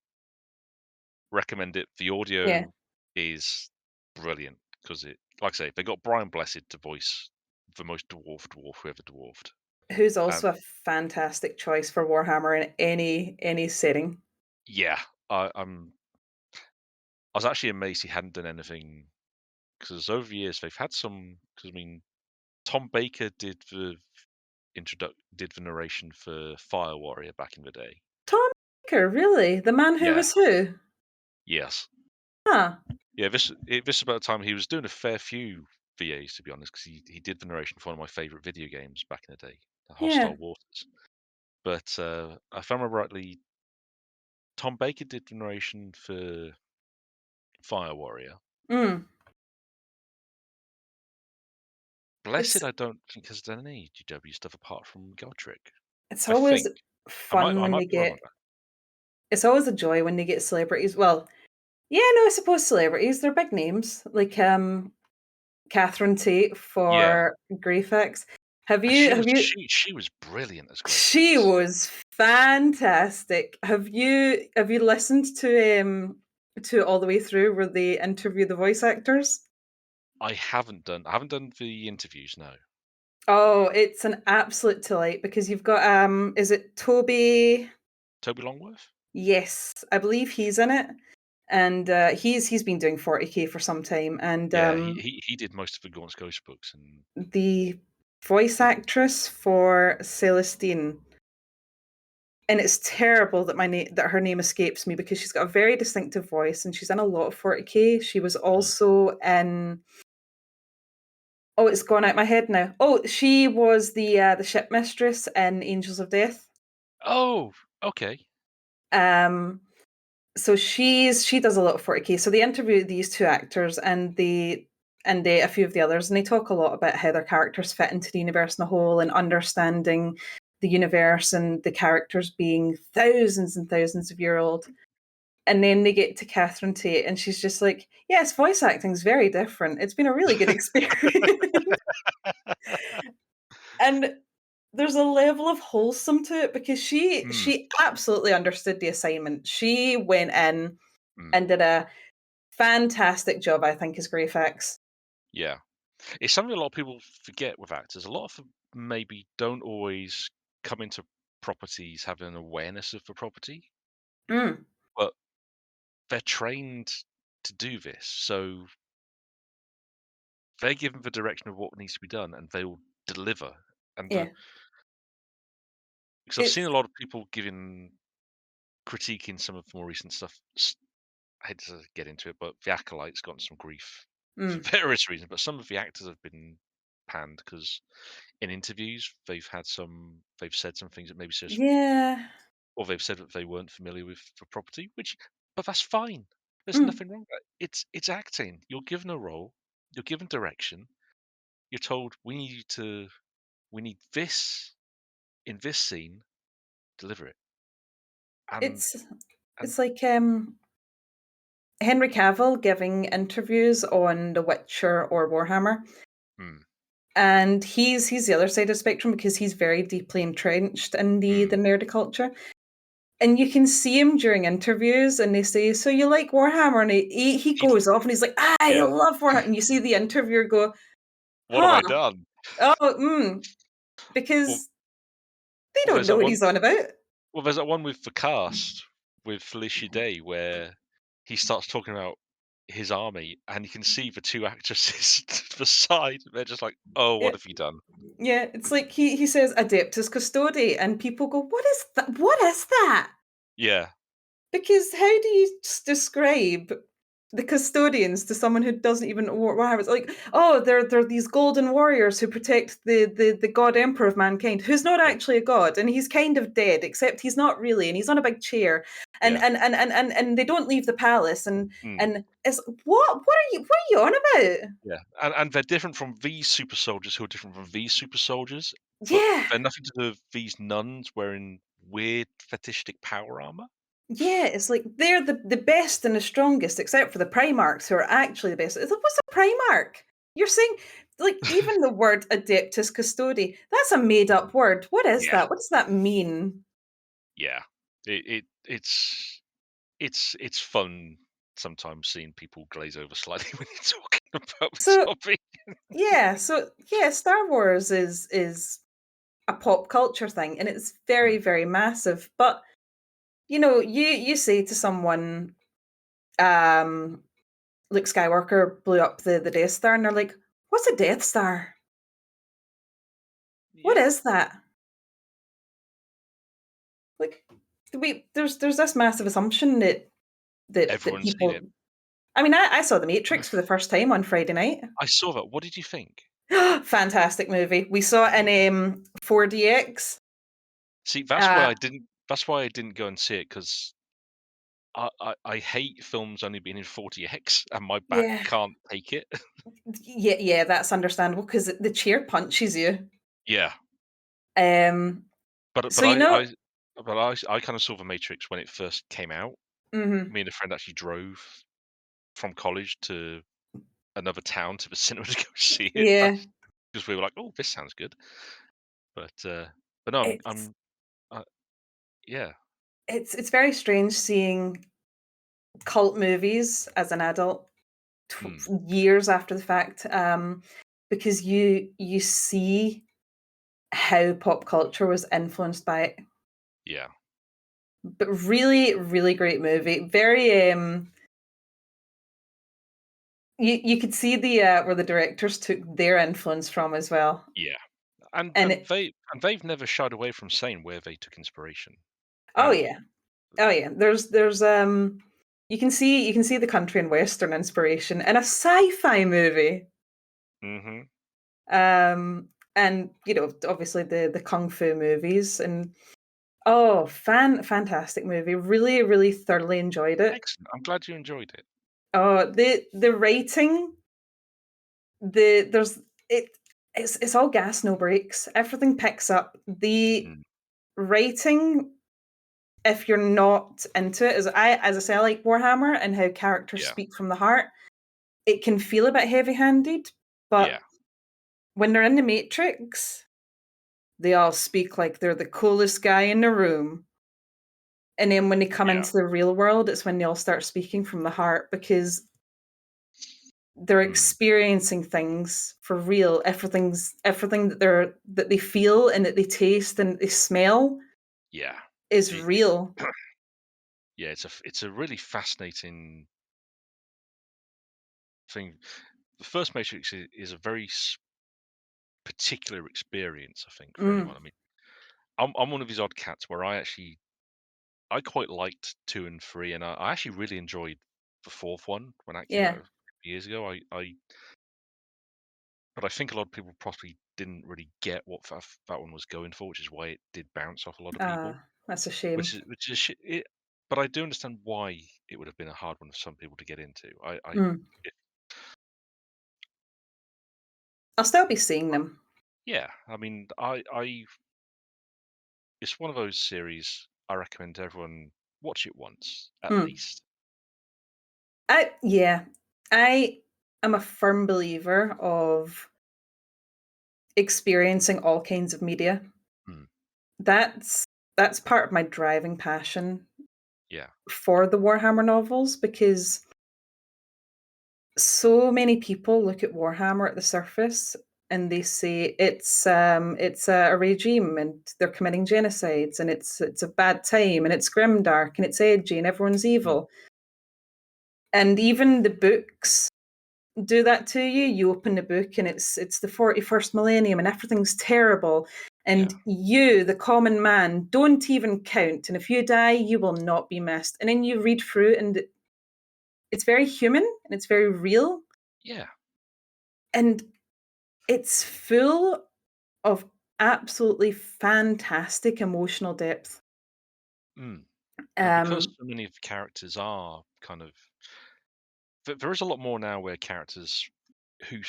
recommend it. The Yeah. audio is brilliant because it, like I say, they got Brian Blessed to voice the most dwarf who ever dwarfed. Who's Um, also a fantastic choice for Warhammer in any setting. yeah, I was actually amazed he hadn't done anything, because over the years they've had some. Because I mean, Tom Baker did the narration for Fire Warrior back in the day. Tom Baker, really? The man who Yeah. was who? Yes. Huh. Yeah. This is about the time he was doing a fair few VAs, to be honest, because he did the narration for one of my favorite video games back in the day, the Yeah. Hostile Waters. But if I remember rightly, Tom Baker did the narration for Fire Warrior. Mm. Blessed, It's I don't think has done any GW stuff apart from Gotrek. it's I always think fun I when they might be wrong on get that. it's always a joy when they get celebrities. Well, yeah, no, I suppose celebrities, they're big names. Like Catherine Tate Yeah. for Graphics. Have And you have you she was brilliant as She Greyfax. was fantastic. Have you listened to all the way through where they interview the voice actors? I haven't done the interviews, no. Oh, it's an absolute delight because you've got is it Toby? Toby Longworth? Yes, I believe he's in it. And he's been doing 40k for some time and Yeah, he did most of the Gaunt's Ghost books, and the voice actress for Celestine, and it's terrible that that her name escapes me because she's got a very distinctive voice and she's in a lot of 40k. She was also in oh, it's gone out my head now. Oh, she was the ship mistress in Angels of Death. oh, okay. Um, so she does a lot of 40k. So they interview these two actors and a few of the others, and they talk a lot about how their characters fit into the universe in a whole and understanding the universe and the characters being thousands and thousands of year old. And then they get to Catherine Tate, and she's just like, "Yes, voice acting's very different. It's been a really good experience." And there's a level of wholesome to it because she Mm, she absolutely understood the assignment. She went in mm, and did a fantastic job, I think, as Greyfax. yeah. It's something a lot of people forget with actors. A lot of them maybe don't always come into properties having an awareness of the property, Mm, but they're trained to do this. So they're given the direction of what needs to be done and they will deliver. And yeah. because I've seen It's a lot of people giving critiquing some of the more recent stuff. I hate to get into it, but the Acolyte's gotten some grief for mm, various reasons. But some of the actors have been panned because in interviews they've said some things that maybe says, yeah. or they've said that they weren't familiar with the property, but that's fine. There's Mm, nothing wrong with that. It's acting. You're given a role, you're given direction, you're told we need this in this scene, deliver it. And it's and it's like, Henry Cavill giving interviews on The Witcher or Warhammer, mm, and he's the other side of the spectrum because he's very deeply entrenched in the mm, nerdy culture. And you can see him during interviews, and they say, "So you like Warhammer?" And he he, goes off, and he's like, "I yeah. love Warhammer." And you see the interviewer go, What have "Huh? I done? Oh, Well, because they well, don't there's know that what one. he's on about." Well, there's that one with the cast with Felicia Day where he starts talking about his army, and you can see the two actresses to the side. They're just like, "Oh, what Yeah, have you done?" yeah. It's like he says Adeptus Custodi, and people go, "What is that? What is that?" Yeah, Because how do you describe the custodians to someone who doesn't even know what Warhammer is? Like, oh, they're these golden warriors who protect the god emperor of mankind, who's not yeah, actually a god, and he's kind of dead, except he's not really, and he's on a big chair, and yeah. they don't leave the palace, and Mm, and it's what are you on about? yeah. And they're different from these super soldiers who are different from these super soldiers, but Yeah. they're nothing to do with these nuns wearing weird fetishistic power armor. Yeah, it's like they're the best and the strongest, except for the Primarchs, who are actually the best. It's like, what's a Primarch? You're saying, like, even the word Adeptus Custodi, that's a made up word. What is Yeah, that? What does that mean? yeah. It's fun sometimes seeing people glaze over slightly when you're talking about this So hobby. yeah, Star Wars is a pop culture thing, and it's very, Mm, very massive. But you say to someone, um, Luke Skywalker blew up the Death Star, and they're like, "What's a Death Star? What yeah, is that?" Like, there's this massive assumption that everyone's seen people. it. I mean, I saw The Matrix for the first time on Friday night. I saw that. What did you think? Fantastic movie. We saw it in 4DX. See, Uh, That's why I didn't go and see it because I hate films only being in 40x, and my back yeah, can't take it. yeah, that's understandable because the chair punches you. Yeah, Um, but so you know, I kind of saw The Matrix when it first came out. mhm, Me and a friend actually drove from college to another town to the cinema to go see it. yeah, Because we were like, "Oh, this sounds good." But no, it's I'm yeah, it's very strange seeing cult movies as an adult mm, years after the fact, because you see how pop culture was influenced by it. yeah, But really, really great movie. Very you could see the where the directors took their influence from as well. yeah. And it They've never shied away from saying where they took inspiration. oh And yeah. Oh yeah. There's you can see the country and western inspiration in a sci-fi movie. hmm And obviously the kung fu movies, and oh, fantastic movie. Really, really thoroughly enjoyed it. excellent. I'm glad you enjoyed it. Oh, the writing, there's it it's all gas, no brakes. Everything picks up. The Mm, writing if you're not into it, as I say, I like Warhammer and how characters Yeah. speak from the heart. It can feel a bit heavy-handed, Yeah. but when they're in the Matrix, they all speak like they're the coolest guy in the room. And then when they come Yeah. into the real world, it's when they all start speaking from the heart because they're Mm. experiencing things for real. Everything that they feel and that they taste and they smell Yeah. is It real. yeah, it's a really fascinating thing. The first Matrix is a very particular experience, I think, for Mm, anyone. I mean, I'm one of these odd cats where I quite liked 2 and 3, and I actually really enjoyed the 4th one when that came out yeah. a few years ago. But I think a lot of people probably didn't really get what that one was going for, which is why it did bounce off a lot of people. That's a shame. Which is it. But I do understand why it would have been a hard one for some people to get into. Mm. It, I'll still be seeing them. yeah. I mean, it's one of those series I recommend everyone watch it once at Mm. least. Yeah, I am a firm believer of experiencing all kinds of media. Mm, That's that's part of my driving passion yeah. for the Warhammer novels because so many people look at Warhammer at the surface and they say it's a regime and they're committing genocides and it's a bad time and it's grimdark and it's edgy and everyone's Mm, evil. And even the books do that to you. You open the book and it's the 41st millennium and everything's terrible. yeah. And you, the common man, don't even count. And if you die, you will not be missed. And then you read through and it's very human and it's very real. Yeah. And it's full of absolutely fantastic emotional depth. Mm. And because Um, so many of the characters are kind of there is a lot more now where characters who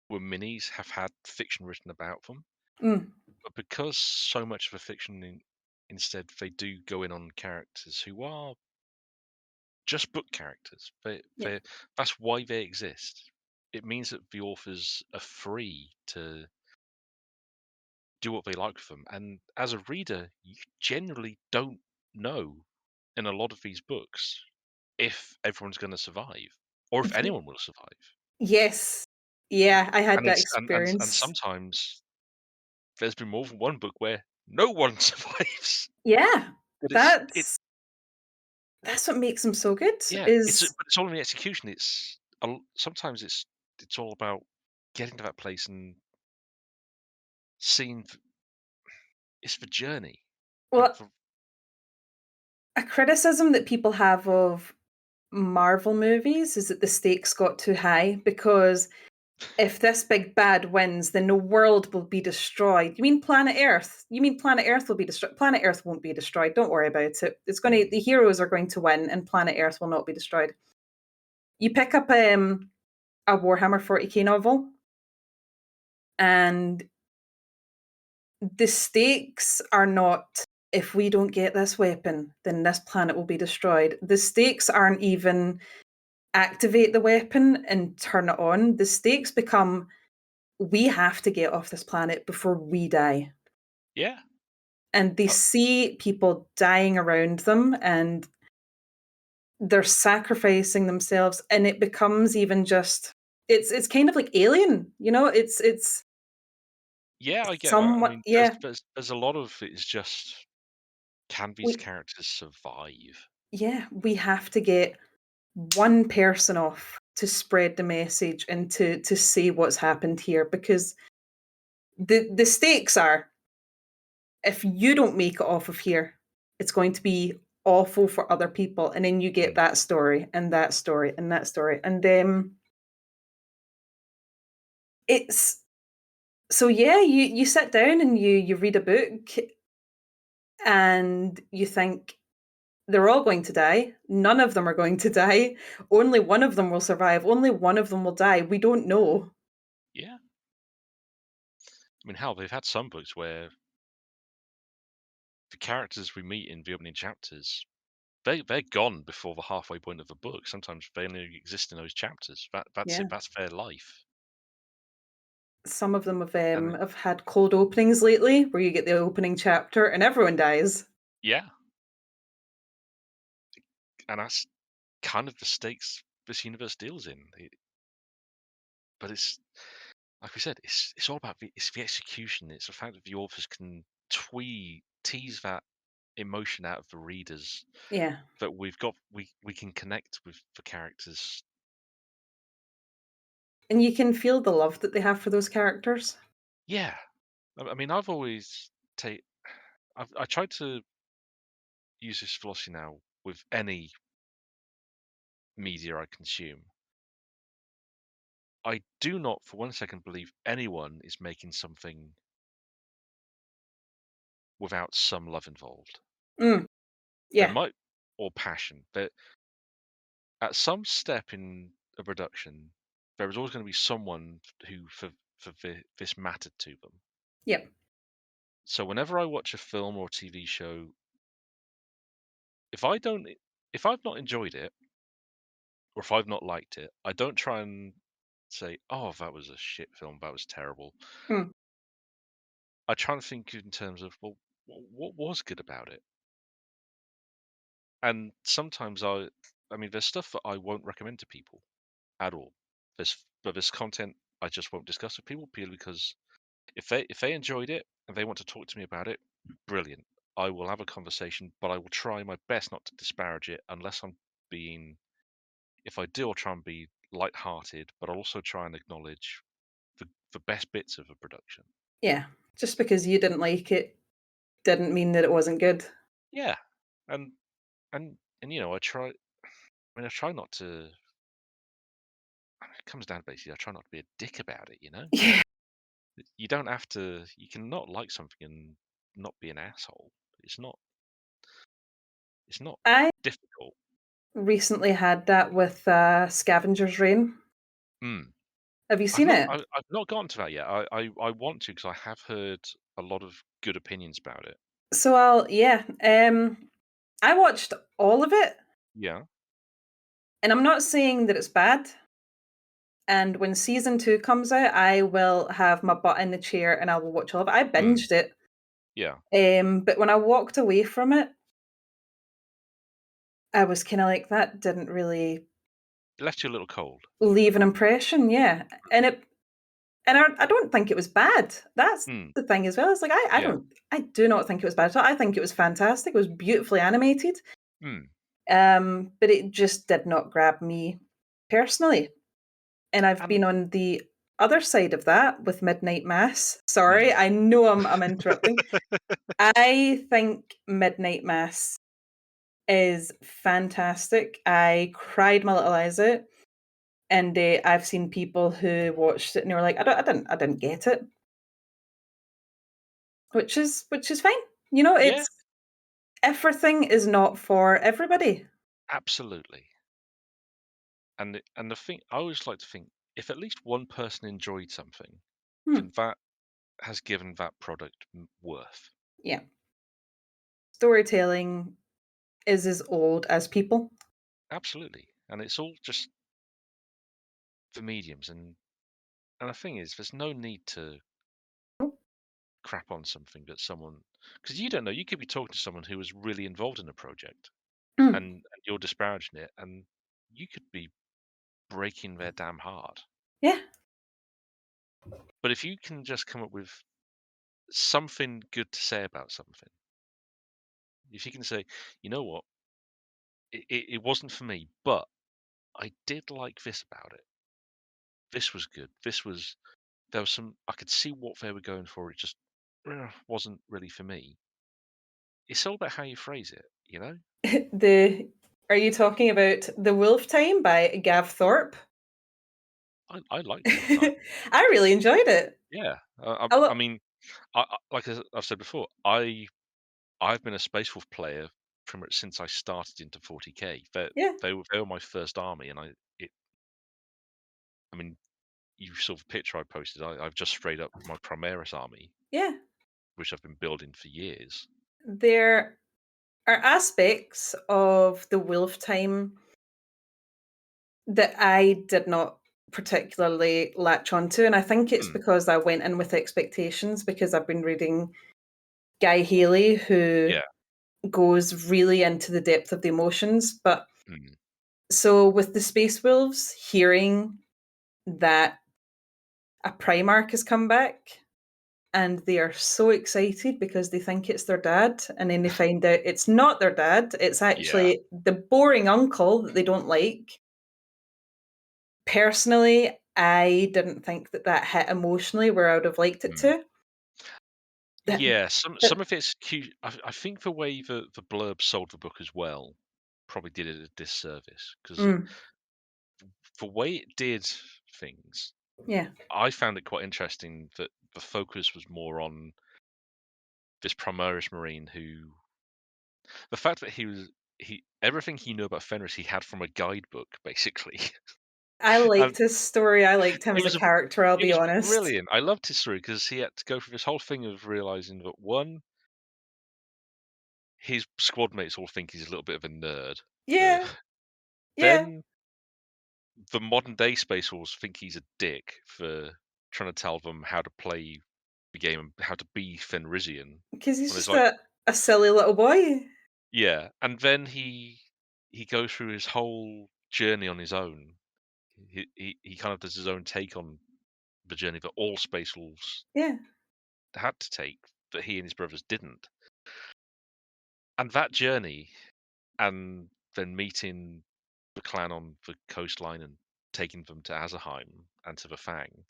were minis have had fiction written about them. mm, But because so much of the fiction instead they do go in on characters who are just book characters. yeah, That's why they exist. It means that the authors are free to do what they like with them. And as a reader, you generally don't know in a lot of these books if everyone's going to survive or if Ye- anyone will survive. yes, yeah, I had And that it's and experience. sometimes there's been more than one book where no one survives. Yeah, But it that's that's what makes them so good. yeah, Is but it's all in the execution. Sometimes it's all about getting to that place and seeing it's the journey and well, a criticism that people have of Marvel movies is that the stakes got too high because if this big bad wins, then the world will be destroyed. You mean planet Earth? You mean planet Earth will be destroyed? Planet Earth won't be destroyed. Don't worry about it. It's going to mm, the heroes are going to win, and planet Earth will not be destroyed. You pick up a Warhammer 40k novel, and the stakes are not if we don't get this weapon, then this planet will be destroyed. The stakes aren't even activate the weapon and turn it on. The stakes become we have to get off this planet before we die. yeah, And they uh, see people dying around them and they're sacrificing themselves and it becomes even just it's kind of like alien, you know, it's yeah, I get that. I somewhat mean, yeah, there's a lot of it is just can these we characters survive? yeah, we have to get one person off to spread the message and to say what's happened here because the stakes are if you don't make it off of here, it's going to be awful for other people. And then you get Mm, that story and that story and that story. And it's so yeah, you sit down and you read a book and you think they're all going to die. None of them are going to die. Only one of them will survive. Only one of them will die. We don't know. yeah, I mean, hell, they've had some books where the characters we meet in the opening chapters, they're gone before the halfway point of the book. Sometimes they only exist in those chapters. That's Yeah. it. That's their life. Some of them And have had cold openings lately where you get the opening chapter and everyone dies. yeah, and that's kind of the stakes this universe deals in. But it's like we said, it's all about it's the execution. It's the fact that the authors can tease that emotion out of the readers, Yeah. that we can connect with the characters. And you can feel the love that they have for those characters. Yeah, I mean, I've always take I tried to use this philosophy now with any media I consume. I do not for one second believe anyone is making something without some love involved. Mm, There yeah, might or passion. But at some step in a production, there is always going to be someone who this mattered to them. yep. So whenever I watch a film or TV show, if I don't, if I've not enjoyed it or if I've not liked it, I don't try and say, "Oh, that was a shit film. That was terrible." Mm, I try and think in terms of, well, what was good about it? And sometimes I mean, there's stuff that I won't recommend to people at all. There's content I just won't discuss with people purely because if they enjoyed it and they want to talk to me about it, brilliant. I will have a conversation, but I will try my best not to disparage it unless I'm being. If I do, I'll try and be light-hearted, but I'll also try and acknowledge the best bits of a production. yeah. Just because you didn't like it didn't mean that it wasn't good. Yeah, and and I try. I mean, I try not to. I mean, it comes down basically. I try not to be a dick about it. Yeah. You don't have to. You can not like something and not be an asshole. It's not. It's not I difficult. recently had that with Scavenger's Reign. Mm. Have you seen it? I've not gotten to that yet. I want to because I have heard a lot of good opinions about it. So I watched all of it, Yeah. and I'm not saying that it's bad. And when season 2 comes out, I will have my butt in the chair and I will watch all of it. I Mm. binged it. Yeah. But when I walked away from it, I was kinda like, "That didn't really It left you a little cold. leave an impression," yeah, and I don't think it was bad. That's Mm. the thing as well. It's like Yeah. I do not think it was bad at all. I think it was fantastic. It was beautifully animated, Mm. but it just did not grab me personally. And I've And been on the other side of that with Midnight Mass. Sorry, mm. I know I'm interrupting. I think Midnight Mass is fantastic. I cried my little eyes out. And, I've seen people who watched it and they were like, I didn't get it," which is fine. Yeah, It's everything is not for everybody. absolutely. And the thing I always like to think, if at least one person enjoyed something, Hmm, then that has given that product worth. yeah. Storytelling is as old as people. Absolutely. And it's all just the mediums. And the thing is, there's no need to crap on something that someone, because you don't know, you could be talking to someone who was really involved in a project Mm, and you're disparaging it, and you could be breaking their damn heart. yeah. But if you can just come up with something good to say about something, if you can say, you know what, it wasn't for me, but I did like this about it. This was good. There was some, I could see what they were going for. It just wasn't really for me. It's all about how you phrase it. The Are you talking about The Wolf Time by Gav Thorpe? I like the Wolf Time. I really enjoyed it. Yeah. I I lo mean, like I've said before, I've been a Space Wolf player pretty much since I started into 40k. Yeah, They were my first army, and it. I mean, you saw the picture I posted. I've just straight up my Primaris army, yeah. which I've been building for years. There are aspects of the wolf time that I did not particularly latch onto, and I think it's Hmm. because I went in with expectations because I've been reading Guy Haley, who Yeah. goes really into the depth of the emotions. But Hmm. so with the Space Wolves, hearing that a Primarch has come back and they are so excited because they think it's their dad, and then they find out it's not their dad, it's Yeah. actually the boring uncle that they don't like. Personally, I didn't think that that hit emotionally where I would have liked it Hmm. to. That, Yeah, some of it's cute. I think the way the blurb sold the book as well probably did it a disservice because mm, the way it did things, yeah, I found it quite interesting that the focus was more on this Primaris Marine who the fact that he everything he knew about Fenris he had from a guidebook basically. I And liked his story. I liked him it as a was character. I'll it be was honest. brilliant. I loved his story because he had to go through this whole thing of realizing that one, his squad mates all think he's a little bit of a nerd. For Yeah, yeah, then the modern day Space Wolves think he's a dick for trying to tell them how to play the game and how to be Fenrisian. because he's When it's just like, a silly little boy. yeah, and then he goes through his whole journey on his own. He kind of does his own take on the journey that all Space Wolves Yeah, had to take, that he and his brothers didn't. And that journey, and then meeting the clan on the coastline and taking them to Azerheim and to the Fang,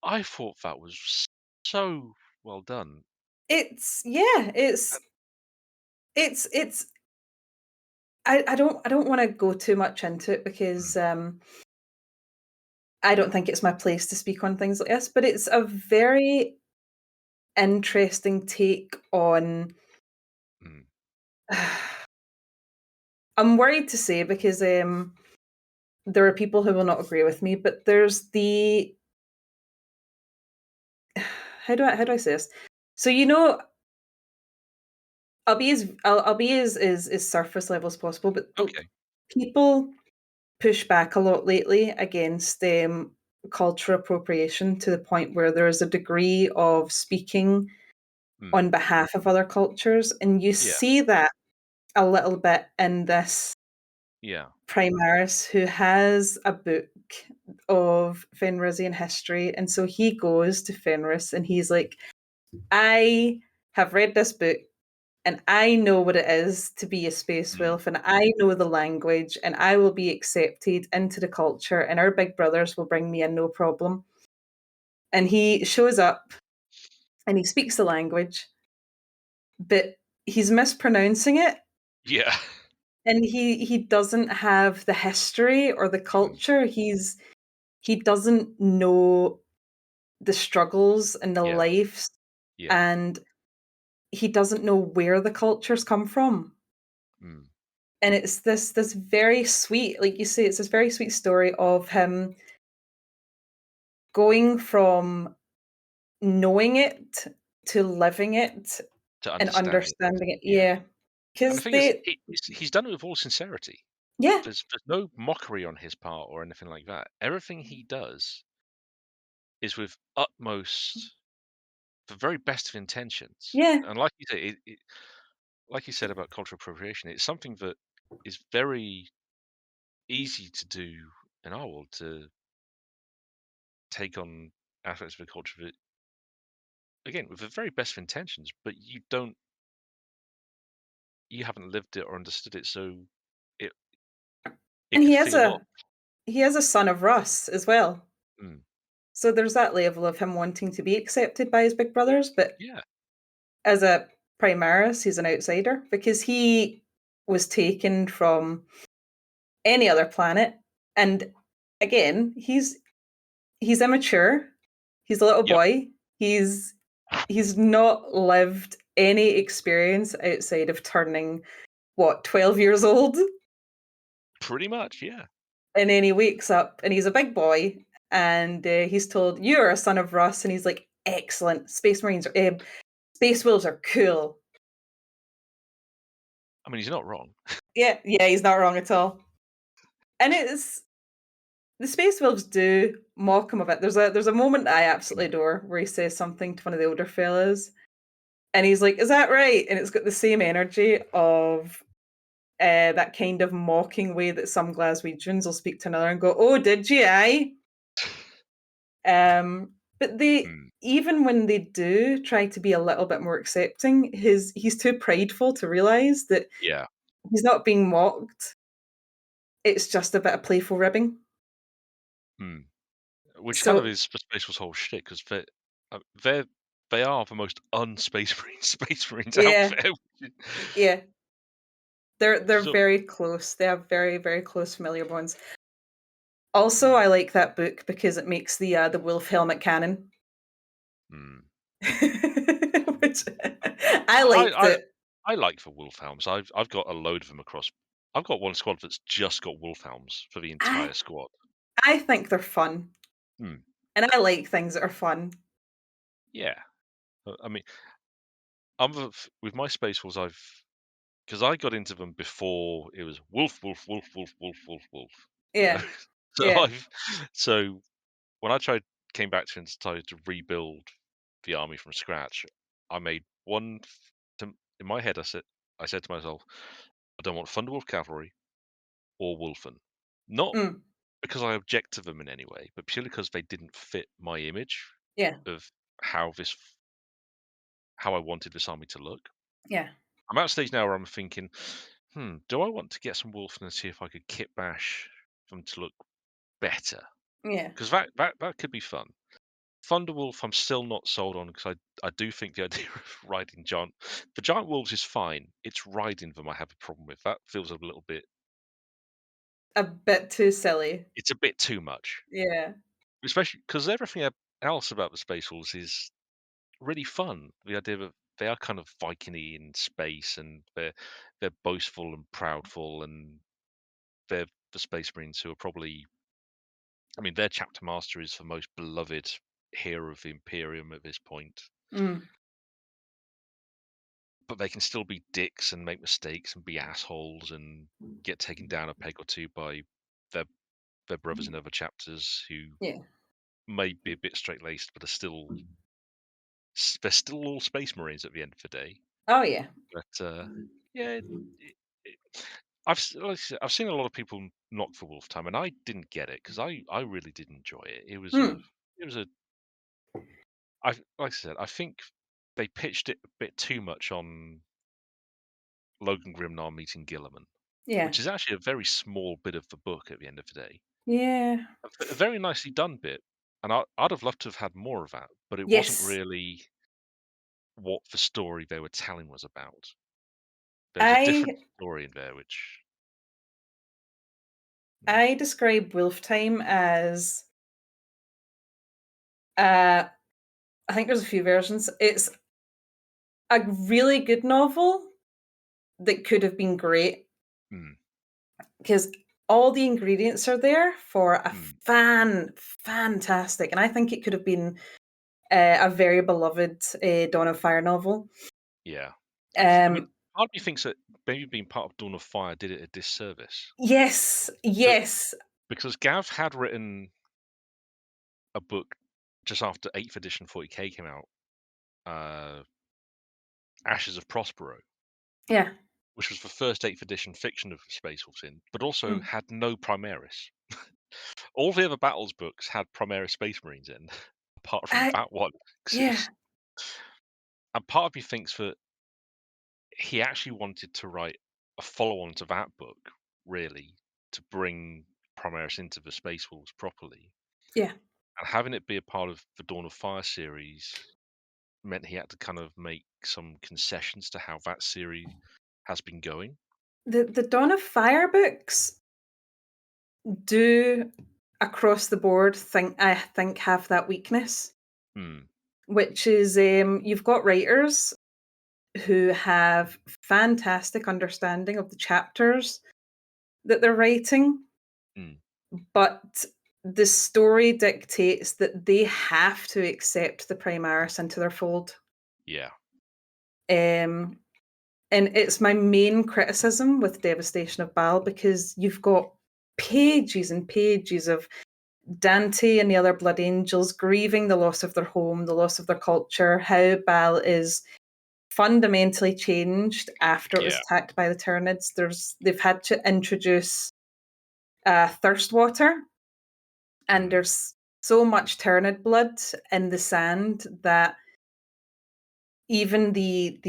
I thought that was so well done. it's yeah, it's. I don't want to go too much into it because Mm, I don't think it's my place to speak on things like this. But it's a very interesting take on. mm, I'm worried to say because there are people who will not agree with me, but there's the how do I say this? So I'll be as surface level as possible, but okay. people push back a lot lately against cultural appropriation to the point where there is a degree of speaking Mm, on behalf of other cultures, and you yeah, see that a little bit in this yeah. Primaris who has a book of Fenrisian history, and so he goes to Fenris and he's like, I have read this book and I know what it is to be a space Mm, wolf and I know the language and I will be accepted into the culture and our big brothers will bring me in no problem. And he shows up and he speaks the language, but he's mispronouncing it yeah. and he doesn't have the history or the Mm, culture. He doesn't know the struggles and the yeah, lives, yeah. and he doesn't know where the cultures come from. Mm, And it's this very sweet, like you say, it's this very sweet story of him going from knowing it to living it to and understanding it. understanding it. Yeah. Yeah. And the Because thing is, they he's done it with all sincerity. yeah, There's no mockery on his part or anything like that. Everything he does is with utmost, the very best of intentions. yeah. And like you say, like you said about cultural appropriation, it's something that is very easy to do in our world to take on aspects of a culture that, again, with the very best of intentions, but you haven't lived it or understood it, so it it And could feel off. he has a son of Russ as well. Mm, So there's that level of him wanting to be accepted by his big brothers, but yeah, as a Primaris, he's an outsider because he was taken from any other planet. And again, he's immature. He's a little yep, boy. He's he's not lived any experience outside of turning 12 years old. pretty much, yeah. And then he wakes up and he's a big boy and he's told, "You're a son of Russ." And he's like, "Excellent. Space Wolves are cool." I mean, he's not wrong. Yeah, yeah, he's not wrong at all. And it's the Space Wolves do mock him a bit. There's a moment I absolutely Mm, adore where he says something to one of the older fellas, and he's like, "Is that right?" And it's got the same energy of that kind of mocking way that some Glaswegians will speak to another and go, "Oh, did you? Aye." But they mm, even when they do try to be a little bit more accepting, he's too prideful to realize that yeah. he's not being mocked. It's just a bit of playful ribbing. Mm. Which kind of So is the Space Force whole shtick because uh, they're they are the most unspace marine Space Marines out yeah, there. yeah, they're So, very close. They have very very close familiar bonds. Also, mm, I like that book because it makes the wolf helmet canon, mm. which I I, liked I it. I like the Wolfhounds. I've got a load of them across. I've got one squad that's just got Wolfhounds for the I entire squad. I think they're fun, Hmm. and I like things that are fun. Yeah. I mean, with my Space Wolves, I've because I got into them before it was wolf, wolf, wolf, wolf, wolf, wolf, wolf. You know, Yeah, so yeah, so when I came back to it and started to rebuild the army from scratch, I made one. In my head, I said to myself, I don't want Thunderwolf cavalry or Wolfen, not mm, because I object to them in any way, but purely because they didn't fit my image yeah, of how how I wanted this army to look. yeah, I'm at a stage now where I'm thinking, do I want to get some Wolfen and see if I could kit bash them to look better? yeah. Because that could be fun. Thunderwolf, I'm still not sold on because I do think the idea of riding the giant wolves is fine. It's riding them I have a problem with. That feels a little bit. A bit too silly. It's a bit too much, Yeah. especially because everything else about the Space Wolves is really fun. The idea that they are kind of Viking-y in space, and they're boastful and proudful, and they're the Space Marines who are probably. I mean, their chapter master is the most beloved hero of the Imperium at this point. Mm, But they can still be dicks and make mistakes and be assholes and get taken down a peg or two by their their brothers in other chapters who yeah. may be a bit straight laced, but they're still all Space Marines at the end of the day. Oh, yeah. But yeah, it, like I said, I've seen a lot of people knock for Wolf Time, and I didn't get it because I really did enjoy it. Mm, It was a like I said, I think they pitched it a bit too much on Logan Grimnar meeting Gilliman, yeah. which is actually a very small bit of the book at the end of the day. Yeah. A very nicely done bit, and I'd have loved to have had more of that, but it wasn't Yes. really what the story they were telling was about. There was a different I story in there, which mm, I describe Wolf Time as uh I think there's a few versions. It's a really good novel that could have been great mm, because all the ingredients are there for a mm, fantastic, and I think it could have been a very beloved Dawn of Fire novel. yeah. I mean, Um, part of me thinks that maybe being part of Dawn of Fire did it a disservice. yes, But yes, because Gav had written a book just after 8th edition 40k came out, uh, Ashes of Prospero, yeah, which was the first 8th edition fiction of Space Wolves in, but also mm. had no Primaris. All the other battles books had Primaris Space Marines in, apart from I that one yeah, exists. And part of me thinks that he actually wanted to write a follow-on to that book, really, to bring Primaris into the Space Wolves properly. yeah. And having it be a part of the Dawn of Fire series meant he had to kind of make some concessions to how that series has been going. The Dawn of Fire books do across the board I think have that weakness, Hmm. which is you've got writers who have fantastic understanding of the chapters that they're writing, Hmm. but the story dictates that they have to accept the Primaris into their fold. Yeah. Um, And it's my main criticism with Devastation of Baal because you've got pages and pages of Dante and the other Blood Angels grieving the loss of their home, the loss of their culture, how Baal is fundamentally changed after it was Yeah. attacked by the Tyranids. They've had to introduce thirst water, and Mm. there's so much Tyranid blood in the sand that even the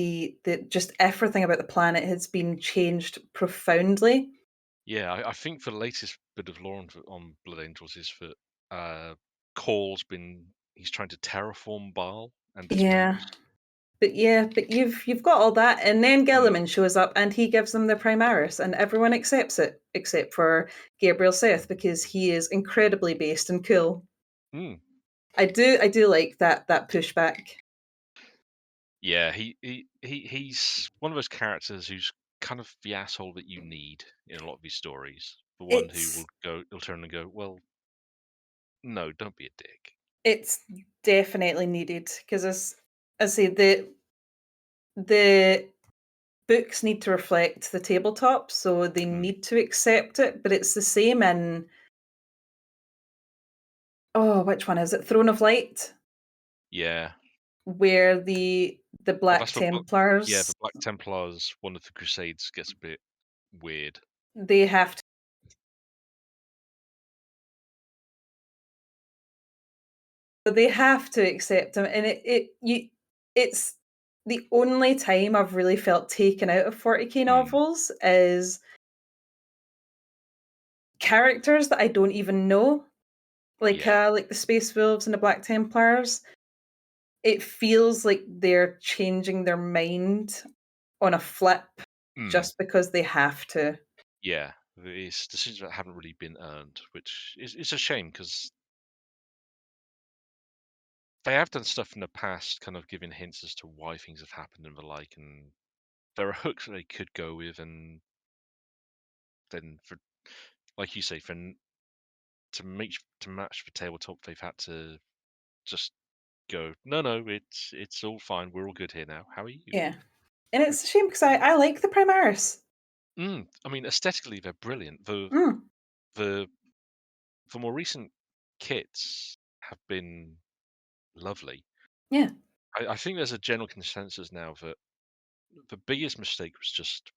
just everything about the planet has been changed profoundly. Yeah, I think the latest bit of lore on Blood Angels is that Call's he's trying to terraform Baal and its Yeah. moons. But you've got all that, and then Mm. Gilliman shows up and he gives them the Primaris, and everyone accepts it except for Gabriel Seth because he is incredibly based and cool. Mm. I do like that pushback. Yeah, he's one of those characters who's kind of the asshole that you need in a lot of these stories. The one who It's will turn and go, well, no, don't be a dick. it's definitely needed because as I say the books need to reflect the tabletop, so they Mm. need to accept it. But it's the same in which one is it? Throne of Light, Yeah. where the Well, Black that's what. Yeah, Templars the Black Templars, one of the Crusades, gets a bit weird. they have to accept him, and it's the only time I've really felt taken out of 40k Mm. novels is characters that I don't even know, Yeah. like the Space Wolves and the Black Templars. It feels like they're changing their mind on a flip Mm. just because they have to. Yeah. It's decisions that haven't really been earned, which is a shame because they have done stuff in the past, kind of giving hints as to why things have happened and the like, and there are hooks that they could go with, and then for, like you say, to match the tabletop, they've had to just go, no, no, it's all fine, we're all good here now. How are you? Yeah. And it's a shame because I like the Primaris. I mean, aesthetically, they're brilliant. Mm, The the more recent kits have been lovely. yeah, I think there's a general consensus now that the biggest mistake was just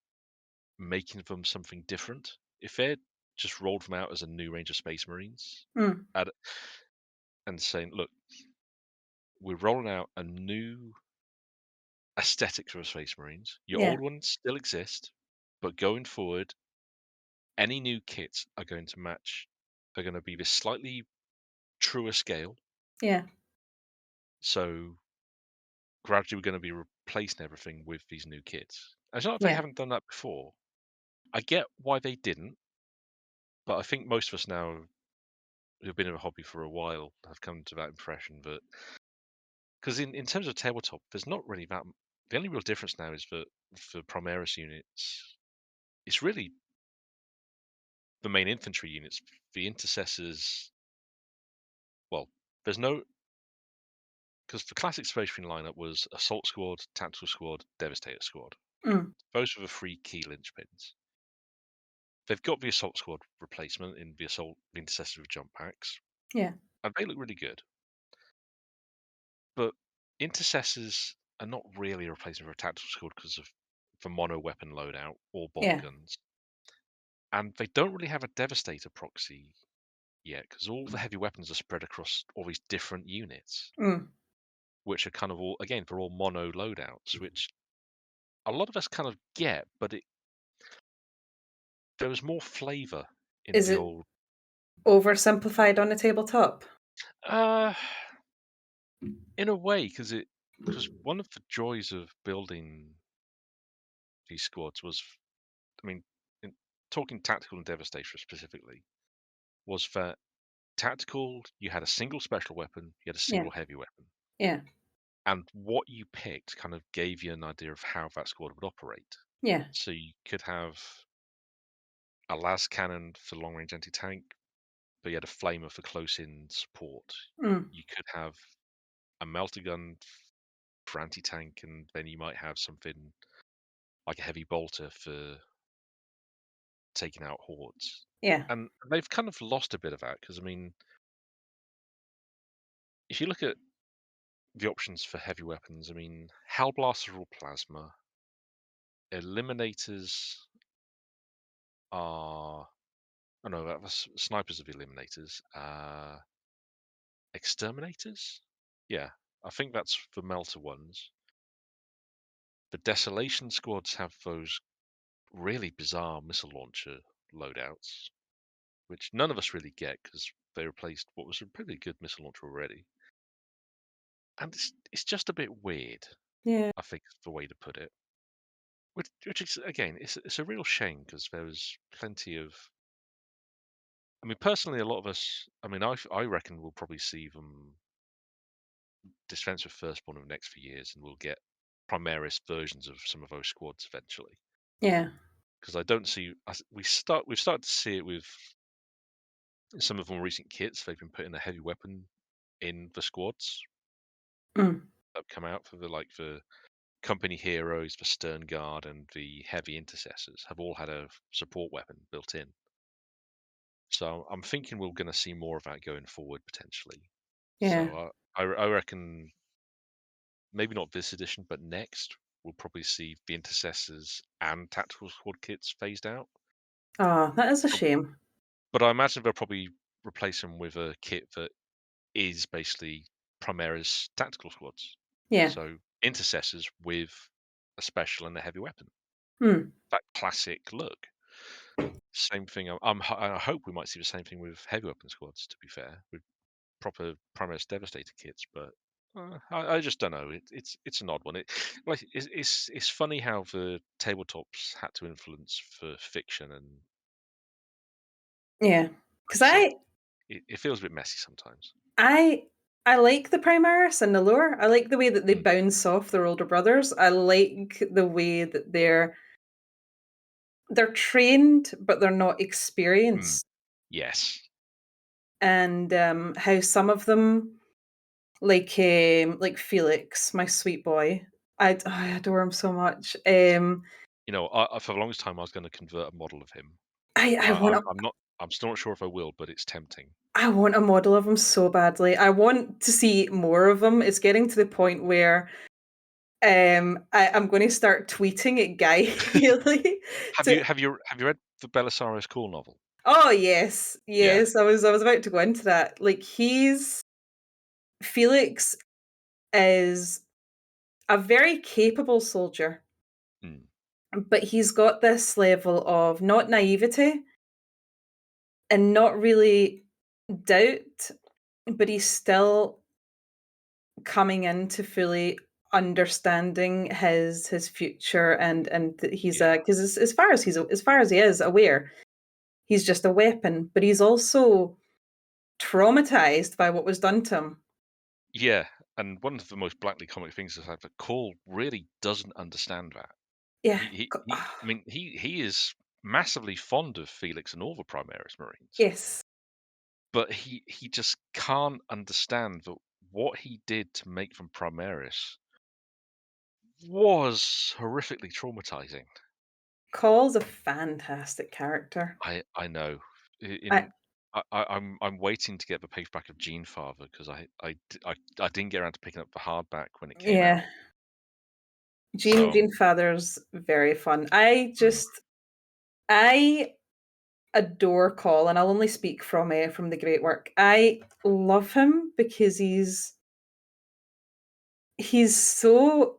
making them something different. If they had just rolled them out as a new range of Space Marines mm, at, and saying, look, we're rolling out a new aesthetic for Space Marines. Your yeah, old ones still exist, but going forward, any new kits are going to match. They're going to be this slightly truer scale. yeah, So gradually, we're going to be replacing everything with these new kits. And it's not that they yeah, haven't done that before. I get why they didn't, but I think most of us now who've been in a hobby for a while have come to that impression that because in terms of tabletop, there's not really that. The only real difference now is that for Primaris units, it's really the main infantry units. The intercessors, well, there's no because the classic Space Marine lineup was Assault Squad, Tactical Squad, Devastator Squad. mm, Those were the three key linchpins. They've got the Assault Squad replacement in the Intercessors with jump packs, yeah, and they look really good. But Intercessors are not really a replacement for a Tactical Squad because of the mono weapon loadout or bomb yeah, guns. And they don't really have a Devastator proxy yet because all the heavy weapons are spread across all these different units, mm. which are kind of all, again, they're all mono loadouts, which a lot of us kind of get, but there was more flavor in Is the it old. oversimplified on the tabletop? Uh, in a way, because one of the joys of building these squads was, I mean, in, talking tactical and devastation specifically, was that tactical you had a single special weapon, you had a Yeah, single heavy weapon, yeah, and what you picked kind of gave you an idea of how that squad would operate. yeah, So you could have a las cannon for long range anti tank, but you had a flamer for close in support. mm, You could have a melter gun for anti tank, and then you might have something like a heavy bolter for taking out hordes. Yeah. And they've kind of lost a bit of that because I mean, if you look at the options for heavy weapons, I mean, Hellblasters are all plasma. Eliminators are oh no, snipers are the eliminators. Exterminators? Yeah, I think that's the melter ones. The desolation squads have those really bizarre missile launcher loadouts, which none of us really get because they replaced what was a pretty good missile launcher already. And it's just a bit weird, Yeah. I think is the way to put it. Which is again, it's a real shame because there was plenty of. I mean, personally, a lot of us. I mean, I reckon we'll probably see them dispense with firstborn in the next few years, and we'll get Primaris versions of some of those squads eventually. Yeah. Because I don't see. We've started to see it with some of the more recent kits. They've been putting a heavy weapon in the squads Mm. that have come out for the company heroes, the Stern Guard, and the heavy intercessors have all had a support weapon built in. So I'm thinking we're going to see more of that going forward potentially. Yeah. So I reckon maybe not this edition, but next we'll probably see the intercessors and tactical squad kits phased out. Oh, that is a But shame. but I imagine they'll probably replace them with a kit that is basically Primera's tactical squads. Yeah. So intercessors with a special and a heavy weapon. Hmm. That classic look. Same thing. I hope we might see the same thing with heavy weapon squads. To be fair, with proper Primaris Devastator kits, but I just don't know. It's an odd one. It's funny how the tabletops had to influence for fiction, and Yeah. like Because I said, I it feels a bit messy sometimes. I I like the Primaris and the lore. I like the way that they Mm, bounce off their older brothers. I like the way that they're trained, but they're not mm, experienced, yes, and how some of them, like Felix, my sweet boy, I adore him so much. you know, for the longest time I was going to convert a model of him. I want a I'm not. I'm still not sure if I will, but it's tempting. I want a model of him so badly. I want to see more of him. It's getting to the point where I'm going to start tweeting at Guy Haley Have to. you read the Belisarius Cool novel? Oh yes, Yeah. yes. I was about to go into that. Like he's Felix is a very capable soldier, Mm, but he's got this level of not naivety and not really doubt, but he's still coming into fully understanding his future and that he's yeah. a because as far as he is aware, he's just a weapon, but he's also traumatized by what was done to him. Yeah, and one of the most blackly comic things is that Cole really doesn't understand that. Yeah. I mean, he is massively fond of Felix and all the Primaris Marines, Yes. but he just can't understand that what he did to make them Primaris was horrifically traumatizing. Call's a fantastic character. I know. I I'm waiting to get the paperback of Gene Father because I didn't get around to picking up the hardback when it came yeah, out. So Gene Father's very fun. mm, I adore Call, and I'll only speak from the great work. I love him because he's so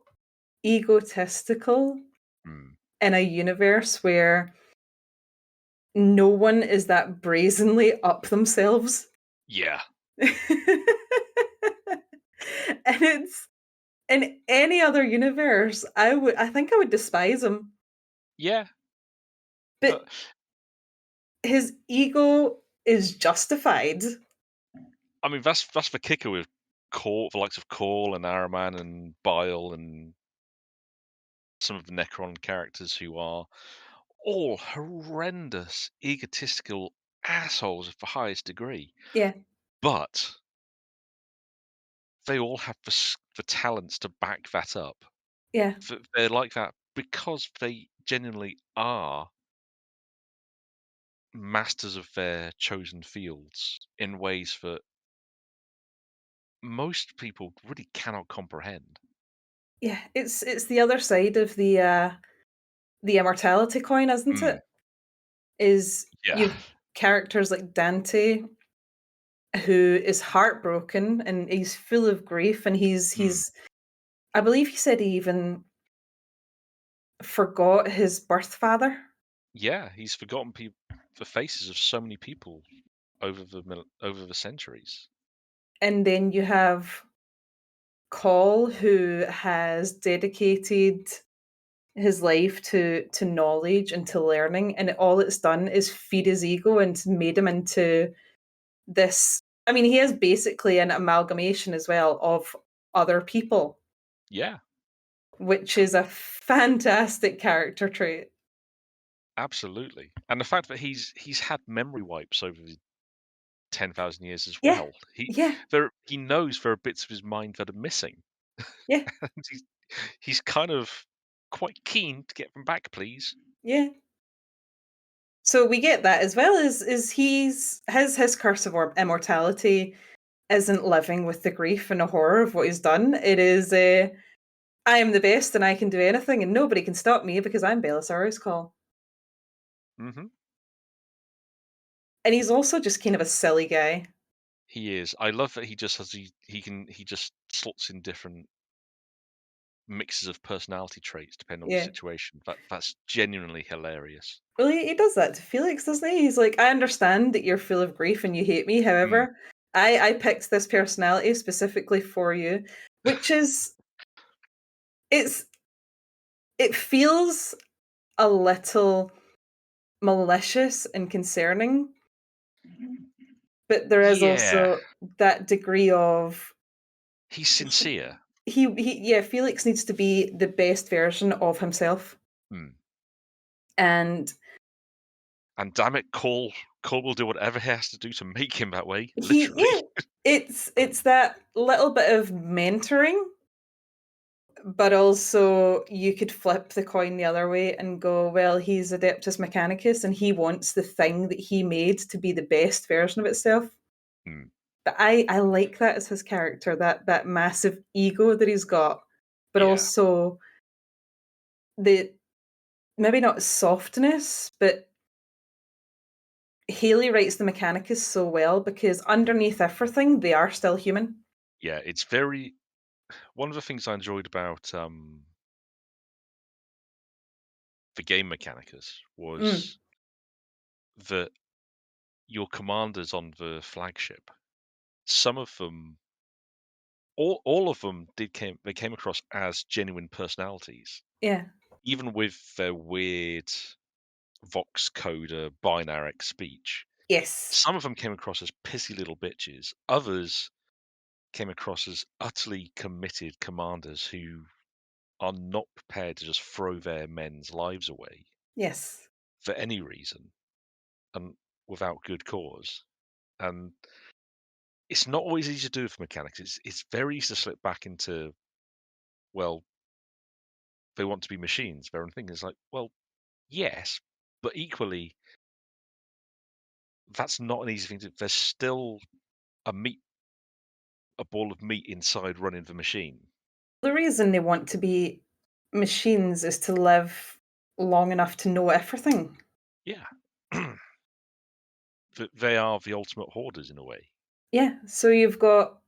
egotistical mm, in a universe where no one is that brazenly up themselves. yeah, And it's in any other universe, I think I would despise him. yeah. But But his ego is justified. I mean, that's the kicker with the likes of Call and Araman and Bile and some of the Necron characters who are all horrendous, egotistical assholes of the highest degree. Yeah, But they all have the talents to back that up. yeah, They're like that because they genuinely are masters of their chosen fields in ways that most people really cannot comprehend. Yeah, it's the other side of the immortality coin, isn't Mm, it? Is yeah. you've characters like Dante who is heartbroken and he's full of grief and Mm, he's I believe he said he even forgot his birth father. yeah, he's forgotten the faces of so many people over the centuries. And then you have Call who has dedicated his life to knowledge and to learning, and all it's done is feed his ego and made him into this. I mean, he is basically an amalgamation as well of other people, Yeah, which is a fantastic character trait. absolutely. And the fact that he's had memory wipes over the 10,000 years as Yeah, well. yeah, He knows there are bits of his mind that are missing. yeah, And he's kind of quite keen to get them back, please. yeah. So we get that as well as is his curse of immortality isn't living with the grief and the horror of what he's done. It is I am the best and I can do anything and nobody can stop me because I'm Belisarius Call. Hmm. And he's also just kind of a silly guy. He is. I love that he just slots in different mixes of personality traits depending on the Yeah. situation. That's genuinely hilarious. Well, he does that to Felix, doesn't he? He's like, I understand that you're full of grief and you hate me. Mm. However, I picked this personality specifically for you, which is it's it feels a little malicious and concerning, but there is Yeah, also that degree of he's sincere. he yeah, Felix needs to be the best version of himself. Mm. And And damn it, Cole will do whatever he has to do to make him that way. he Literally. yeah, it's that little bit of mentoring, but also you could flip the coin the other way and go, well, he's Adeptus Mechanicus and he wants the thing that he made to be the best version of itself. Mm. But I like that as his character, that massive ego that he's got, but Yeah. also the maybe not softness, but Haley writes the Mechanicus so well because underneath everything, they are still human. Yeah, it's very one of the things I enjoyed about the game Mechanicus Mm, was that your commanders on the flagship, some of them, all of them they came across as genuine personalities, yeah. even with their weird vox coda binaric speech. Yes. Some of them came across as pissy little bitches. Others came across as utterly committed commanders who are not prepared to just throw their men's lives away Yes. for any reason and without good cause. And it's not always easy to do with mechanics. It's very easy to slip back into, well, they want to be machines. Their own thing is like, well, yes, but equally, that's not an easy thing to. There's still a meat, a ball of meat inside running the machine. The reason they want to be machines is to live long enough to know everything. Yeah, they are the ultimate hoarders in a way. Yeah. So you've got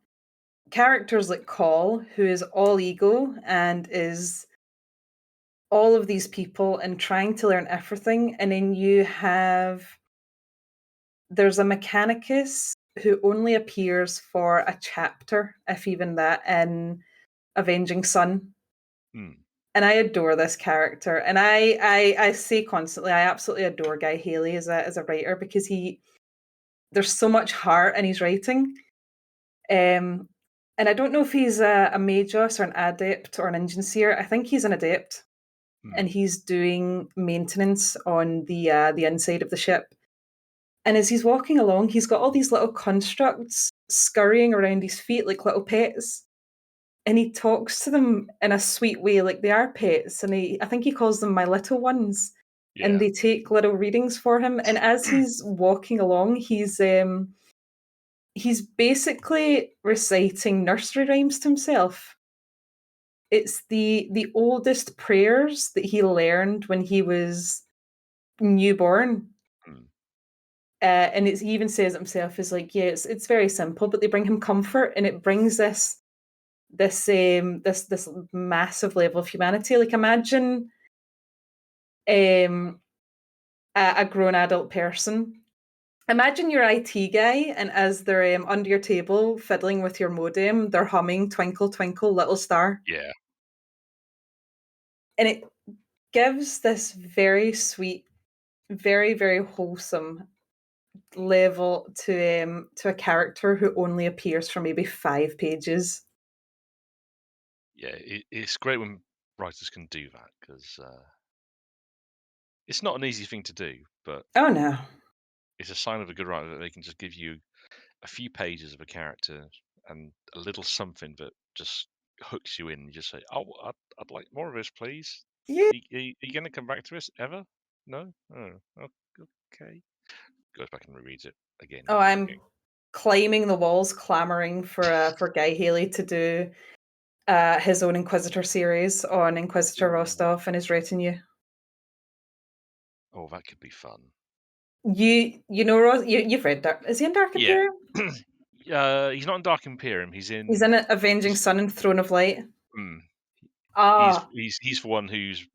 characters like Call, who is all ego and is all of these people and trying to learn everything. And then you have there's a Mechanicus who only appears for a chapter, if even that, in Avenging Sun. Mm, And I adore this character. And I say constantly, I absolutely adore Guy Haley as a writer because there's so much heart in his writing. Um, and I don't know if he's a Magus or an Adept or an Engine Seer. I think he's an Adept, mm. and he's doing maintenance on the inside of the ship. And as he's walking along, he's got all these little constructs scurrying around his feet like little pets. and he talks to them in a sweet way, like they are pets, and I think he calls them "my little ones," and Yeah. they take little readings for him, and as he's walking along, he's basically reciting nursery rhymes to himself. It's the oldest prayers that he learned when he was newborn. Mm. And he even says it himself is like, yeah, it's very simple, but they bring him comfort, and it brings this massive level of humanity. Like imagine um a grown adult person. Imagine your IT guy, and as they're under your table fiddling with your modem, they're humming "Twinkle Twinkle Little Star," Yeah. and it gives this very sweet, very very wholesome level to a character who only appears for maybe 5 pages. Yeah. It's great when writers can do that because it's not an easy thing to do, but Oh no. it's a sign of a good writer that they can just give you a few pages of a character and a little something that just hooks you in. You just say, "Oh, I'd like more of this, please. Yeah. Are you going to come back to us ever? No? Oh, okay." Goes back and rereads it again and Oh, again and again. I'm climbing the walls, clamoring for Guy Haley to do his own Inquisitor series on Inquisitor Ooh. Rostov and his retinue. Oh, that could be fun. You know you've read Dark. Is he in Dark Yeah. Imperium? He's not in Dark Imperium. He's He's in. in it, Avenging He's, Sun and Throne of Light. mm, Ah, he's the one whose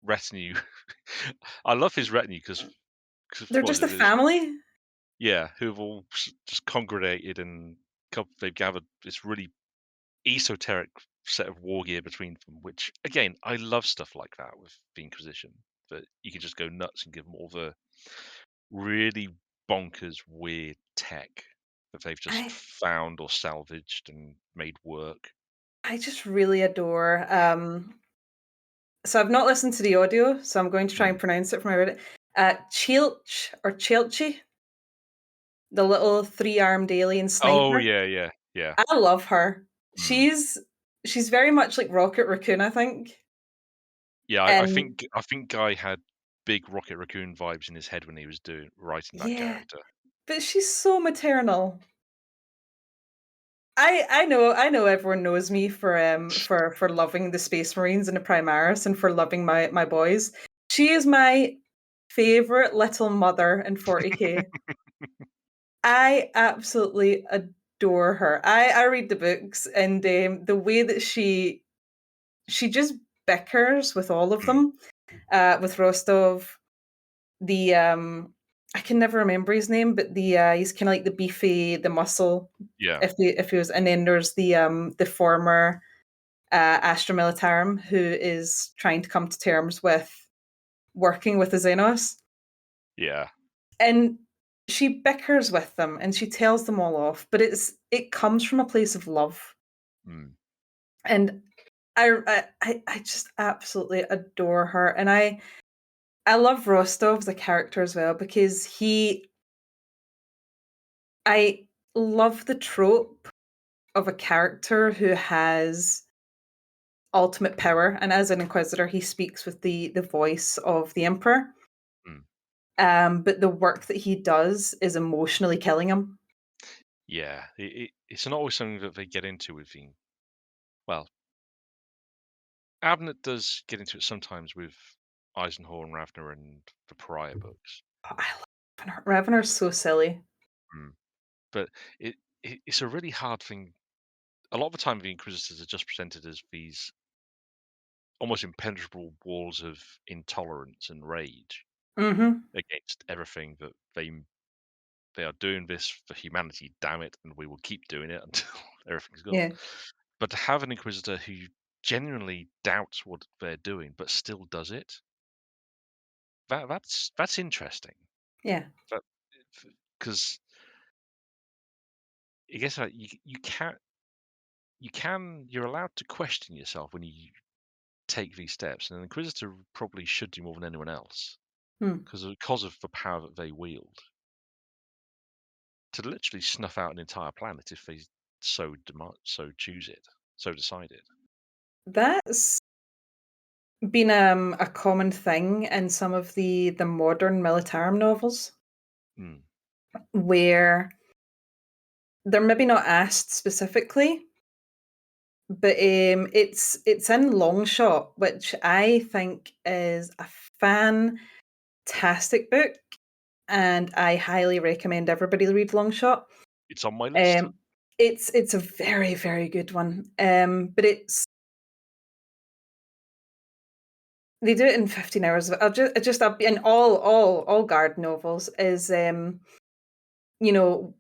retinue. I love his retinue because they're what is just a it? There's family. yeah, who've all just congregated and they've gathered this really esoteric set of war gear between them. Which again, I love stuff like that with the Inquisition. That you can just go nuts and give them all the really bonkers, weird tech that they've just I found or salvaged and made work. I just really adore. So I've not listened to the audio, so I'm going to try and Mm. pronounce it from I read it. Chilch or Chilchi, the little three-armed alien Oh sniper. yeah, yeah, yeah. I love her. Mm. She's very much like Rocket Raccoon, I think. Yeah, And I think Guy had big Rocket Raccoon vibes in his head when he was doing writing that yeah, character. but she's so maternal. I know everyone knows me for loving the Space Marines and the Primaris and for loving my boys. She is my favorite little mother in 40K. I absolutely adore her. I read the books, and the way that she just bickers with all of Mm. them. With Rostov, the I can never remember his name, but he's kind of like the beefy, the muscle. Yeah, If he was, and then there's the former Astra Militarum who is trying to come to terms with working with the Xenos, yeah. and she bickers with them and she tells them all off, but it comes from a place of love, Mm. and I just absolutely adore her, and I love Rostov as a character as well because I love the trope of a character who has ultimate power, and as an inquisitor, he speaks with the voice of the emperor. Mm. But the work that he does is emotionally killing him. Yeah, it's not always something that they get into with the well, Abnett does get into it sometimes with Eisenhower and Ravner and the Pariah books. Oh, I love Ravener. Ravener's so silly. Mm. But it's a really hard thing. A lot of the time, the Inquisitors are just presented as these almost impenetrable walls of intolerance and rage Mhm. against everything that they are doing this for humanity, damn it, and we will keep doing it until everything's gone. Yeah. But to have an Inquisitor who genuinely doubts what they're doing but still does it, that's interesting. Yeah. That because I guess you're allowed to question yourself when you take these steps, and an Inquisitor probably should do more than anyone else Hmm. because of the power that they wield to literally snuff out an entire planet if they so choose it. so decided. That's been a common thing in some of the modern Militarum novels, Mm. where they're maybe not asked specifically, but it's in Longshot, which I think is a fantastic book, and I highly recommend everybody read Longshot. It's on my list. Um, it's a very, very good one. But they do it in 15 hours. I'll in all guard novels is you know,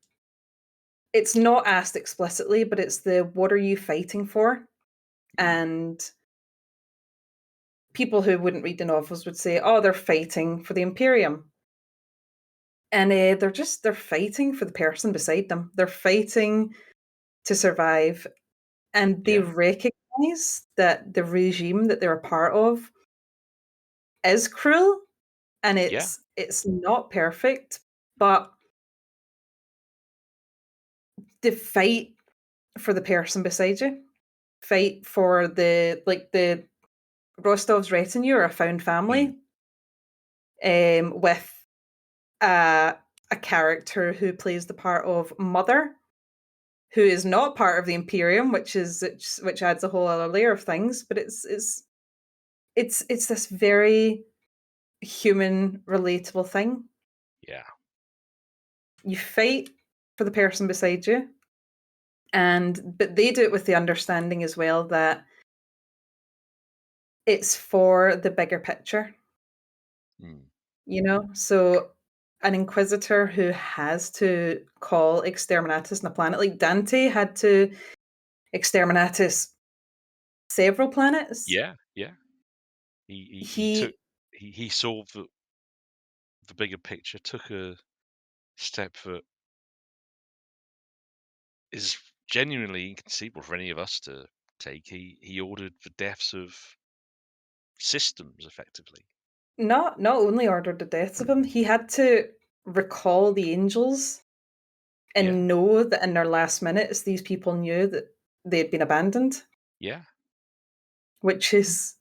it's not asked explicitly, but it's the what are you fighting for? Mm. And people who wouldn't read the novels would say, "Oh, they're fighting for the Imperium." And they're fighting for the person beside them. They're fighting to survive, and they Yeah, recognize that the regime that they're a part of is cruel, and yeah, it's not perfect, but they fight for the person beside you. Fight for the Rostov's retinue are a found mm. family, with a a character who plays the part of Mother, who is not part of the Imperium, which adds a whole other layer of things. But it's this very human, relatable thing. Yeah, You fight for the person beside you, but they do it with the understanding as well that it's for the bigger picture, mm. you know? So an inquisitor who has to call exterminatus on a planet like Dante had to exterminatus several planets. Yeah, yeah. He took He he saw the bigger picture, took a step that is genuinely inconceivable for any of us to take. He ordered the deaths of systems, effectively. not only ordered the deaths of them, he had to recall the angels Yeah, and know that in their last minutes these people knew that they had been abandoned, yeah, which is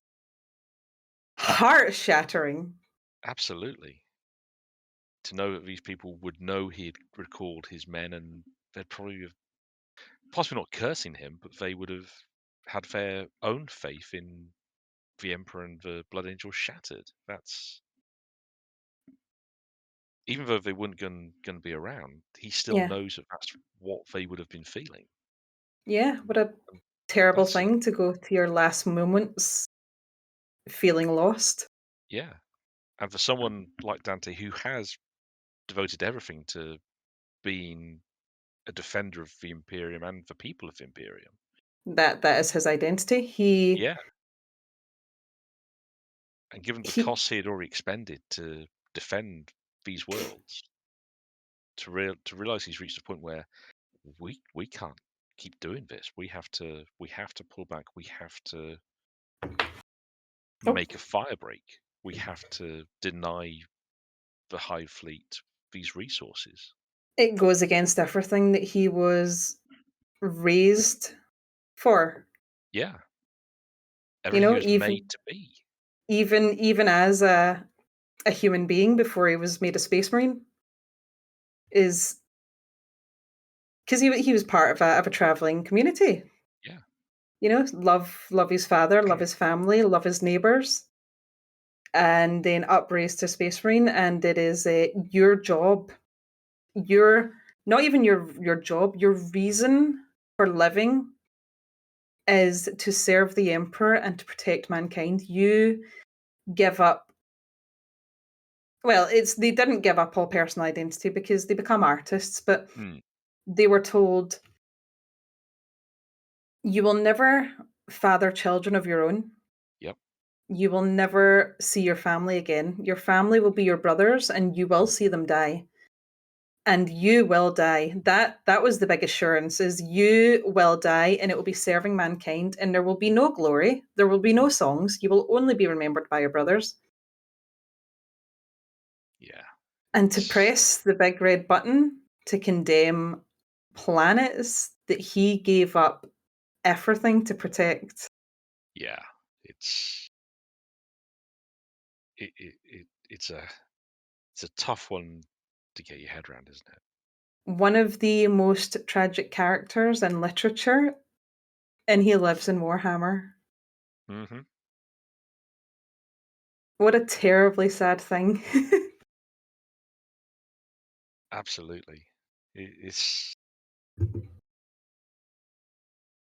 heart shattering. absolutely. To know that these people would know he had recalled his men, and they'd probably have, possibly not cursing him, but they would have had their own faith in the Emperor and the Blood Angel shattered. That's, even though they weren't going to be around, he still Yeah. knows that that's what they would have been feeling. Yeah, what a terrible That's thing to go to your last moments feeling lost. yeah. And for someone like Dante who has devoted everything to being a defender of the Imperium and the people of the Imperium. That is his identity. He Yeah. And given the he costs he had already expended to defend these worlds, to realize he's reached a point where we can't keep doing this. We have to pull back. We have to oh, make a fire break. We have to deny the Hive Fleet these resources. it goes against everything that he was raised for. Yeah. You Everything he know, was made to be. even as a human being before he was made a space marine is because he was part of a traveling community. Yeah. You know, love his father, love his family, love his neighbors, and then upraised to space marine. And it is your job, your not even your job, your reason for living is to serve the emperor and to protect mankind. You give up. Well, it's they didn't give up all personal identity because they become artists, but Mm. they were told you will never father children of your own. Yep. You will never see your family again. Your family will be your brothers and you will see them die. And you will die. That was the big assurance is you will die and it will be serving mankind and there will be no glory. There will be no songs. You will only be remembered by your brothers. Yeah. And to It's press the big red button to condemn planets that he gave up everything to protect. Yeah, it's it's a tough one to get your head around, isn't it? One of the most tragic characters in literature, and he lives in Warhammer. Hmm. What a terribly sad thing. Absolutely. It's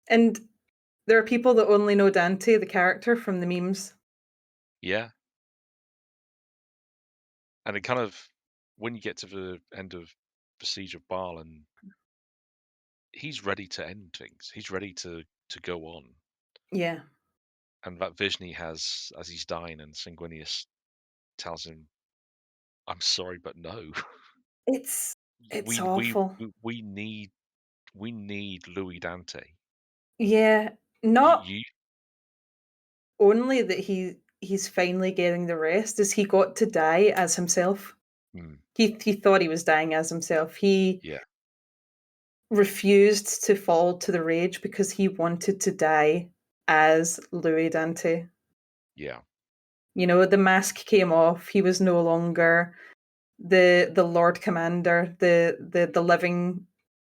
And there are people that only know Dante, the character, from the memes. yeah, and it kind of when you get to the end of the Siege of Baal, and he's ready to end things. He's ready to go on, Yeah. and that vision he has as he's dying, and Sanguinius tells him, "I'm sorry, but no. It's it's we we awful. we need Louis Dante. Yeah. You, Not you only that he's finally getting the rest, is he got to die as himself. mm, He thought he was dying as himself. He yeah, refused to fall to the rage because he wanted to die as Louis Dante. yeah, You know, the mask came off. He was no longer the Lord Commander, the living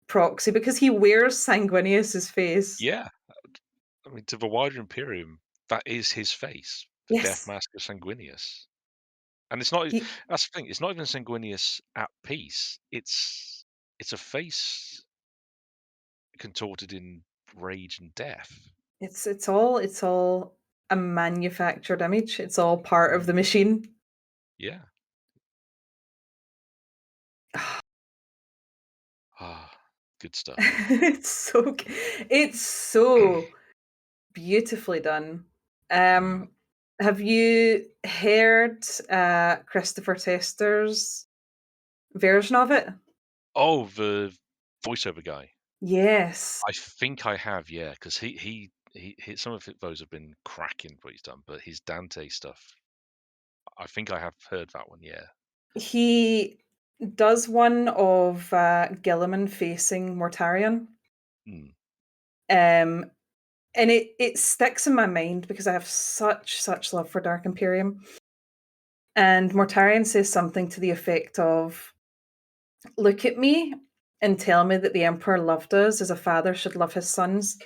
proxy, because he wears Sanguinius's face. yeah. I mean, to the wider Imperium, that is his face, the death Yes. mask of Sanguinius. And it's not. He That's the thing. It's not even Sanguinius at peace. It's a face contorted in rage and death. it's all a manufactured image. It's all part of Mm, the machine. yeah. Ah, good stuff. It's so beautifully done. Mm. Um, have you heard Christopher Tester's version of it? Oh, the voiceover guy. Yes. I think I have, yeah, because some of those have been cracking what he's done, but his Dante stuff, I think I have heard that one, yeah. He does one of Gilliman facing Mortarion. Mm, Um, and it sticks in my mind because I have such love for Dark Imperium. And Mortarion says something to the effect of, "Look at me and tell me that the Emperor loved us as a father should love his sons."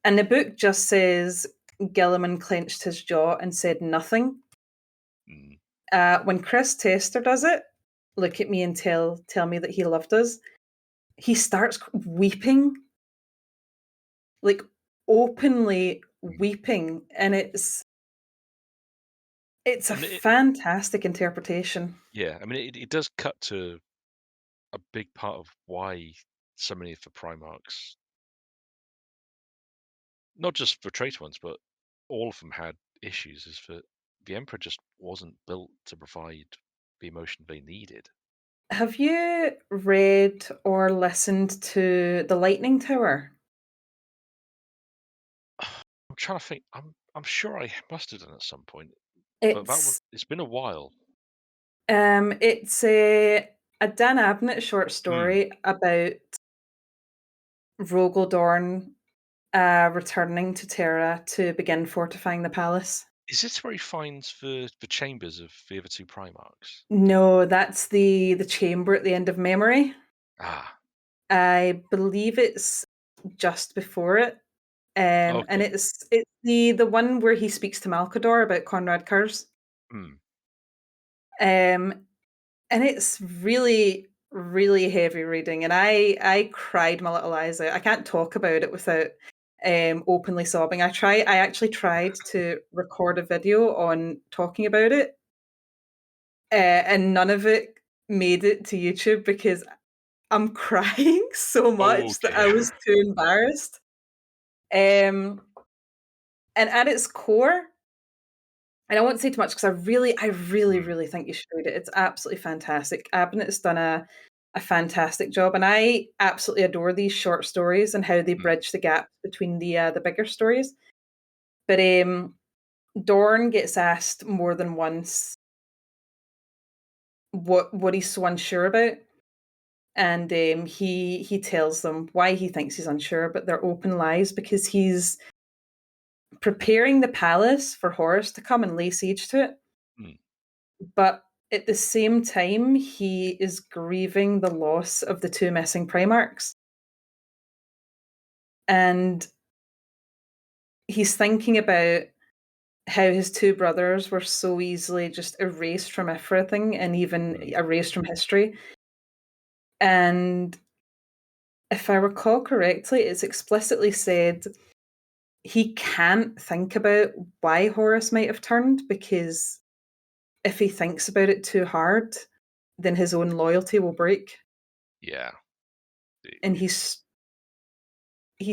And the book just says Gilliman clenched his jaw and said nothing. mm, When Chris Tester does it, "Look at me and tell me that he loved us," he starts weeping, like openly mm. weeping, and it's a And fantastic interpretation. yeah, I mean, it does cut to a big part of why so many of the Primarchs, not just the traitor ones, but all of them had issues, is that the Emperor just wasn't built to provide the emotion they needed. Have you read or listened to The Lightning Tower? I'm trying to think. I'm sure I must have done at some point, but that one It's it's been a while. it's a Dan Abnett short Hmm. story about Rogel returning to Terra to begin fortifying the palace. Is this where he finds the chambers of the other two Primarchs? No, that's the chamber at the end of Memory. Ah, I believe it's just before it. And okay. it's the one where he speaks to Malcador about Conrad Kurz. Hmm. Um, and it's really heavy reading, and I cried my little eyes out. I can't talk about it without openly sobbing. I actually tried to record a video on talking about it, and none of it made it to YouTube because I'm crying so much that Okay. I was too embarrassed. Um, and at its core, and I won't say too much because Hmm. really think you should read it. It's absolutely fantastic. Abnett's done a fantastic job, and I absolutely adore these short stories and how they Hmm. bridge the gap between the bigger stories. But Dorn gets asked more than once what he's so unsure about, and he tells them why he thinks he's unsure, but they're open lies because he's preparing the palace for Horus to come and lay siege to it. Hmm. But at the same time, he is grieving the loss of the two missing Primarchs. And he's thinking about how his two brothers were so easily just erased from everything and even erased from history. And if I recall correctly, it's explicitly said he can't think about why Horus might have turned because if he thinks about it too hard, then his own loyalty will break. Yeah. And he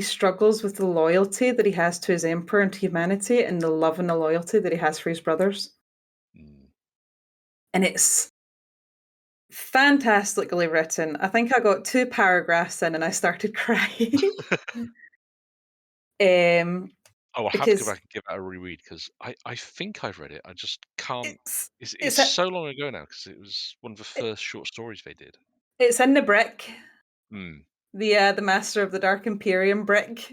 struggles with the loyalty that he has to his emperor and to humanity and the love and the loyalty that he has for his brothers. Mm. And it's fantastically written. I think I got 2 paragraphs in and I started crying. Oh, I'll have to go Because back and give that a reread because I think I've read it. I just can't. it's It's it's a so long ago now because it was one of the it first short stories they did. it's in the brick, Mm. the Master of the Dark Imperium brick.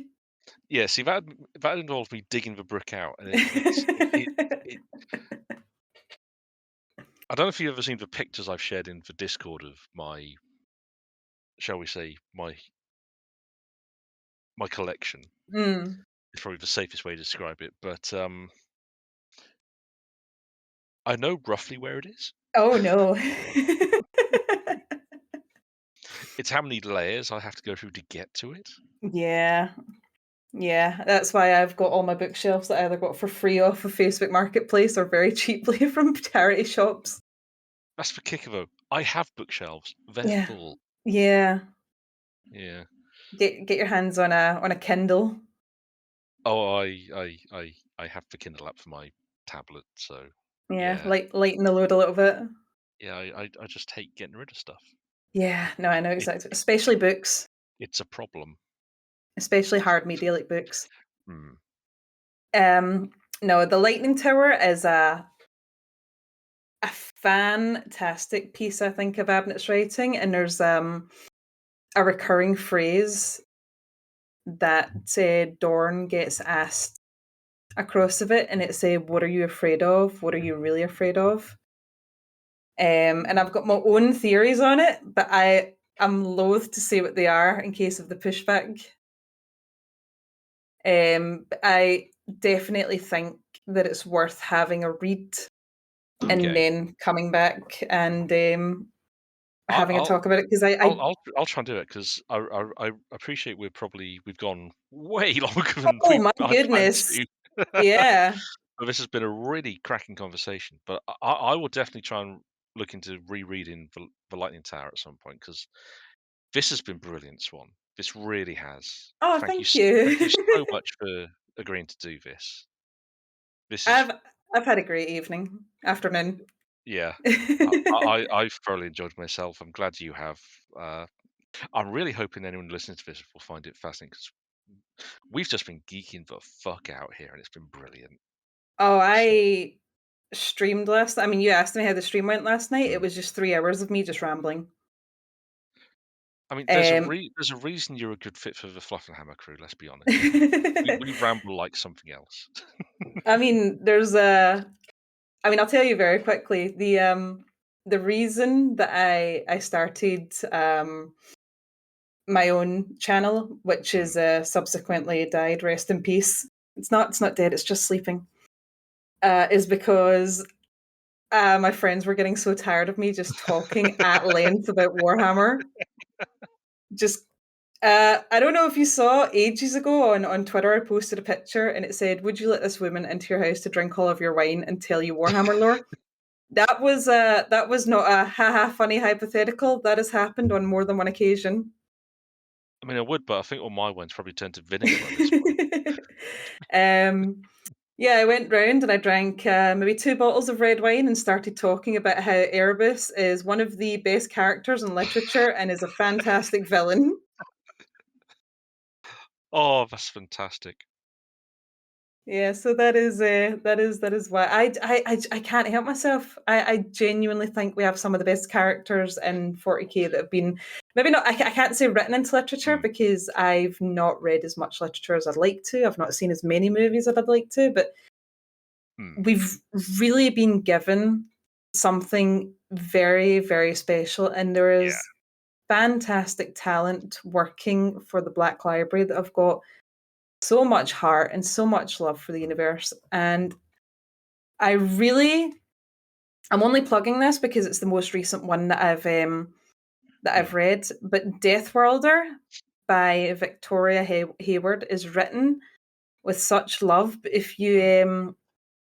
Yeah, see that involves me digging the brick out, and it. I don't know if you've ever seen the pictures I've shared in the Discord of my, shall we say, my collection. Mm. It's probably the safest way to describe it, but I know roughly where it is. Oh, no. It's how many layers I have to go through to get to it. Yeah. Yeah, that's why I've got all my bookshelves that I either got for free off of Facebook Marketplace or very cheaply from charity shops. That's the kicker, though. I have bookshelves. They're Yeah. full. Yeah. Yeah. Get your hands on a Kindle. Oh, I have the Kindle app for my tablet, so Yeah, yeah, lighten the load a little bit. yeah. I just hate getting rid of stuff. Yeah, no, I know It exactly. Especially books, it's a problem. especially hard media like books. Hmm. Um, no, the Lightning Tower is a fantastic piece, I think, of Abnett's writing, and there's a recurring phrase that Dorn gets asked across of it, and it's "What are you afraid of? What are you really afraid of?" And I've got my own theories on it, but I'm loath to say what they are in case of the pushback. But I definitely think that it's worth having a read and Okay. then coming back and I, having a I'll talk about it because I'll try and do it because I appreciate we've gone way longer than oh my I planned goodness, to. yeah. But this has been a really cracking conversation. But I will definitely try and look into rereading the Lightning Tower at some point because this has been brilliant, Swan. This really has. Oh, Thank you, thank thank you you. so much for agreeing to do this. This is I've I've had a great evening, afternoon. yeah. I've thoroughly enjoyed myself. I'm glad you have. I'm really hoping anyone listening to this will find it fascinating because we've just been geeking the fuck out here, and it's been brilliant. Oh, So, I streamed last I mean, you asked me how the stream went last night. It mm. was just 3 hours of me just rambling. I mean, Um there's a reason you're a good fit for the Fluffenhammer crew. Let's be honest. We ramble like something else. I mean, there's a I mean, I'll tell you very quickly. The reason that I started my own channel, which Mm. is subsequently died, rest in peace. It's not dead. It's just sleeping. Is because my friends were getting so tired of me just talking at length about Warhammer. Just I don't know if you saw ages ago on Twitter, I posted a picture and it said, "Would you let this woman into your house to drink all of your wine and tell you Warhammer lore?" That was not a haha funny hypothetical. That has happened on more than one occasion. I mean, I would, but I think all my wines probably turned to vinegar by this point. um, yeah, I went round and I drank maybe 2 bottles of red wine and started talking about how Erebus is one of the best characters in literature and is a fantastic villain. Oh, that's fantastic. Yeah, so that is why I can't help myself. I genuinely think we have some of the best characters in 40K that have been maybe not. I can't say written into literature Hmm. because I've not read as much literature as I'd like to. I've not seen as many movies as I'd like to, but Hmm. we've really been given something very, very special, and there Yeah. is fantastic talent working for the Black Library that have got so much heart and so much love for the universe. And I really, I'm only plugging this because it's the most recent one that I've Hmm. read. But Deathworlder by Victoria Hayward is written with such love. But if you Hmm.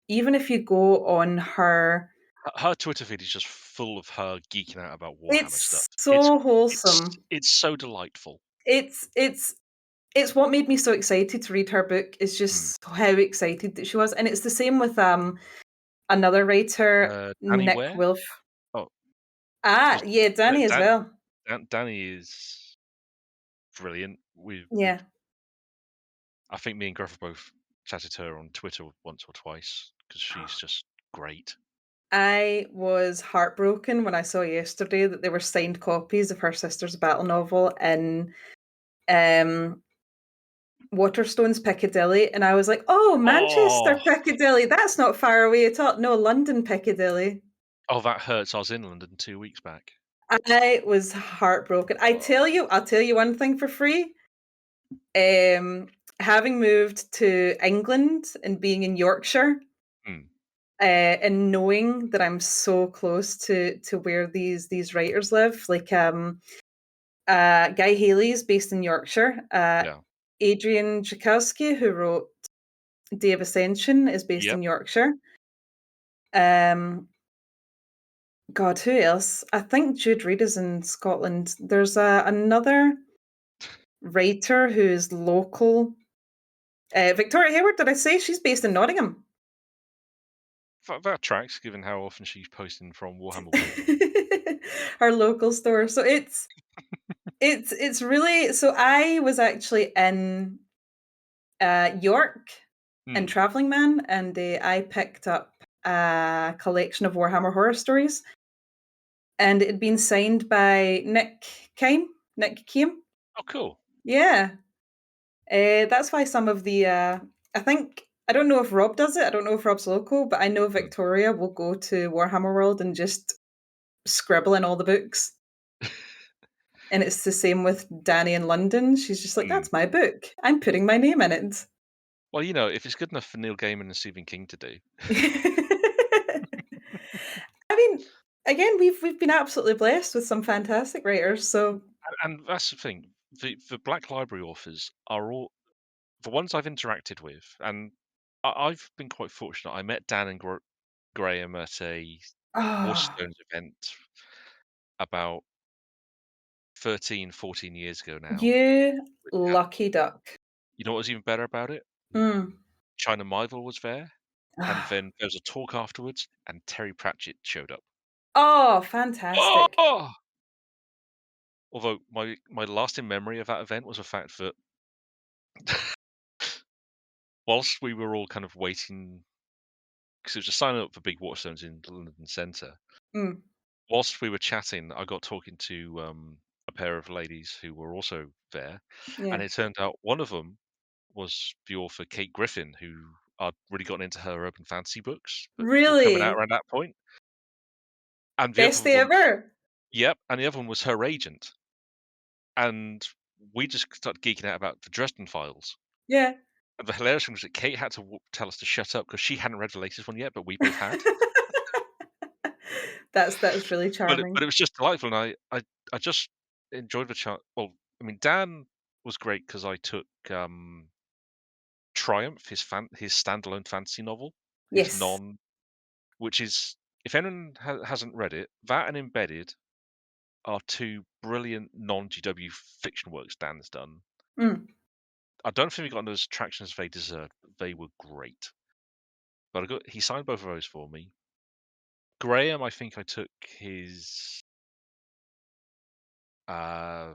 even if you go on her, Her Twitter feed is just full of her geeking out about Warhammer stuff. it's It's so it's wholesome. it's so delightful. It's what made me so excited to read her book is Hmm. just how excited that she was. And it's the same with another writer, Danny Nick Ware? Wilf. Oh, Ah, was yeah, Danny as well. Danny is brilliant. We've Yeah. I think me and Griff have both chatted to her on Twitter once or twice because she's just great. I was heartbroken when I saw yesterday that there were signed copies of her sister's battle novel in um, Waterstones Piccadilly, and I was like, "Oh, Manchester Oh, Piccadilly, that's not far away at all." No, London Piccadilly. oh, that hurts. I was in London 2 weeks back. I was heartbroken. Oh, I'll tell you one thing for free. Um, Having moved to England and being in Yorkshire, hmm, and knowing that I'm so close to where these writers live, like Guy Haley's based in Yorkshire. yeah, Adrian Tchaikovsky, who wrote Day of Ascension, is based yep. in Yorkshire. Um, God, who else? I think Jude Reed is in Scotland. There's another writer who's local. Victoria Hayward, did I say she's based in Nottingham? That tracks, given how often she's posting from Warhammer World. Her local store. So it's really so I was actually in York and Hmm. Traveling Man, and I picked up a collection of Warhammer horror stories, and it had been signed by Nick Kime. Oh, cool. Yeah, that's why some of the I think I don't know if Rob does it. I don't know if Rob's local, but I know Hmm. Victoria will go to Warhammer World and just scribble in all the books. And it's the same with Danny in London. She's just like, Hmm. "That's my book. I'm putting my name in it." Well, you know, if it's good enough for Neil Gaiman and Stephen King to do, I mean, again, we've been absolutely blessed with some fantastic writers. So, and that's the thing. The Black Library authors are all the ones I've interacted with, and I've been quite fortunate. I met Dan and Graham at a oh, Waterstones event about 13, 14 years ago now. you Which lucky duck. you know what was even better about it? Mm. China Miéville was there, and Ah. then there was a talk afterwards, and Terry Pratchett showed up. Oh, fantastic. Oh! Although my lasting memory of that event was the fact that whilst we were all kind of waiting, because it was just signing up for big Waterstones in the London Centre. Mm. Whilst we were chatting, I got talking to a pair of ladies who were also there, and Yeah. it turned out one of them was the author Kate Griffin, who I'd really gotten into her urban fantasy books that were coming out Really? around that point. And the other Best day one, ever. yep, and the other one was her agent. And we just started geeking out about the Dresden Files. Yeah. And the hilarious thing was that Kate had to tell us to shut up because she hadn't read the latest one yet, but we both had. That's really But it charming. was just delightful, and I just enjoyed the chat. Well, I mean, Dan was great because I took Triumph, his standalone fantasy novel, his Yes. non, which is, if anyone hasn't read it, that and Embedded are two brilliant non-GW fiction works Dan's done. Mm. I don't think we got those traction as they deserved, but they were great. But he signed both of those for me. Graham, I think I took his uh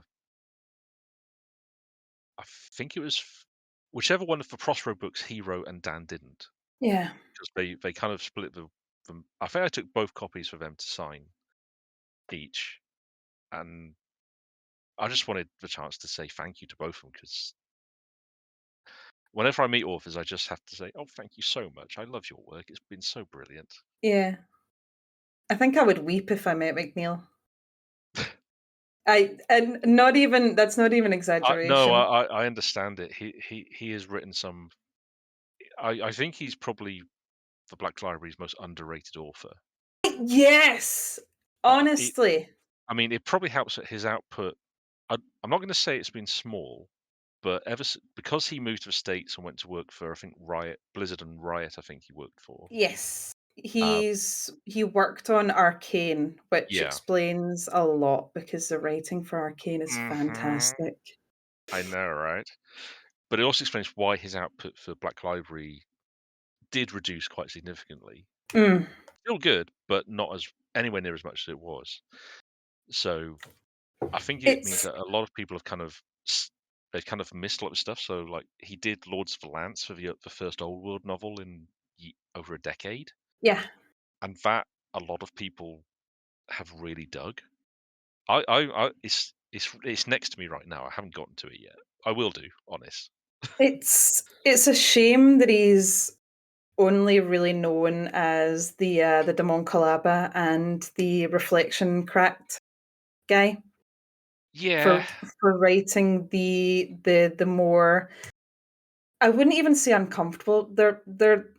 I think it was whichever one of the Prospero books he wrote and Dan didn't, Yeah. because they kind of split the them. I think I took both copies for them to sign each, and I just wanted the chance to say thank you to both of them because whenever I meet authors, I just have to say, "Oh, thank you so much. I love your work. It's been so brilliant." Yeah. I think I would weep if I met McNeil. And not even that's not even No, exaggeration. I understand it. He has written some. I think he's probably the Black Library's most underrated author. Yes! It, Honestly. I mean, it probably helps that his output. I'm not going to say it's been small, but because he moved to the States and went to work for I think Blizzard and Riot, I think he worked for. Yes. Uh, He worked on Arcane, which yeah. explains a lot because the writing for Arcane is Hmm. fantastic. I know, right? But it also explains why his output for Black Library did reduce quite significantly. Mm. Still good, but not as anywhere near as much as it was. So I think it means It's that a lot of people have they've kind of missed a lot of stuff. So like he did Lords of the Lance for the first Old World novel in over a decade, yeah. and that a lot of people have really dug. It's next to me right now. I haven't gotten to it yet. I will do, honest. It's a shame that he's only really known as the Demon Collaba and the Reflection Cracked guy Yeah, for writing the more I wouldn't even say uncomfortable. They're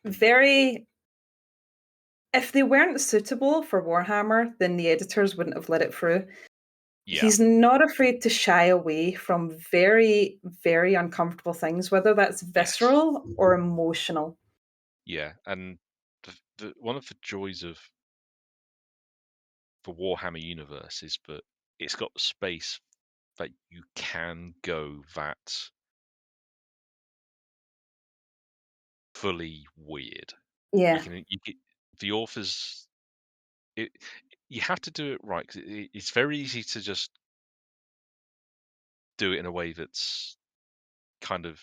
very if they weren't suitable for Warhammer, then the editors wouldn't have let it through. yeah, He's not afraid to shy away from very, very uncomfortable things, whether that's yes, visceral or emotional. yeah. And one of the joys of the Warhammer universe is that it's got the space that you can go that fully weird. Yeah, You can the authors it you have to do it right 'cause it's very easy to just do it in a way that's kind of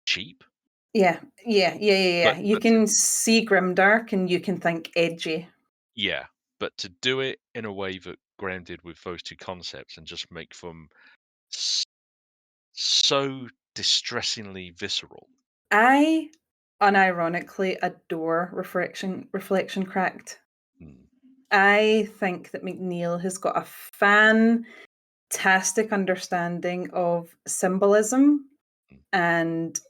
cheap, yeah. You but to can see grimdark and you can think edgy. yeah, but to do it in a way that Graham did with those two concepts and just make them s so distressingly visceral. I unironically adore Reflection Cracked. Mm, I think that McNeil has got a fantastic understanding of symbolism mm, and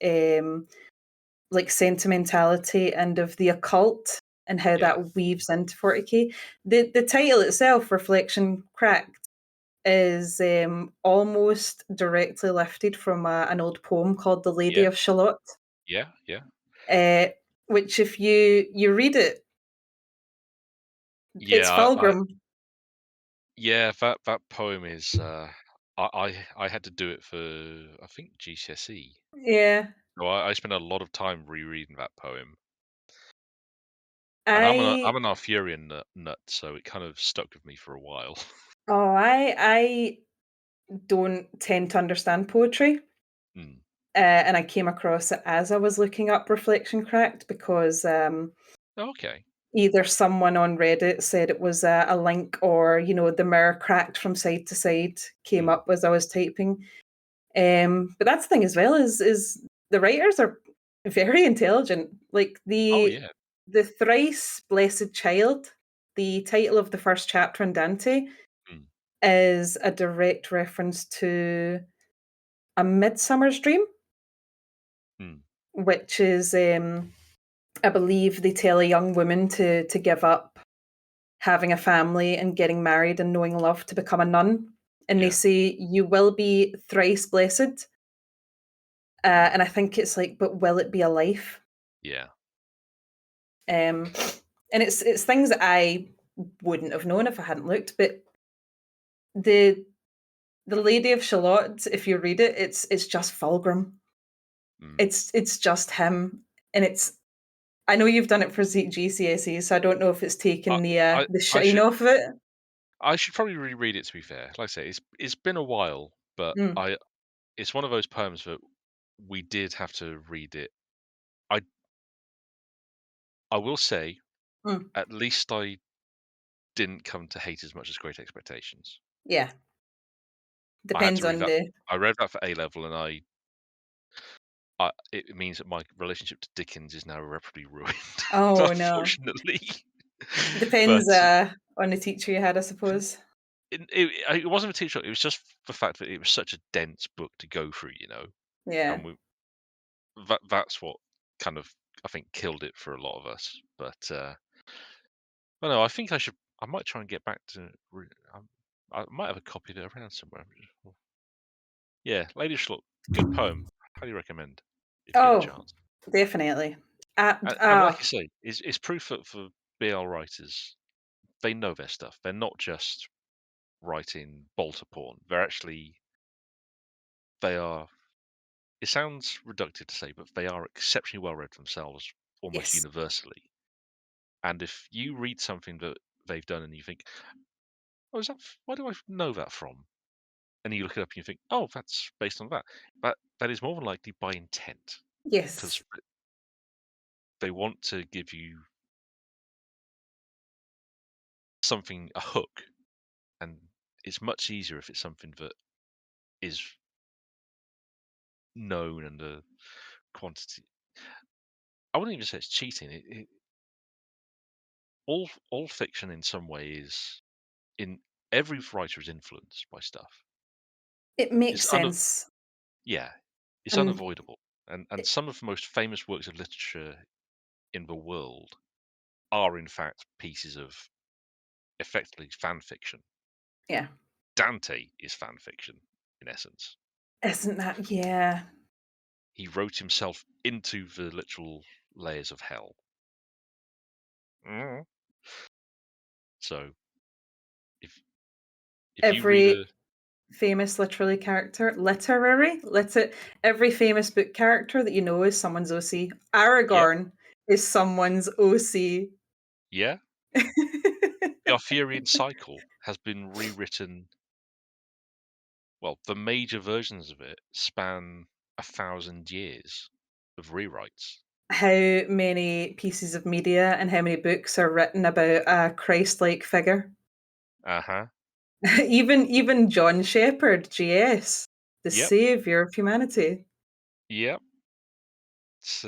like sentimentality and of the occult and how yeah, that weaves into 40k. The title itself, Reflection Cracked, is almost directly lifted from an old poem called "The Lady yeah, of Shalott," yeah. uh, which, if you read it, it's Yeah, Fulgrim. yeah, that poem is, I had to do it for, I think, GCSE. Yeah, So I spent a lot of time rereading that poem, and I'm I an Arthurian nut, so it kind of stuck with me for a while. I don't tend to understand poetry. Mm, And I came across it as I was looking up Reflection Cracked because okay. either someone on Reddit said it was a link, or the mirror cracked from side to side came Mm. up as I was typing. But that's the thing as well is the writers are very intelligent. Like Oh, the yeah. the thrice blessed child, the title of the first chapter in Dante, Mm, is a direct reference to A Midsummer's Dream, mm, which is I believe they tell a young woman to give up having a family and getting married and knowing love to become a nun. And they yeah. say, you will be thrice blessed. Mm, And I think it's like, but will it be a life? yeah. Um, and it's things that I wouldn't have known if I hadn't looked. But the the Lady of Shalott, if you read it, it's just Fulgrim. Mm. It's just him, and it's. I know you've done it for GCSE, so I don't know if it's I taken I the I shine should off of it. I should probably reread it, to be fair. Like I say, it's been a while, but Mm. it's one of those poems that we did have to read it. I will say, Mm, at least I didn't come to hate as much as Great Expectations. yeah, I had depends to read on that. the. I read that for A level, and it means that my relationship to Dickens is now irreparably ruined, Oh no, unfortunately. But depends on the teacher you had, I suppose. it wasn't a teacher. It was just the fact that it was such a dense book to go through, Yeah. and that's what kind of, I think, killed it for a lot of us. But I know, I think I might try and get back to. I might have a copy of it around somewhere. Yeah, Lady Schluck, good poem. Highly recommend if you get a Oh, chance. definitely. And like you say, it's proof that for BL writers, they know their stuff. They're not just writing bolter porn. They are. It sounds reductive to say, but they are exceptionally well read themselves, almost Yes. universally. And if you read something that they've done and you think, "Oh, where do I know that from?" and you look it up and you think, "Oh, that's based on that," that is more than likely by intent, because Yes. they want to give you something, a hook, and it's much easier if it's something that is known and the quantity. I wouldn't even say it's cheating. All fiction in some way is in every writer is influenced by stuff. It makes It's sense. yeah, it's And unavoidable. And it, some of the most famous works of literature in the world are in fact pieces of effectively fan fiction. yeah. Dante is fan fiction in essence. Isn't that yeah. He wrote himself into the literal layers of hell. Mm. So if you read Every famous every famous book character that you know is someone's OC. yep, Aragorn is someone's OC. yeah, the Arthurian cycle has been rewritten. Well, the major versions of it span 1,000 years of rewrites. How many pieces of media and how many books are written about a Christ-like figure? Uh huh. Even John Shepherd, GS, the Yep. savior of humanity. Yep. It's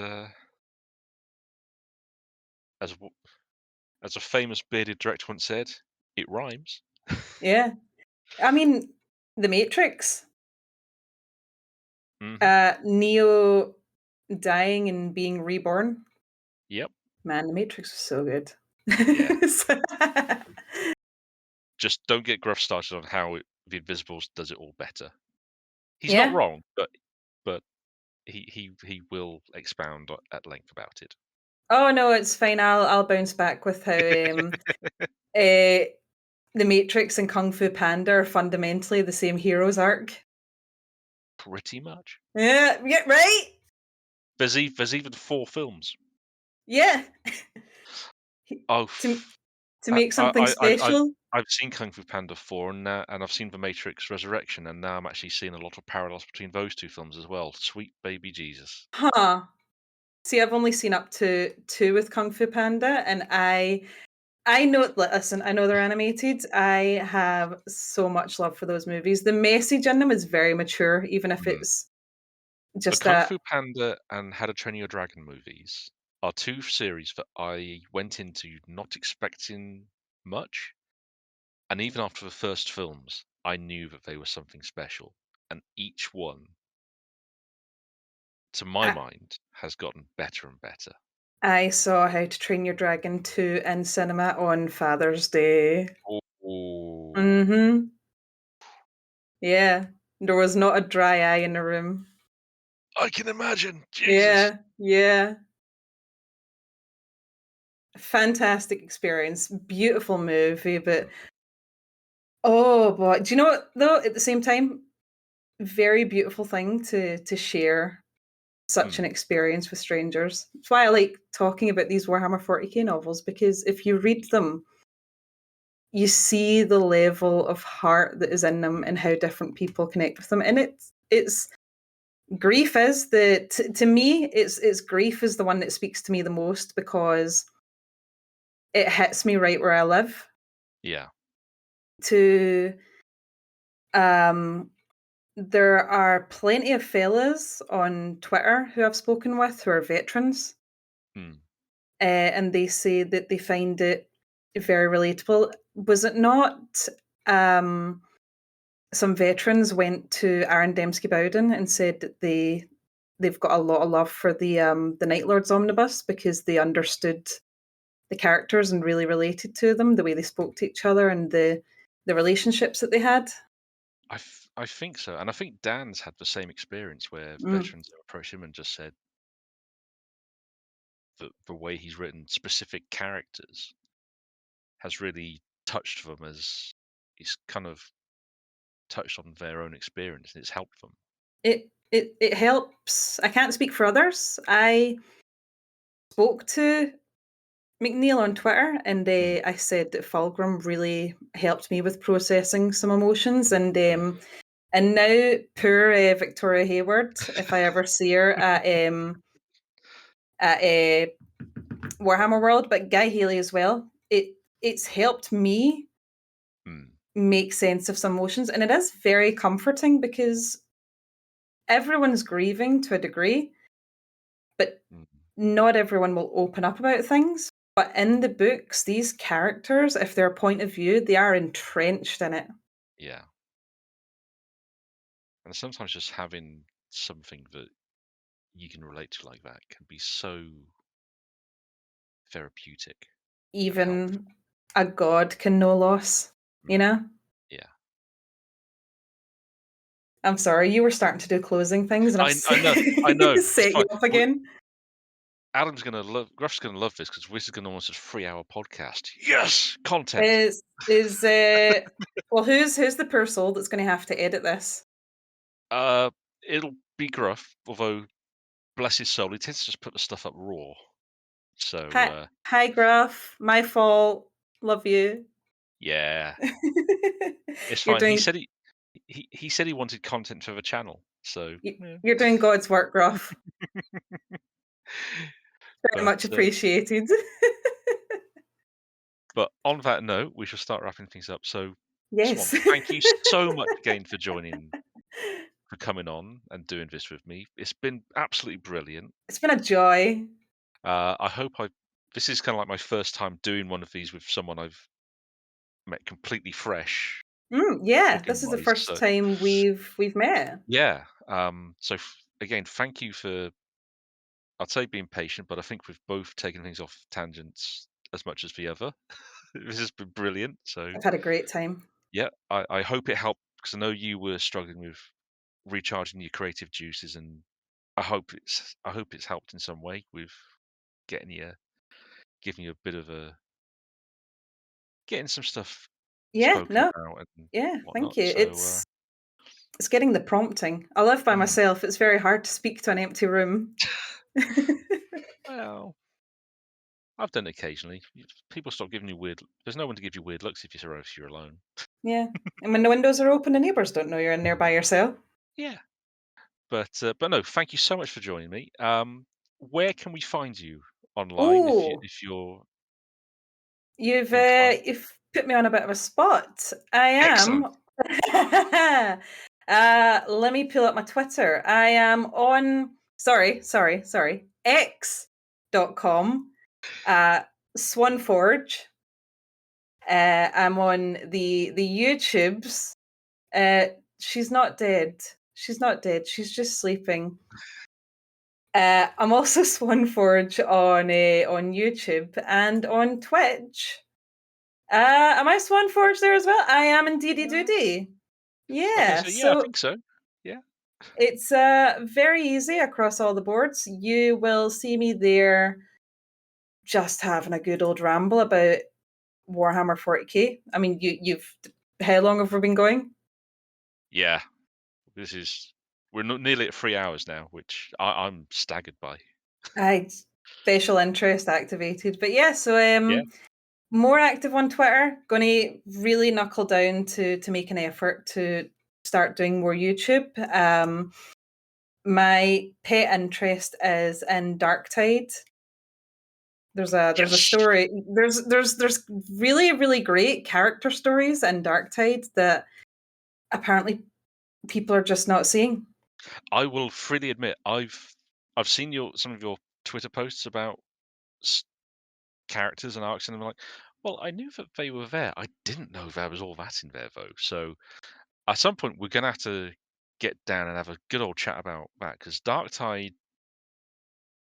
as as a famous bearded director once said, it rhymes. Yeah. I mean, The Matrix, Hmm. Neo dying and being reborn. Yep. Man, The Matrix was so good. Yeah. So- Just don't get Gruff started on how The Invisibles does it all better. He's not yeah. wrong, but he will expound at length about it. Oh no, it's fine. I'll bounce back with how uh, The Matrix and Kung Fu Panda are fundamentally the same hero's arc. Pretty much. Yeah, yeah, right. There's even 4 films. Yeah, Oh, to make something special. I've seen Kung Fu Panda 4 and I've seen The Matrix Resurrection, and now I'm actually seeing a lot of parallels between those 2 films as well. Sweet baby Jesus. Huh. See, I've only seen up to 2 with Kung Fu Panda, and I know listen, I know they're animated. I have so much love for those movies. The message in them is very mature, even if Mm. it's The just Kung a Fu Panda and How to Train Your Dragon movies are 2 series that I went into not expecting much, and even after the first films, I knew that they were something special, and each one, to my I mind, has gotten better and better. I saw How to Train Your Dragon 2 in cinema on Father's Day. Oh, Mhm. Yeah. There was not a dry eye in the room. I can imagine. Jesus. Yeah, yeah. Fantastic experience. Beautiful movie, but oh boy. Do you know what though? At the same time, very beautiful thing to share such an Hmm. experience with strangers. That's why I like talking about these Warhammer 40k novels, because if you read them, you see the level of heart that is in them and how different people connect with them. And it's grief is to me, it's grief is the one that speaks to me the most because it hits me right where I live. Yeah. To there are plenty of fellas on Twitter who I've spoken with who are veterans, and they say that they find it very relatable. Was it not? Some veterans went to Aaron Dembski-Bowden and said that they've got a lot of love for the Night Lords omnibus because they understood the characters and really related to them, the way they spoke to each other and the relationships that they had. I think so, and I think Dan's had the same experience where Mm. veterans have approached him and just said that the way he's written specific characters has really touched them, as he's kind of touched on their own experience and it's helped them. It helps. I can't speak for others. I spoke to McNeil on Twitter, and I said that Fulgrim really helped me with processing some emotions, and now poor Victoria Hayward, if I ever see her at Warhammer World, but Guy Haley as well. It's helped me make sense of some emotions, and it is very comforting because everyone's grieving to a degree, but not everyone will open up about things. But in the books, these characters, if they're a point of view, they are entrenched in it. Yeah. And sometimes just having something that you can relate to like that can be so therapeutic. Even a god can know loss, you know? Yeah. I'm sorry, you were starting to do closing things, and I know. set you up again. Gruff's gonna love this because this is gonna almost a 3-hour podcast. Yes, content. Is well, who's the poor soul that's going to have to edit this? It'll be Gruff, although bless his soul, he tends to just put the stuff up raw. So hi, Gruff. My fault. Love you. Yeah, it's You're fine. doing, He said he wanted content for the channel, so you're doing God's work, Gruff. Very but, much appreciated. But on that note, we shall start wrapping things up. So, yes. Swan, thank you so much again for coming on and doing this with me. It's been absolutely brilliant. It's been a joy. I hope this is kind of like my first time doing one of these with someone I've met completely fresh. Yeah, this is the first time we've met. Yeah. So again, thank you for, I'd say, being patient, but I think we've both taken things off tangents as much as the other. This has been brilliant. So I've had a great time. Yeah, I hope it helped because I know you were struggling with recharging your creative juices, and I hope it's helped in some way with giving you a bit of getting some stuff spoken about and whatnot. Thank you. So, it's getting the prompting. I live by myself. It's very hard to speak to an empty room. Well, I've done it occasionally. People stop giving you weird. There's no one to give you weird looks if you're alone. Yeah, and when the windows are open, the neighbours don't know you're in there by yourself. Yeah, but no, thank you so much for joining me. Where can we find you online if you're You've inclined? you've put me on a bit of a spot. I am. Let me pull up my Twitter. I am on. Sorry. X.com. Swanforge. I'm on the YouTubes. She's not dead. She's just sleeping. I'm also Swanforge on YouTube and on Twitch. Am I Swanforge there as well? I am indeedy doody. Yeah, I think so. Yeah. It's very easy across all the boards. You will see me there just having a good old ramble about Warhammer 40k. I mean, you've how long have we been going? Yeah. We're not nearly at 3 hours now, which I'm staggered by. Special interest activated. But yeah, so more active on Twitter. Going to really knuckle down to make an effort to start doing more YouTube. my pet interest is in Darktide. There's a Yes. story. There's really, really great character stories in Darktide that apparently people are just not seeing. I will freely admit I've seen some of your Twitter posts about characters and arcs, and I'm like, well, I knew that they were there. I didn't know there was all that in there though. So at some point we're gonna have to get down and have a good old chat about that, because Darktide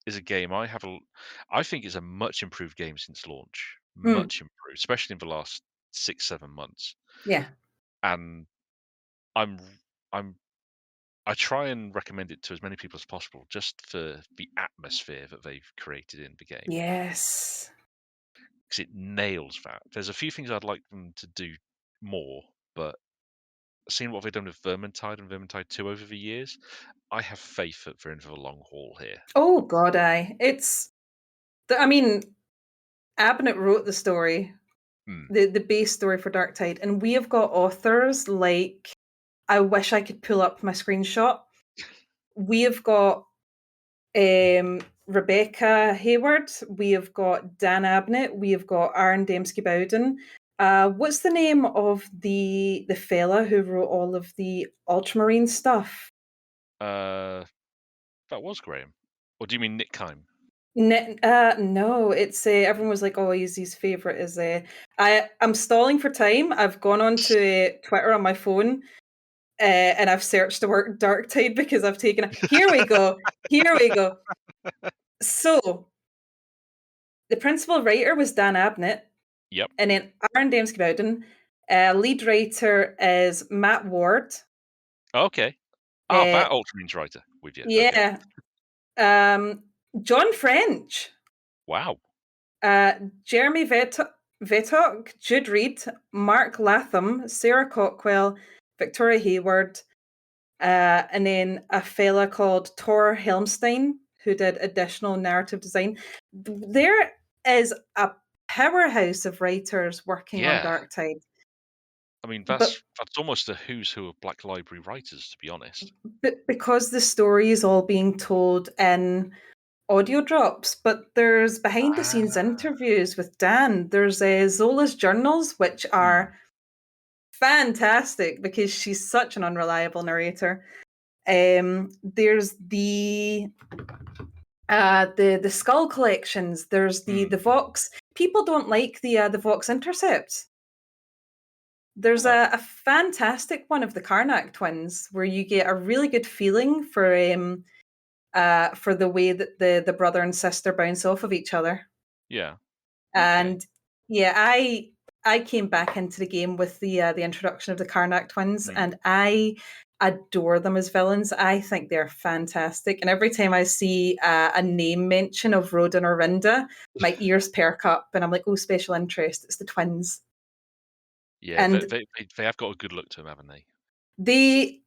is a game I think it's a much improved game since launch. Mm, Much improved, especially in the last 6-7 months. yeah. And I'm I'm I try and recommend it to as many people as possible, just for the atmosphere that they've created in the game, Yes. because it nails that. There's a few things I'd like them to do more, but seeing what they've done with Vermintide and Vermintide 2 over the years, I have faith that they're in for the long haul here. Oh God, I mean, Abnett wrote the story, Hmm. the base story for Darktide, and we have got authors like, I wish I could pull up my screenshot. We have got Rebecca Hayward, we have got Dan Abnett, we have got Aaron Dembski-Bowden. What's the name of the fella who wrote all of the Ultramarine stuff? That was Graham. Or do you mean Nick Kime? No, it's everyone was like, "Oh, his favorite is." I'm stalling for time. I've gone on to Twitter on my phone, and I've searched the word Darktide because I've taken. Here we go. Here we go. So the principal writer was Dan Abnett, Yep. and then Aaron Dembski-Bowden. Lead writer is Matt Ward. Okay. Uh, That Ultramarines writer with you. Okay. yeah. John French. Wow. Jeremy Vettock, Jude Reed, Mark Latham, Sarah Cockwell, Victoria Hayward, and then a fella called Tor Helmstein, who did additional narrative design. There is a powerhouse of writers working on Yeah. Darktide. I mean, But that's almost a who's who of Black Library writers, to be honest. because the story is all being told in audio drops, but there's behind the Ah. scenes interviews with Dan. There's Zola's journals, which Hmm. are fantastic because she's such an unreliable narrator. There's the skull collections. There's the Vox. People don't like the Vox Intercept. There's Oh. a fantastic one of the Karnak twins where you get a really good feeling for the way that the brother and sister bounce off of each other. Yeah. Okay. And yeah, I came back into the game with the introduction of the Karnak twins, and I adore them as villains. I think they're fantastic, and every time I see a name mention of Rodin or Rinda, my ears perk up, and I'm like, "Oh, special interest! It's the twins." Yeah, And they have got a good look to them, haven't they? they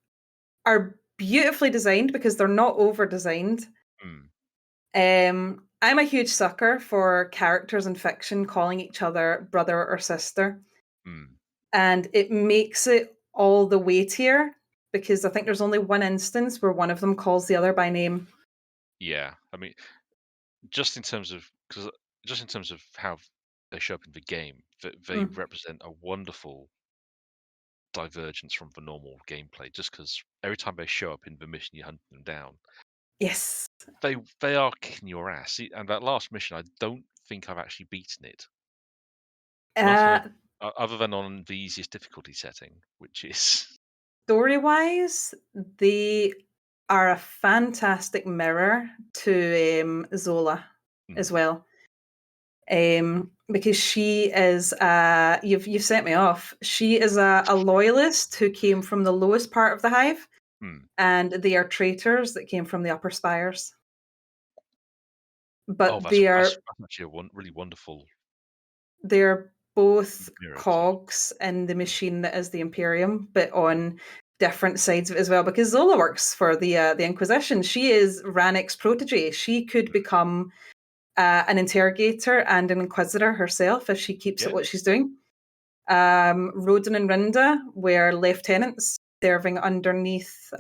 are beautifully designed because they're not over designed. Hmm. I'm a huge sucker for characters in fiction calling each other brother or sister. Hmm. And it makes it all the weightier because I think there's only one instance where one of them calls the other by name. Yeah. I mean, just in terms of how they show up in the game, they Mm. represent a wonderful divergence from the normal gameplay. Just because every time they show up in the mission, you hunt them down. Yes. They are kicking your ass. See, and that last mission, I don't think I've actually beaten it. Not on Uh, other than on the easiest difficulty setting, which is Story wise, they are a fantastic mirror to Zola as well. Because she is you've sent me off. She is a loyalist who came from the lowest part of the hive, and they are traitors that came from the upper spires. oh, But that's they that's, are that's actually a really wonderful they're both mirror to. cogs in the machine that is the Imperium, but on different sides of it as well. Because Zola works for the Inquisition. She is Rannick's protege. She could become an interrogator and an inquisitor herself if she keeps at Yeah. what she's doing. Rodin and Rinda were lieutenants serving underneath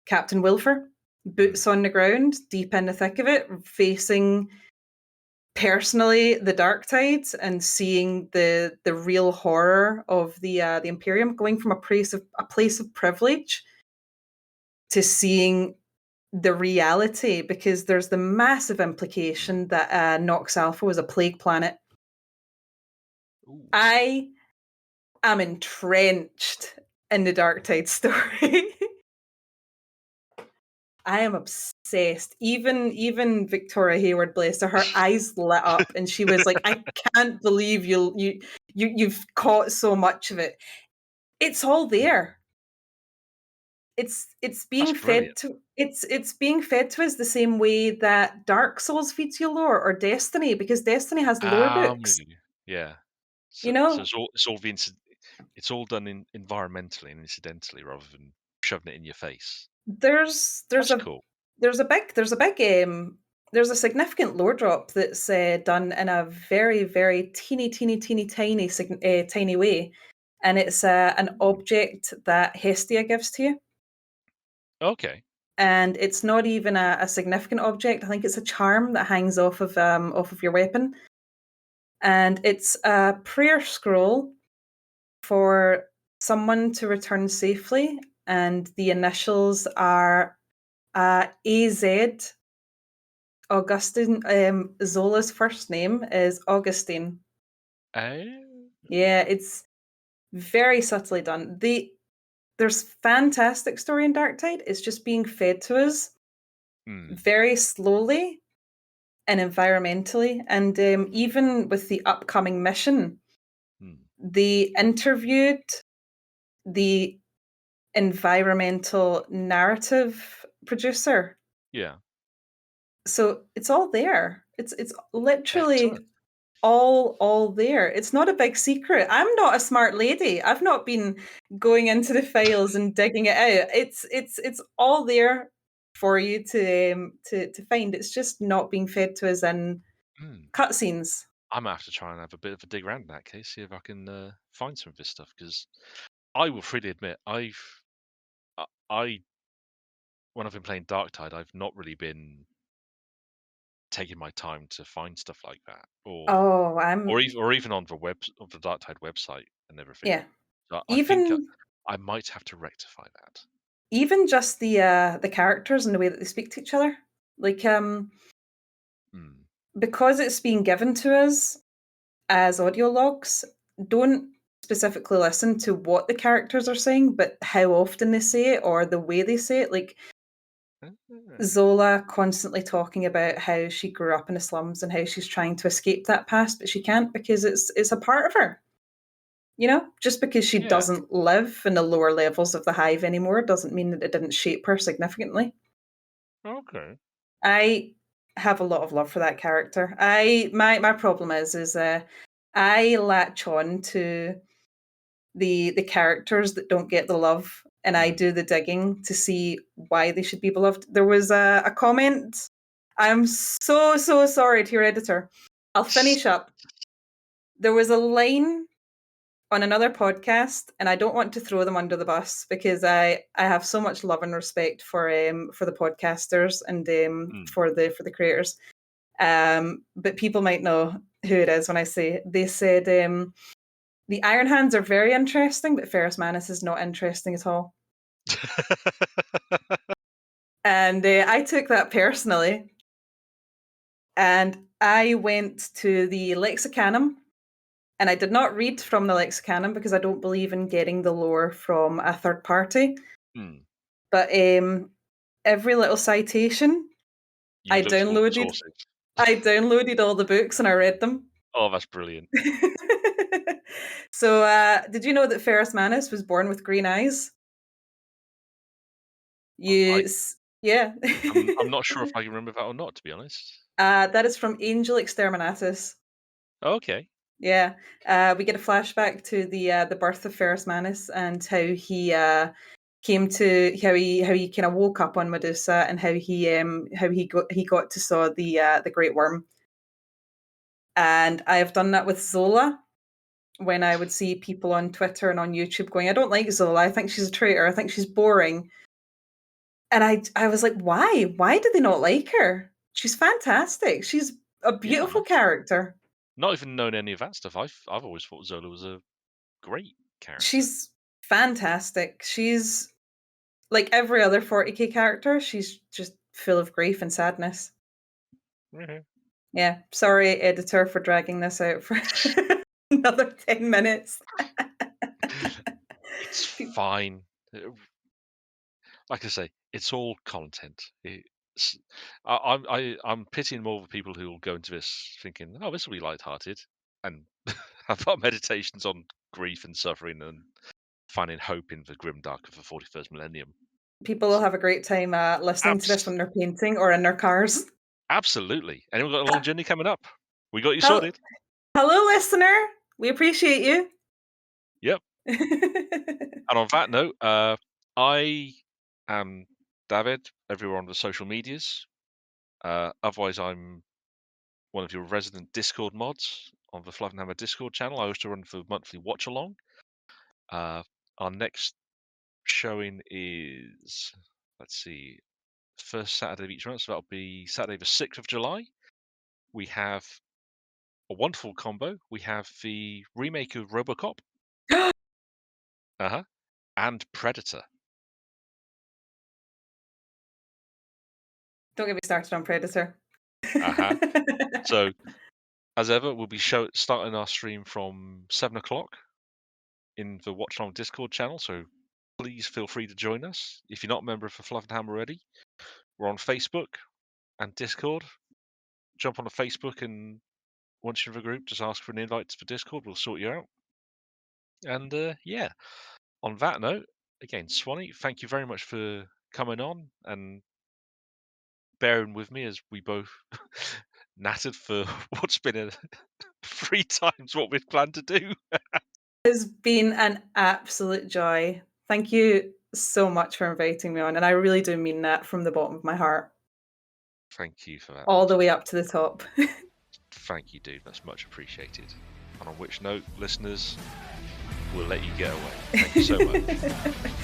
Captain Wilfer, boots on the ground, deep in the thick of it, facing personally the dark tide and seeing the real horror of the Imperium, going from a place of privilege to seeing the reality, because there's the massive implication that Nox Alpha was a plague planet. Ooh. I am entrenched in the dark tide story. I am obsessed. Even Victoria Hayward, bless her, her eyes lit up, and she was like, "I can't believe you've caught so much of it. It's all there. It's being That's brilliant. fed to it's being fed to us the same way that Dark Souls feeds you lore, or Destiny, because Destiny has lore books. Yeah. You So know, it's all done environmentally and incidentally rather than shoving it in your face. there's That's a cool. there's a big there's a significant lore drop that's done in a very, very tiny way, and it's an object that Hestia gives to you, Okay. and it's not even a significant object. I think it's a charm that hangs off of your weapon, and it's a prayer scroll for someone to return safely, and the initials are AZ. Augustine, Zola's first name is Augustine. Oh. Yeah, it's very subtly done. There's fantastic story in Dark Tide. It's just being fed to us very slowly and environmentally. And even with the upcoming mission, they interviewed the environmental narrative producer. Yeah. So it's all there. It's literally Excellent. all there. It's not a big secret. I'm not a smart lady. I've not been going into the files and digging it out. It's all there for you to find. It's just not being fed to us in cutscenes. I might have to try and have a bit of a dig around in that case, see if I can find some of this stuff. Because I will freely admit, I when I've been playing Dark Tide, I've not really been taking my time to find stuff like that, Oh, or even on the Dark Tide website and everything. yeah. So I think Even I might have to rectify that. even just the characters and the way that they speak to each other, like because it's being given to us as audio logs, don't specifically listen to what the characters are saying, but how often they say it or the way they say it. Like Zola constantly talking about how she grew up in the slums and how she's trying to escape that past, but she can't because it's a part of her. You know, just because she Yeah. doesn't live in the lower levels of the hive anymore doesn't mean that it didn't shape her significantly. Okay. I have a lot of love for that character. My problem is I latch on to the characters that don't get the love, and I do the digging to see why they should be beloved. There was a comment. I'm so sorry to your editor. I'll finish up. There was a line on another podcast, and I don't want to throw them under the bus because I have so much love and respect for the podcasters and for the creators. But people might know who it is when I say they said the Iron Hands are very interesting, but Ferrus Manus is not interesting at all. And I took that personally, and I went to the Lexicanum. And I did not read from the Lexicanum because I don't believe in getting the lore from a third party. But every little citation, I Looked at all the downloaded. sources. I downloaded all the books and I read them. Oh, that's brilliant. So, did you know that Ferrus Manus was born with green eyes? Yeah. I'm not sure if I can remember that or not, to be honest. That is from Angel Exterminatus. Okay. Yeah, we get a flashback to the birth of Ferrus Manus and how he came to how he kind of woke up on Medusa and how he got to saw the Great Worm. And I have done that with Zola. When I would see people on Twitter and on YouTube going, I don't like Zola. I think she's a traitor. I think she's boring. And I was like, why? Why do they not like her? She's fantastic. She's a beautiful character. Not even known any of that stuff. I've always thought Zola was a great character. She's fantastic. She's like every other 40k character. She's just full of grief and sadness. Mhm. Yeah, sorry, editor, for dragging this out for another 10 minutes. It's fine. Like I say, it's all content. I'm pitying more the people who will go into this thinking, "Oh, this will be lighthearted," and have got meditations on grief and suffering and finding hope in the grimdark of the 41st millennium. People will have a great time listening to this when they're painting or in their cars. Absolutely. Anyone got a long journey coming up? We got you Hel- sorted. Hello, listener. We appreciate you. Yep. And on that note, I am David, everywhere on the social medias. Otherwise, I'm one of your resident Discord mods on the Fluffenhammer Discord channel. I also run the monthly watch along. Our next showing is, let's see, first Saturday of each month, so that'll be Saturday the 6th of July. We have a wonderful combo. We have the remake of Robocop. And Predator. Don't get me started on Predator. So, as ever, we'll be starting our stream from 7 o'clock in the Watch Along Discord channel. So please feel free to join us. If you're not a member of the Fluffenhammer already, we're on Facebook and Discord. Jump on the Facebook, and once you're in the group, just ask for an invite to the Discord. We'll sort you out. And yeah, on that note, again, Swany, thank you very much for coming on and bearing with me as we both nattered for what's been 3 times what we'd planned to do. It's been an absolute joy. Thank you so much for inviting me on, and I really do mean that from the bottom of my heart. Thank you for that. All the way up to the top. Thank you, dude. That's much appreciated. And on which note, listeners, we'll let you get away. Thank you so much.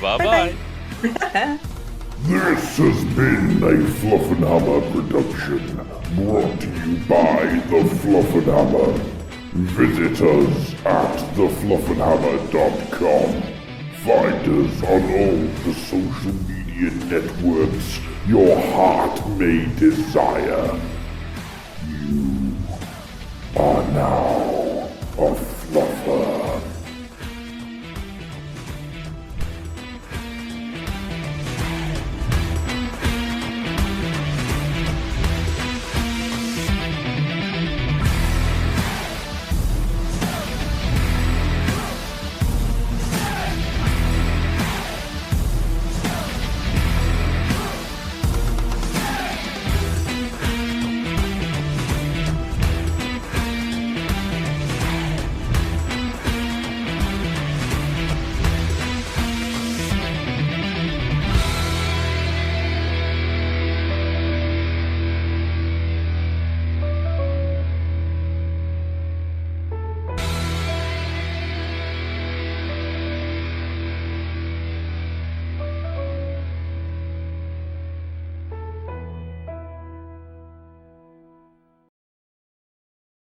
Bye-bye. This has been a Fluffenhammer production, brought to you by the Fluffenhammer. Visit us at thefluffenhammer.com. Find us on all the social media networks your heart may desire. You are now